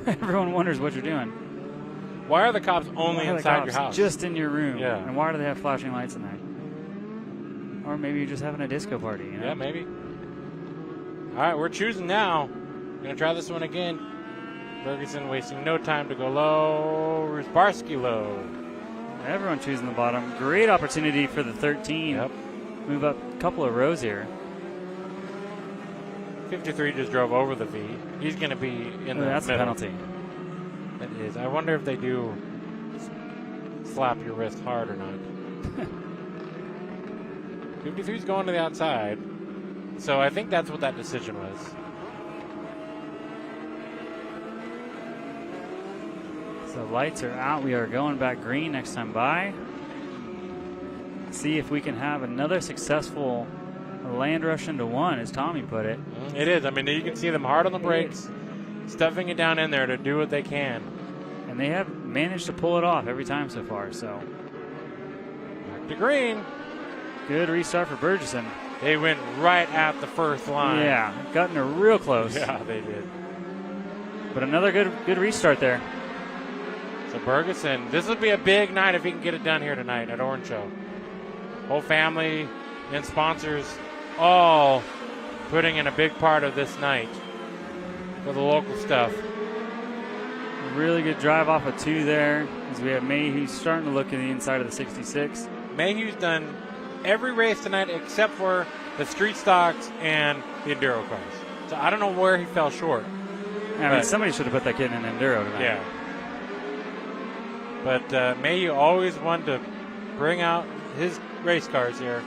Everyone wonders what you're doing. Why are the cops only Why are the inside cops your house? just in your room? Yeah. And why do they have flashing lights in there? Or maybe you're just having a disco party, you know? Yeah, maybe. All right, we're choosing now. Going to try this one again. Ferguson wasting no time to go low. Rusbarski low. Everyone choosing the bottom. Great opportunity for the 13. Yep. Move up a couple of rows here. 53 just drove over the V. He's going to be in the That's middle. a penalty. It is. I wonder if they do slap your wrist hard or not. 53's going to the outside. So I think that's what that decision was. So lights are out. We are going back green next time by. See if we can have another successful land rush into one, as Tommy put it. It is. I mean, you can see them hard on the brakes, stuffing it down in there to do what they can. And they have managed to pull it off every time so far. So back to green. Good restart for Burgesson. They went right at the first line. Yeah, gotten her real close. Yeah, they did. But another good restart there. So Burgesson, this would be a big night if he can get it done here tonight at Orange Show. Whole family and sponsors all putting in a big part of this night for the local stuff. Really good drive off of 2 there, as we have Mayhew starting to look at the inside of the 66. Mayhew's done every race tonight except for the street stocks and the enduro cars. So I don't know where he fell short. I mean, somebody should have put that kid in enduro tonight. Yeah. But Mayhew always wanted to bring out his race cars here.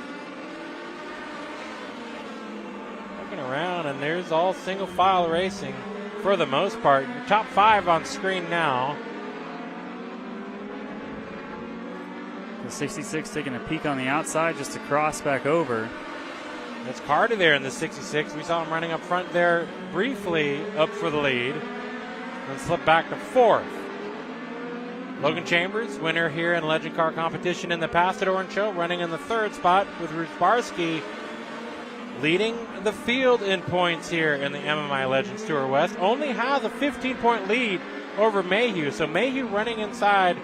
Looking around, and there's all single file racing for the most part. Your top 5 on screen now. The 66 taking a peek on the outside just to cross back over. That's Carter there in the 66. We saw him running up front there briefly up for the lead. Then slip back to 4th. Logan Chambers, winner here in Legend Car competition in the past at Orange Show, running in the 3rd spot with Rusbarski leading the field in points here in the MMI Legends Tour West. Only has a 15-point lead over Mayhew. So Mayhew running inside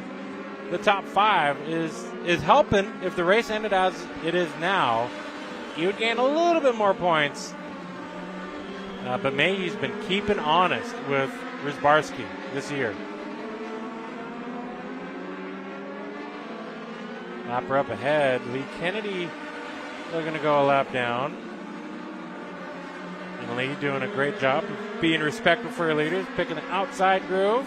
the top 5 is helping. If the race ended as it is now, he would gain a little bit more points. But Mayhew's been keeping honest with Rusbarski this year. Lapper up ahead. Lee Kennedy looking to go a lap down. And Lee doing a great job of being respectful for your leaders, picking the outside groove.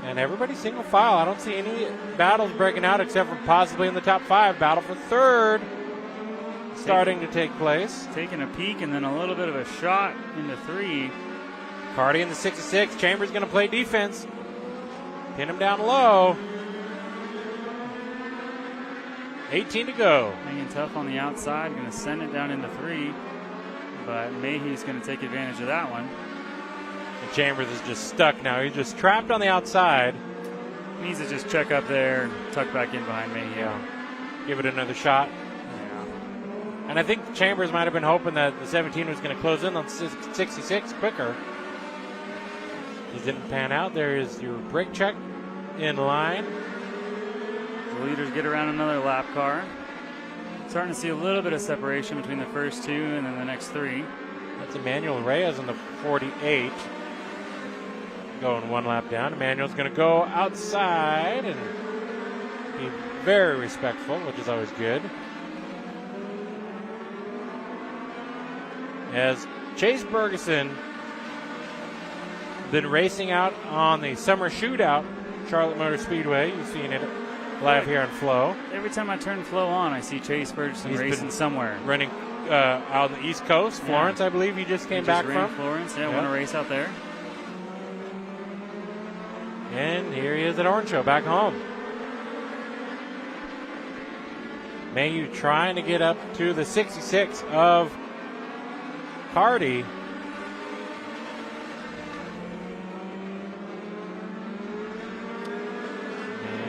And everybody single file. I don't see any battles breaking out except for possibly in the top 5. Battle for 3rd starting to take place. Taking a peek and then a little bit of a shot into 3. Carty in the 66. Chambers going to play defense. Pin him down low. 18 to go. Hanging tough on the outside. Going to send it down into 3. But Mayhew's going to take advantage of that one. And Chambers is just stuck now. He's just trapped on the outside. Needs to just check up there, tuck back in behind Mayhew. Yeah. Give it another shot. And I think Chambers might have been hoping that the 17 was going to close in on 66 quicker. It didn't pan out. There is your brake check in line. The leaders get around another lap car. Starting to see a little bit of separation between the first 2 and then the next 3. That's Emmanuel Reyes on the 48. Going 1 lap down. Emmanuel's going to go outside and be very respectful, which is always good. As Chase Burgesson been racing out on the summer shootout, Charlotte Motor Speedway. You've seen it live here on Flow. Every time I turn Flow on, I see Chase Burgesson racing somewhere. Running out on the East Coast. Florence, I believe he just came back from. Florence, won a race out there. And here he is at Orange Show, back home. Mayhew trying to get up to the 66 of Hardy.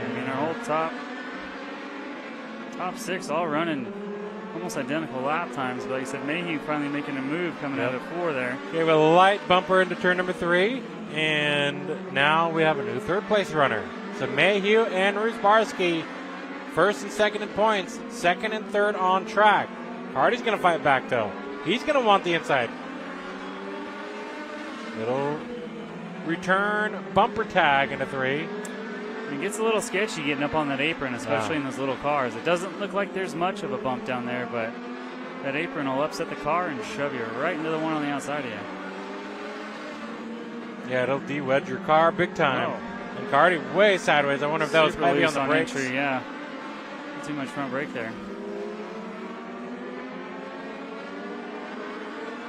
And our whole top 6 all running almost identical lap times, but like I said, Mayhew finally making a move coming out of 4 there. Gave a light bumper into turn number 3, and now we have a new 3rd place runner. So Mayhew and Rusbarski, 1st and 2nd in points, 2nd and 3rd on track. Hardy's going to fight back though. He's going to want the inside. Little return bumper tag into 3. It gets a little sketchy getting up on that apron, especially in those little cars. It doesn't look like there's much of a bump down there, but that apron will upset the car and shove you right into the one on the outside of you. Yeah, it'll de-wedge your car big time. And car already way sideways. I wonder if that was maybe on the brakes. Entry, yeah. Too much front brake there.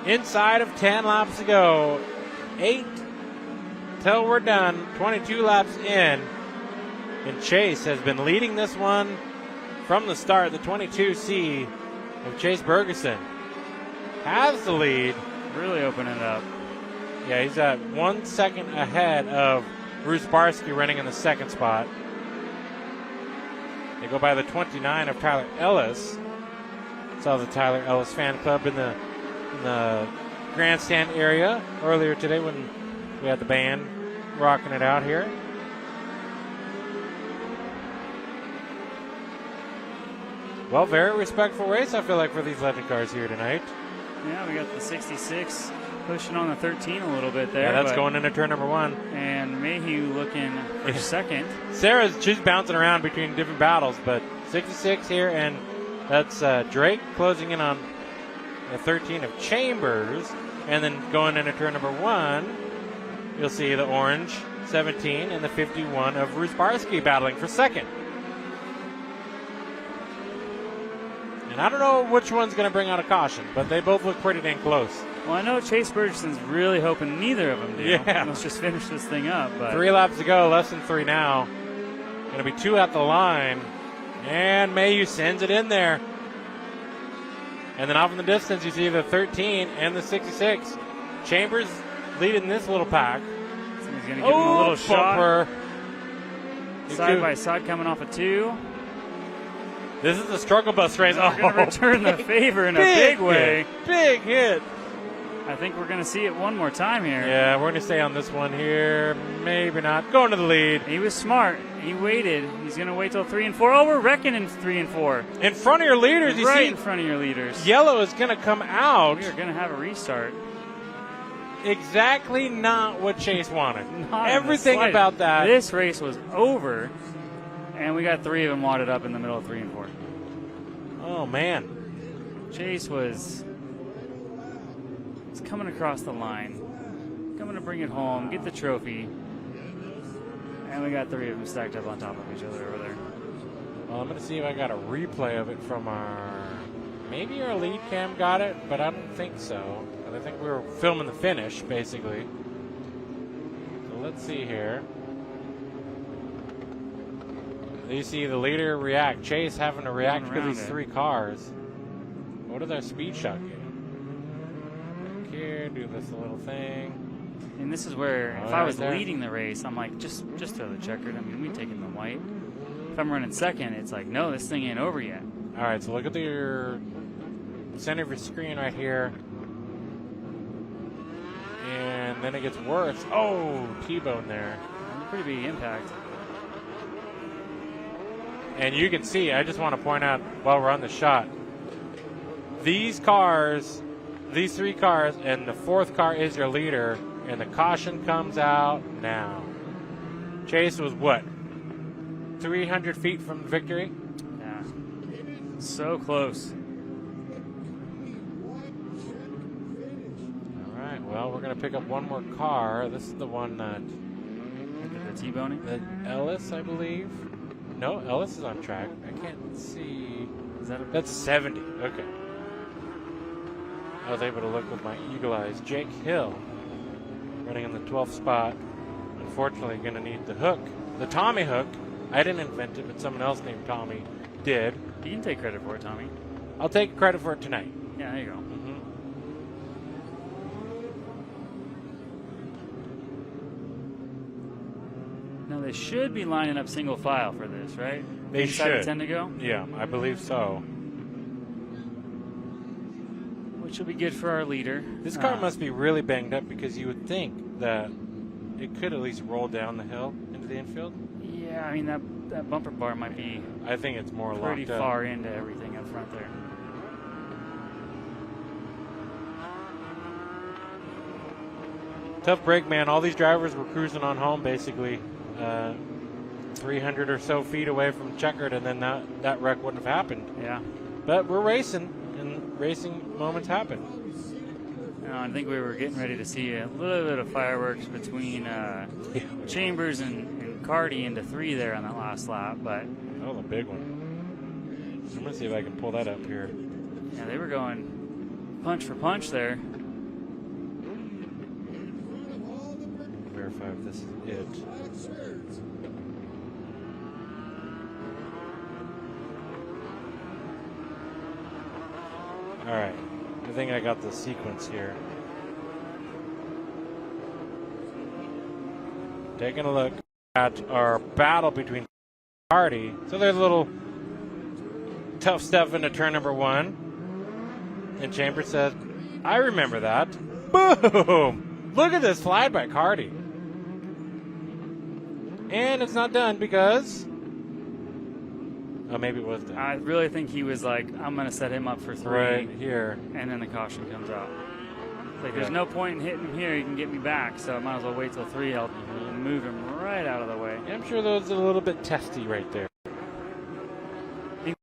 Inside of 10 laps to go. 8 till we're done. 22 laps in. And Chase has been leading this one from the start. The 22C of Chase Bergeson has the lead. Really opening it up. Yeah, he's at 1 second ahead of Bruce Barsky running in the second spot. They go by the 29 of Tyler Ellis. Saw the Tyler Ellis fan club in the grandstand area earlier today when we had the band rocking it out here. Well, very respectful race, I feel like, for these legend cars here tonight. Yeah, we got the 66 pushing on the 13 a little bit there. Yeah, that's going into turn number 1. And Mayhew looking for second. She's bouncing around between different battles, but 66 here, and that's Drake closing in on the 13 of Chambers. And then going into turn number 1, you'll see the orange 17 and the 51 of Rusbarski battling for second. And I don't know which one's going to bring out a caution, but they both look pretty dang close. Well, I know Chase Bergeson's really hoping neither of them do. Yeah. Let's just finish this thing up. But 3 laps to go, less than 3 now. Going to be 2 at the line. And Mayhew sends it in there. And then off in the distance, you see the 13 and the 66. Chambers leading this little pack. So he's going to give him a little shot. Side by side coming off a 2. This is the struggle bus race. We're going to return the favor in a big way. Big hit. I think we're going to see it one more time here. Yeah, we're going to stay on this one here. Maybe not. Going to the lead. He was smart. He waited. He's going to wait till 3 and 4. Oh, we're wrecking in 3 and 4. In front of your leaders. You right see in front of your leaders. Yellow is going to come out. We are going to have a restart. Exactly not what Chase wanted. Not everything about that. This race was over, and we got 3 of them wadded up in the middle of 3 and 4. Oh, man. Chase was coming across the line, coming to bring it home, get the trophy, and we got 3 of them stacked up on top of each other over there. Well, I'm going to see if I got a replay of it from maybe our lead cam got it, but I don't think so. I think we were filming the finish, basically. So let's see here. You see the leader react. Chase having to react to these 3 cars. What did their speed shot get? Here, do this little thing. And this is where, if I was leading the race, I'm like, just throw the checkered. I mean, we taking the white. If I'm running second, it's like, no, this thing ain't over yet. All right, so look at your center of your screen right here. And then it gets worse. Oh, T-bone there. Pretty big impact. And you can see, I just want to point out while we're on the shot, these cars, these 3 cars, and the 4th car is your leader, and the caution comes out now. Chase was what? 300 feet from victory? Yeah. So close. All right, well, we're going to pick up one more car. This is the one that... The T-boning? Ellis, I believe. No, Ellis is on track. I can't see. Is that That's 70. Okay. I was able to look with my eagle eyes. Jake Hill running in the 12th spot. Unfortunately, going to need the hook. The Tommy hook. I didn't invent it, but someone else named Tommy did. You can take credit for it, Tommy. I'll take credit for it tonight. Yeah, there you go. Now they should be lining up single file for this, right? They Inside should. of 10 to go? Yeah, I believe so. Which will be good for our leader. This car must be really banged up because you would think that it could at least roll down the hill into the infield. Yeah, I mean, that bumper bar might be I think it's more pretty locked up. far into everything up front there. Tough break, man. All these drivers were cruising on home, basically. 300 or so feet away from checkered, and then that wreck wouldn't have happened. Yeah. But we're racing, and racing moments happen. I think we were getting ready to see a little bit of fireworks between Chambers and Carty into 3 there on that last lap, but that was a big one. I'm gonna see if I can pull that up here. Yeah, they were going punch for punch there. Verify if this is it. All right, I think I got the sequence here. Taking a look at our battle between Hardy. So there's a little tough stuff into turn number 1. And Chambers said, I remember that. Boom! Look at this slide by Carty. And it's not done because... Oh, maybe it was done. I really think he was like, I'm going to set him up for 3. Right here. And then the caution comes out. Like, there's no point in hitting him here. He can get me back, so I might as well wait till 3. I'll move him right out of the way. Yeah, I'm sure those are a little bit testy right there. Think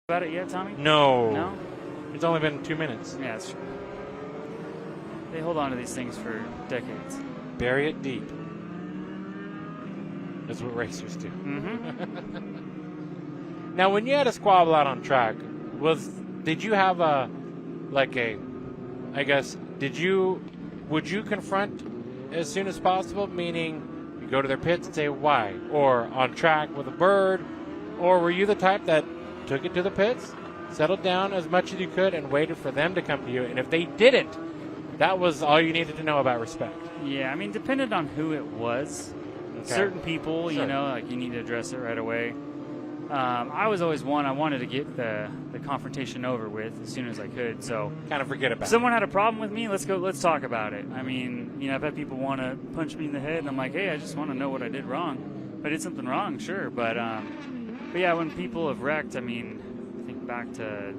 about it yet, Tommy? No. No? It's only been 2 minutes. Yeah, that's true. They hold on to these things for decades. Bury it deep. That's what racers do. Mm-hmm. Now, when you had a squabble out on track, did you have would you confront as soon as possible? Meaning, you go to their pits and say why, or on track with a bird, or were you the type that took it to the pits, settled down as much as you could, and waited for them to come to you? And if they didn't, that was all you needed to know about respect. Yeah, I mean, depended on who it was. Okay. Certain people, Sure. like you need to address it right away. I was always one. I wanted to get the confrontation over with as soon as I could. So kind of forget about it. Someone had a problem with me. Let's talk about it. I mean, I've had people want to punch me in the head, and I'm like, hey, I just want to know what I did wrong. If I did something wrong, sure. But yeah, when people have wrecked, I mean, I think back to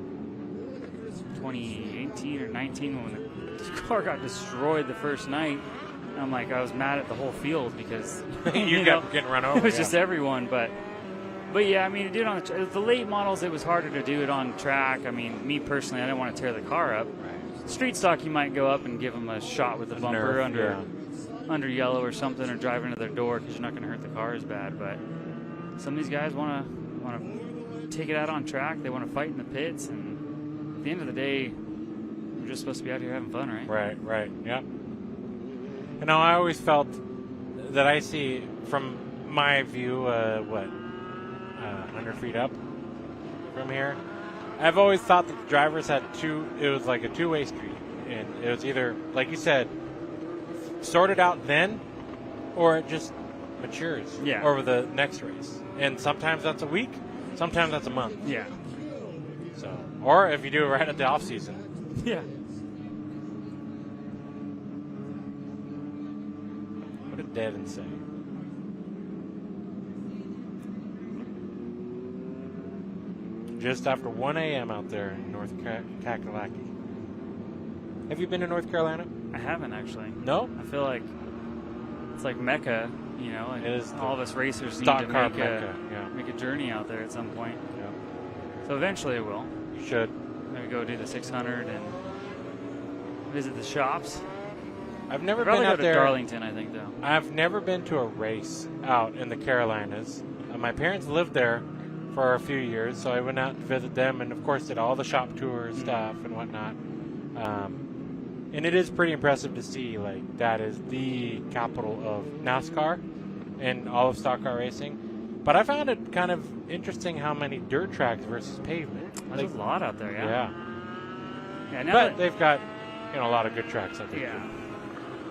2018 or 19 when the car got destroyed the first night. I'm like, I was mad at the whole field because you kept getting run over. It was just everyone, but yeah, I mean, to do it on the late models, it was harder to do it on track. I mean, me personally, I didn't want to tear the car up. Right. Street stock, you might go up and give them a shot with the bumper under yellow or something, or drive into their door because you're not going to hurt the car as bad. But some of these guys want to take it out on track. They want to fight in the pits, and at the end of the day, we're just supposed to be out here having fun, right? Right. Yeah. You know, I always felt that I see from my view, 100 feet up from here. I've always thought that the drivers had it was like a two-way street. And it was either, like you said, sorted out then, or it just matures over the next race. And sometimes that's a week, sometimes that's a month. Yeah. So, or if you do it right at the off season. Yeah. What did Devin say? Just after 1 a.m. out there in North Kakalaki. Have you been to North Carolina? I haven't, actually. No? I feel like it's like Mecca, Like it is all of us racers need to make a journey out there at some point. Yeah. So eventually I will. You should. Maybe go do the 600 and visit the shops. I've never been out to there. Darlington, I think, though. I've never been to a race out in the Carolinas. My parents lived there for a few years, so I went out to visit them, and of course did all the shop tours, stuff, and whatnot. And it is pretty impressive to see, like, that is the capital of NASCAR and all of stock car racing. But I found it kind of interesting how many dirt tracks versus pavement. There's a lot out there, yeah. But they've got, a lot of good tracks out there. Yeah.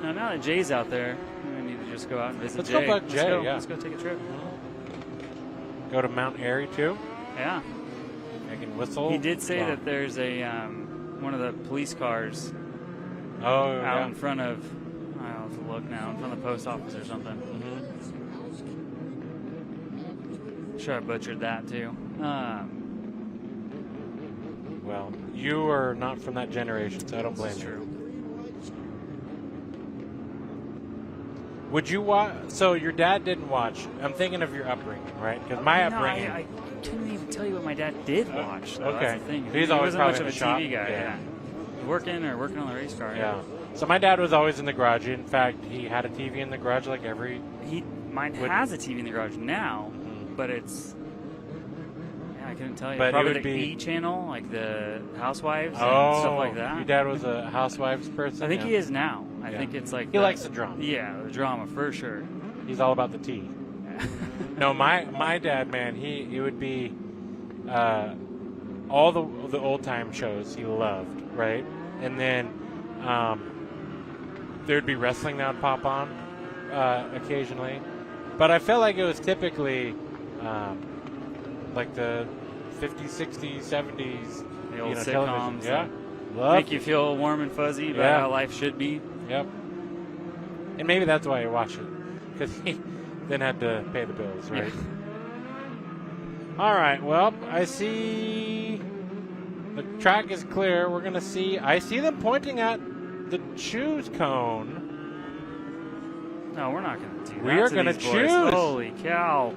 Now that Jay's out there, we need to just go out and visit Let's Jay. go back Jay, Let's go take a trip. Go to Mount Airy, too. Yeah. I can whistle. He did say that there's a one of the police cars out in front of, I'll have to look now, in front of the post office or something. Mm-hmm. Sure, I butchered that, too. Well, you are not from that generation, so I don't blame you. Would you watch? So your dad didn't watch. I'm thinking of your upbringing, right? Because my upbringing. I couldn't even tell you what my dad did watch. Though. Okay. That's the thing. He's He always wasn't much probably of a in the TV shop. guy. Yeah. Working on the race car. Yeah. So my dad was always in the garage. In fact, he had a TV in the garage like every. Mine has a TV in the garage now, but it's. Yeah, I couldn't tell you. But it Probably would the be- E channel, like the Housewives and Oh, stuff like that. Your dad was a Housewives person. I think yeah. he is now. I Yeah. think it's like He likes the drama. Yeah, the drama for sure. He's all about the tea. No, my dad, man, he would be all the old time shows he loved, right? And then there'd be wrestling that would pop on occasionally, but I felt like it was typically like the 50s, 60s, 70s, The old television. sitcoms. Yeah, that make you feel warm and fuzzy about Yeah. how life should be. Yep. And maybe that's why he watched it, because he then had to pay the bills, right? All right. Well, I see the track is clear. We're gonna see. I see them pointing at the choose cone. No, we're not going to do that. We are to gonna these boys. choose. Holy cow!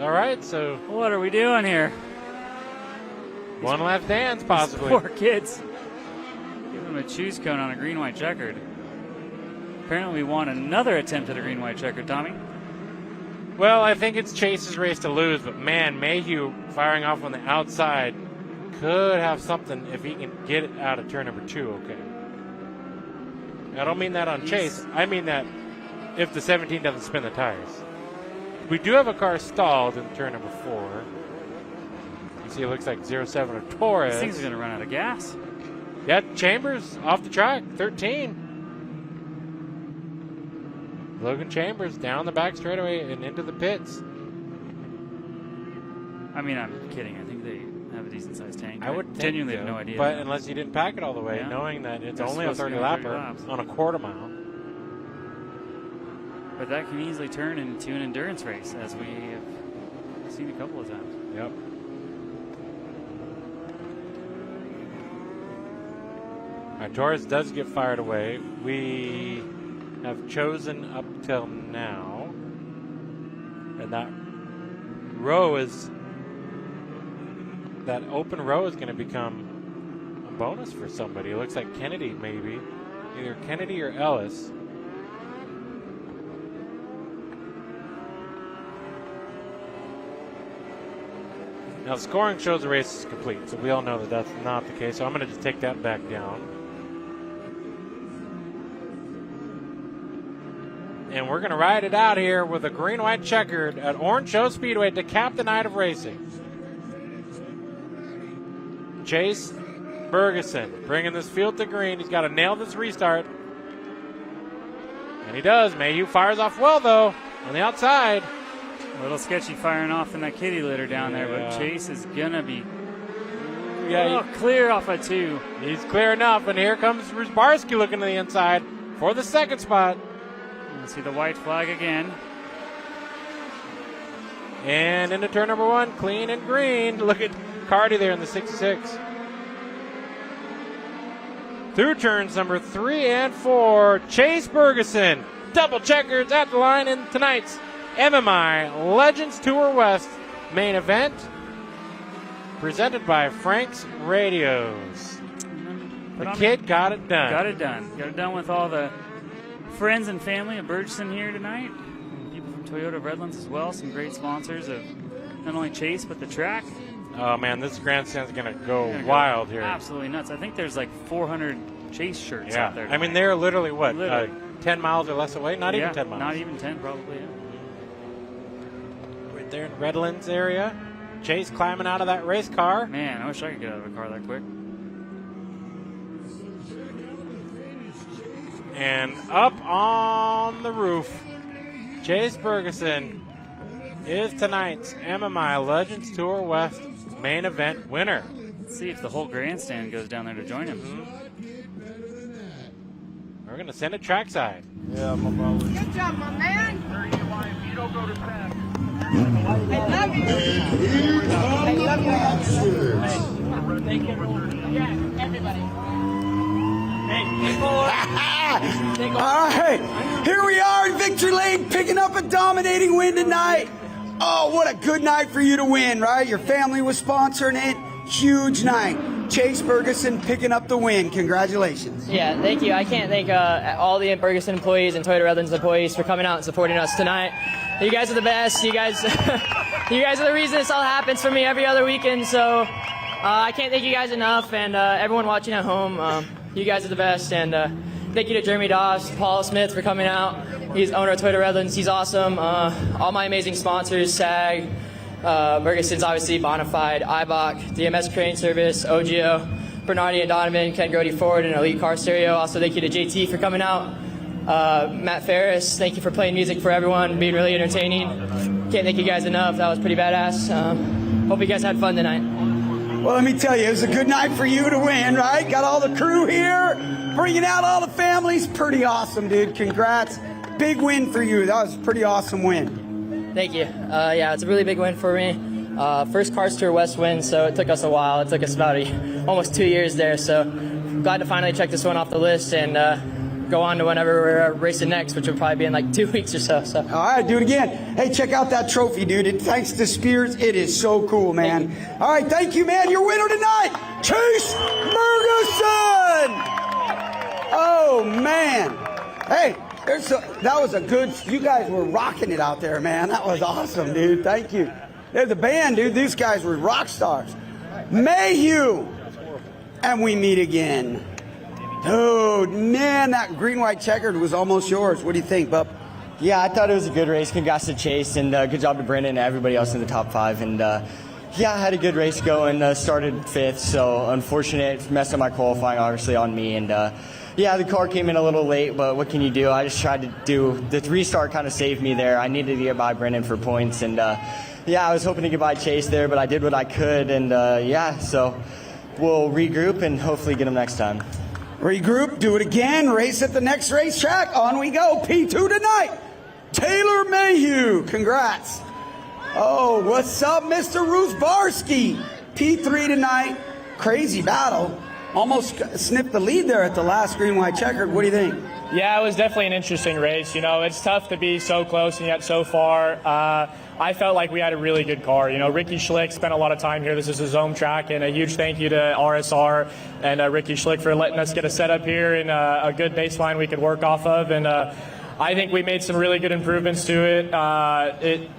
All right. So What are we doing here? one left dance, possibly. Poor kids. Give them a choose cone on a green-white checkered. Apparently, we want another attempt at a green-white checkered, Tommy. Well, I think it's Chase's race to lose, but man, Mayhew firing off on the outside could have something if he can get it out of turn number 2. Okay. I don't mean that on Chase. I mean that if the 17 doesn't spin the tires. We do have a car stalled in turn number 4. You see, it looks like 07 of Torres. This thing's going to run out of gas. Yeah, Chambers off the track, 13. Logan Chambers down the back straightaway and into the pits. I mean, I'm kidding. I think they have a decent-sized tank. I would genuinely think have so, no idea. But unless you didn't pack it all the way, Yeah. knowing that it's It's only a supposed to 30 be 30 lapper laps. on a quarter mile. But that can easily turn into an endurance race, as we have seen a couple of times. Yep. All right, Torres does get fired away. We have chosen up till now, and that open row is going to become a bonus for somebody. It looks like Kennedy, maybe. Either Kennedy or Ellis. Now, the scoring shows the race is complete, so we all know that that's not the case. So I'm going to just take that back down. And we're going to ride it out here with a green-white checkered at Orange Show Speedway to cap the night of racing. Chase Bergeson bringing this field to green. He's got to nail this restart. And he does. Mayhew fires off well, though, on the outside. A little sketchy firing off in that kitty litter down there, but Chase is going to be clear off of 2. He's clear enough, and here comes Rusbarski looking to the inside for the second spot. We'll see the white flag again. And into turn number 1, clean and green. Look at Cardi there in the 66. Through turns number 3 and 4, Chase Bergeson, double checkers at the line in tonight's MMI Legends Tour West main event, presented by Frank's Radios. The kid got it done. Got it done. Got it done with all the friends and family of Bergeson here tonight. And people from Toyota of Redlands as well. Some great sponsors of not only Chase, but the track. Oh, man, this grandstand's going to go wild here. Absolutely nuts. I think there's like 400 Chase shirts out there I mean, tonight. they're literally, what, Literally. 10 miles or less away? Not even 10 miles. Not even 10, probably, yeah. Right there in Redlands area. Chase climbing out of that race car. Man, I wish I could get out of a car that quick. And up on the roof, Chase Bergeson is tonight's MMI Legends Tour West main event winner. Let's see if the whole grandstand goes down there to join him. We're going to send it trackside. Yeah, my brother. Good job, my man. You don't go to bed. I love you. I love you. Thank you. Yeah, everybody. Hey, All right. Here we are in Victory Lane, picking up a dominating win tonight. Oh, what a good night for you to win, right? Your family was sponsoring it. Huge night. Chase Ferguson picking up the win. Congratulations. Yeah, thank you. I can't thank all the Ferguson employees and Toyota Redlands employees for coming out and supporting us tonight. You guys are the best. You guys, you guys are the reason this all happens for me every other weekend. So I can't thank you guys enough, and everyone watching at home. You guys are the best, and thank you to Jeremy Doss, Paul Smith for coming out. He's owner of Toyota Redlands. He's awesome. All my amazing sponsors, SAG, Ferguson's obviously, Bonafide, IBOC, DMS Crane Service, OGO, Bernardi and Donovan, Ken Grody Ford, and Elite Car Stereo. Also, thank you to JT for coming out. Matt Ferris, thank you for playing music for everyone, being really entertaining. Can't thank you guys enough. That was pretty badass. Hope you guys had fun tonight. Well, let me tell you, it was a good night for you to win, right? Got all the crew here, bringing out all the families. Pretty awesome, dude. Congrats. Big win for you. That was a pretty awesome win. Thank you. Yeah, it's a really big win for me. First Cars Tour West win, so it took us a while. It took us about almost 2 years there, so glad to finally check this one off the list and go on to whenever we're racing next, which will probably be in like 2 weeks or so. All right, do it again. Hey, check out that trophy, dude. Thanks to Spears, it is so cool, man. All right, thank you, man. Your winner tonight, Chase Ferguson. Oh, man. Hey, that was a good, you guys were rocking it out there, man. That was awesome, dude. Thank you. There's the band, dude. These guys were rock stars. Mayhew. And we meet again. Dude, man, that green-white checkered was almost yours. What do you think, bub? Yeah, I thought it was a good race. Congrats to Chase, and good job to Brendan and everybody else in the top 5. And yeah, I had a good race going. Started 5th, so unfortunate. Messed up my qualifying, obviously, on me. And yeah, the car came in a little late, but what can you do? I just tried to do the restart, kind of saved me there. I needed to get by Brendan for points, and yeah, I was hoping to get by Chase there, but I did what I could, and yeah, so we'll regroup and hopefully get him next time. Regroup, do it again, race at the next racetrack. On we go. P2 tonight. Taylor Mayhew. Congrats. Oh, what's up, Mr. Rusbarski? P3 tonight. Crazy battle. Almost snipped the lead there at the last green-white checkered. What do you think? Yeah, it was definitely an interesting race. You know, it's tough to be so close and yet so far. I felt like we had a really good car. You know, Ricky Schlick spent a lot of time here. This is his home track, and a huge thank you to RSR and Ricky Schlick for letting us get a setup here and a good baseline we could work off of. And I think we made some really good improvements to it. It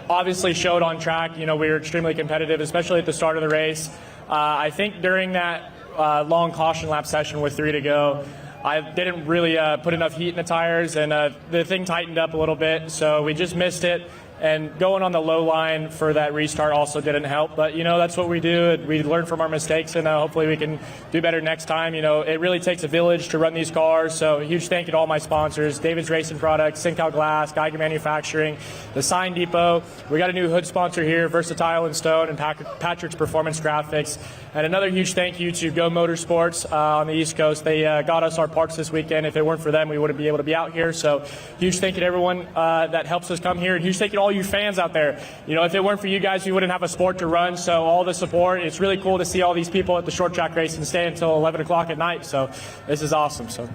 obviously showed on track. You know, we were extremely competitive, especially at the start of the race. I think during that long caution lap session with 3 to go, I didn't really put enough heat in the tires, and the thing tightened up a little bit, so we just missed it. And going on the low line for that restart also didn't help. But, you know, that's what we do. We learn from our mistakes, and hopefully we can do better next time. You know, it really takes a village to run these cars. So a huge thank you to all my sponsors, David's Racing Products, Syncal Glass, Geiger Manufacturing, the Sign Depot. We got a new hood sponsor here, Versatile and Stone, and Patrick's Performance Graphics. And another huge thank you to Go Motorsports on the East Coast. They got us our parts this weekend. If it weren't for them, we wouldn't be able to be out here. So huge thank you to everyone that helps us come here. And huge thank you to all you fans out there. You know, if it weren't for you guys, we wouldn't have a sport to run. So all the support, it's really cool to see all these people at the short track race and stay until 11 o'clock at night. So this is awesome. So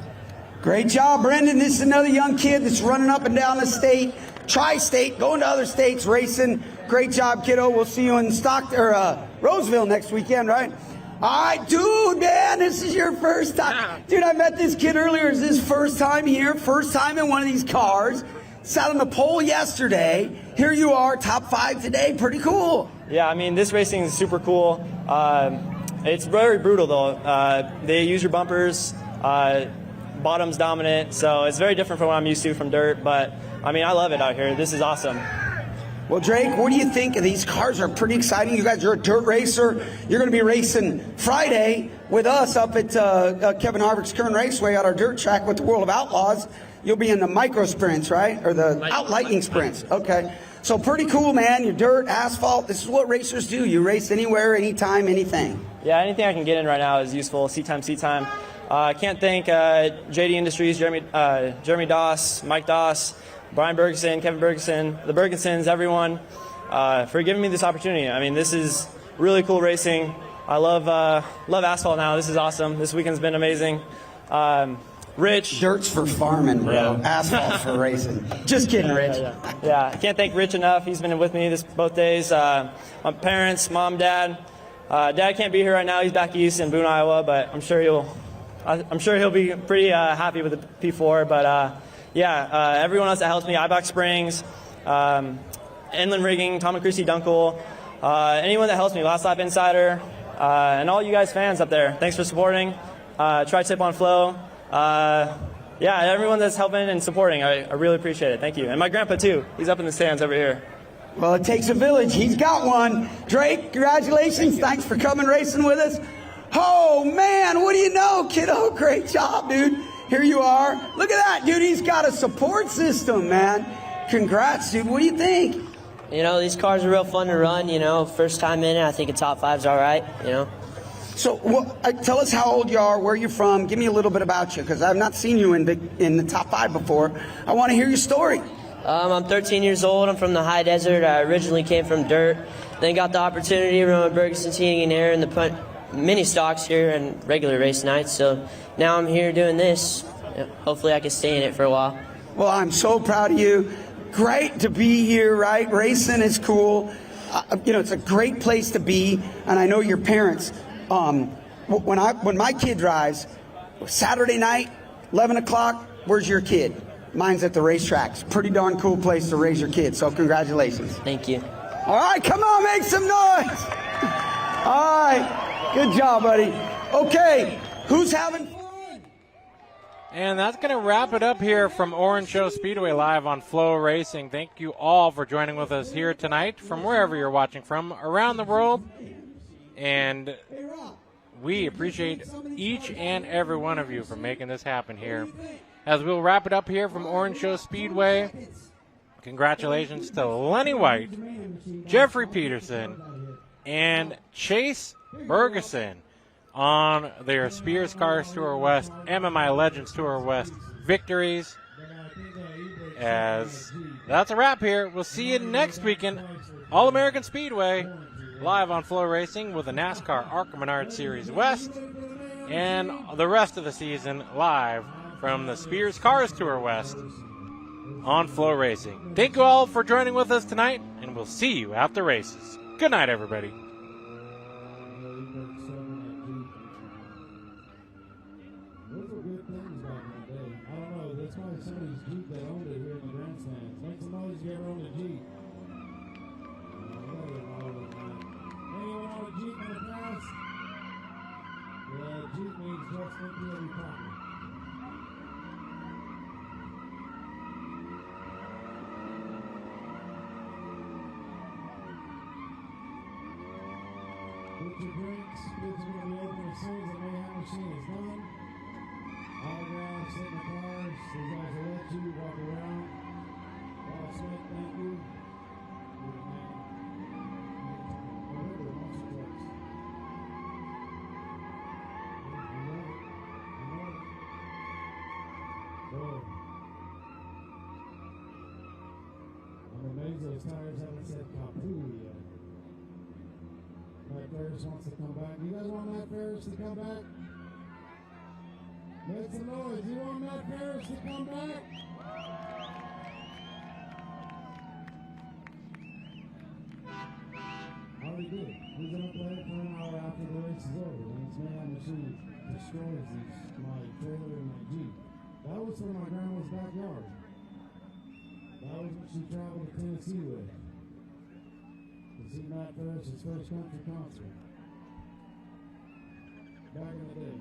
great job, Brendan. This is another young kid that's running up and down the state, tri-state, going to other states, racing. Great job, kiddo. We'll see you in Roseville next weekend, right? All right, dude, man, this is your first time. Dude, I met this kid earlier. It's his first time here, first time in one of these cars. Sat on the pole yesterday. Here you are, top 5 today. Pretty cool. Yeah, I mean, this racing is super cool. It's very brutal, though. They use your bumpers, bottom's dominant, so it's very different from what I'm used to from dirt. But, I mean, I love it out here. This is awesome. Well, Drake, what do you think of these cars? Are pretty exciting. You guys are a dirt racer. You're going to be racing Friday with us up at Kevin Harvick's Kern Raceway at our dirt track with the World of Outlaws. You'll be in the micro sprints, right? Or the lightning sprints. Okay. So pretty cool, man. You're dirt, asphalt. This is what racers do. You race anywhere, anytime, anything. Yeah, anything I can get in right now is useful. Seat time. I can't thank JD Industries, Jeremy Doss, Mike Doss, Brian Bergeson, Kevin Bergeson, the Bergesons, everyone, for giving me this opportunity. I mean, this is really cool racing. I love asphalt now. This is awesome. This weekend's been amazing. Rich. Dirt's for farming, bro. Asphalt's for racing. Just kidding, Rich. Yeah, I can't thank Rich enough. He's been with me both days. My parents, mom, dad. Dad can't be here right now. He's back east in Boone, Iowa, but I'm sure he'll be pretty happy with the P4. But everyone else that helps me, iBox Springs, Inland Rigging, Tom and Chrissy Dunkel, anyone that helps me, Last Lap Insider, and all you guys fans up there. Thanks for supporting. Tri-Tip on Flow. Everyone that's helping and supporting, I really appreciate it. Thank you. And my grandpa, too. He's up in the stands over here. Well, it takes a village. He's got one. Drake, congratulations. Thanks for coming racing with us. Oh, man, what do you know, kiddo? Great job, dude. Here you are. Look at that, dude. He's got a support system, man. Congrats, dude. What do you think? You know, these cars are real fun to run. You know, first time in it, I think a top 5's all right, you know. So, tell us how old you are, where you're from. Give me a little bit about you, because I've not seen you in the top 5 before. I want to hear your story. I'm 13 years old. I'm from the high desert. I originally came from dirt. Then got the opportunity to run with Bergeson Heating and Air in the mini stocks here and regular race nights. So now I'm here doing this. Hopefully I can stay in it for a while. Well, I'm so proud of you. Great to be here, right? Racing is cool. It's a great place to be. And I know your parents. When my kid drives, Saturday night, 11 o'clock, where's your kid? Mine's at the racetrack. It's a pretty darn cool place to raise your kids, so congratulations. Thank you. All right, come on, make some noise. All right, good job, buddy. Okay, who's having fun? And that's going to wrap it up here from Orange Show Speedway live on FloRacing. Thank you all for joining with us here tonight from wherever you're watching from around the world. And we appreciate each and every one of you for making this happen here. As we'll wrap it up here from Orange Show Speedway, congratulations to Lenny White, Jeffrey Peterson, and Chase Bergeson on their Spears Cars Tour West, MMI Legends Tour West victories. As that's a wrap here. We'll see you next weekend, All-American Speedway, live on FloRacing with the NASCAR ARCA Menard Series West, and the rest of the season live from the Spears Cars Tour West on FloRacing. Thank you all for joining with us tonight, and we'll see you at the races. Good night, everybody. Those were good things back in the day. I don't know. That's probably somebody's Jeep that owned it here in the grandstands. Make some noise if you ever owned a Jeep. Anyone own a Jeep in the past? Yeah, Jeep means just empty every pocket. Get your drinks. Kids are going to be open as soon as the Mayhem machine is done. Autographs in the cars. These guys will let you walk around. Bob Smith, thank you. You're the man. Remember, monster trucks. You love it. I know it. Boy. I'm amazed those tires haven't said Kapoo yet. Matt Ferris wants to come back. You guys want Matt Ferris to come back? Make some noise. You want Matt Ferris to come back? How we do? We're going to play it for an hour after the race is over. And this man machine destroys my trailer and my Jeep. That was from my grandma's backyard. That was what she traveled to Tennessee with. To see Matt Ferris' first country concert. Back in the day.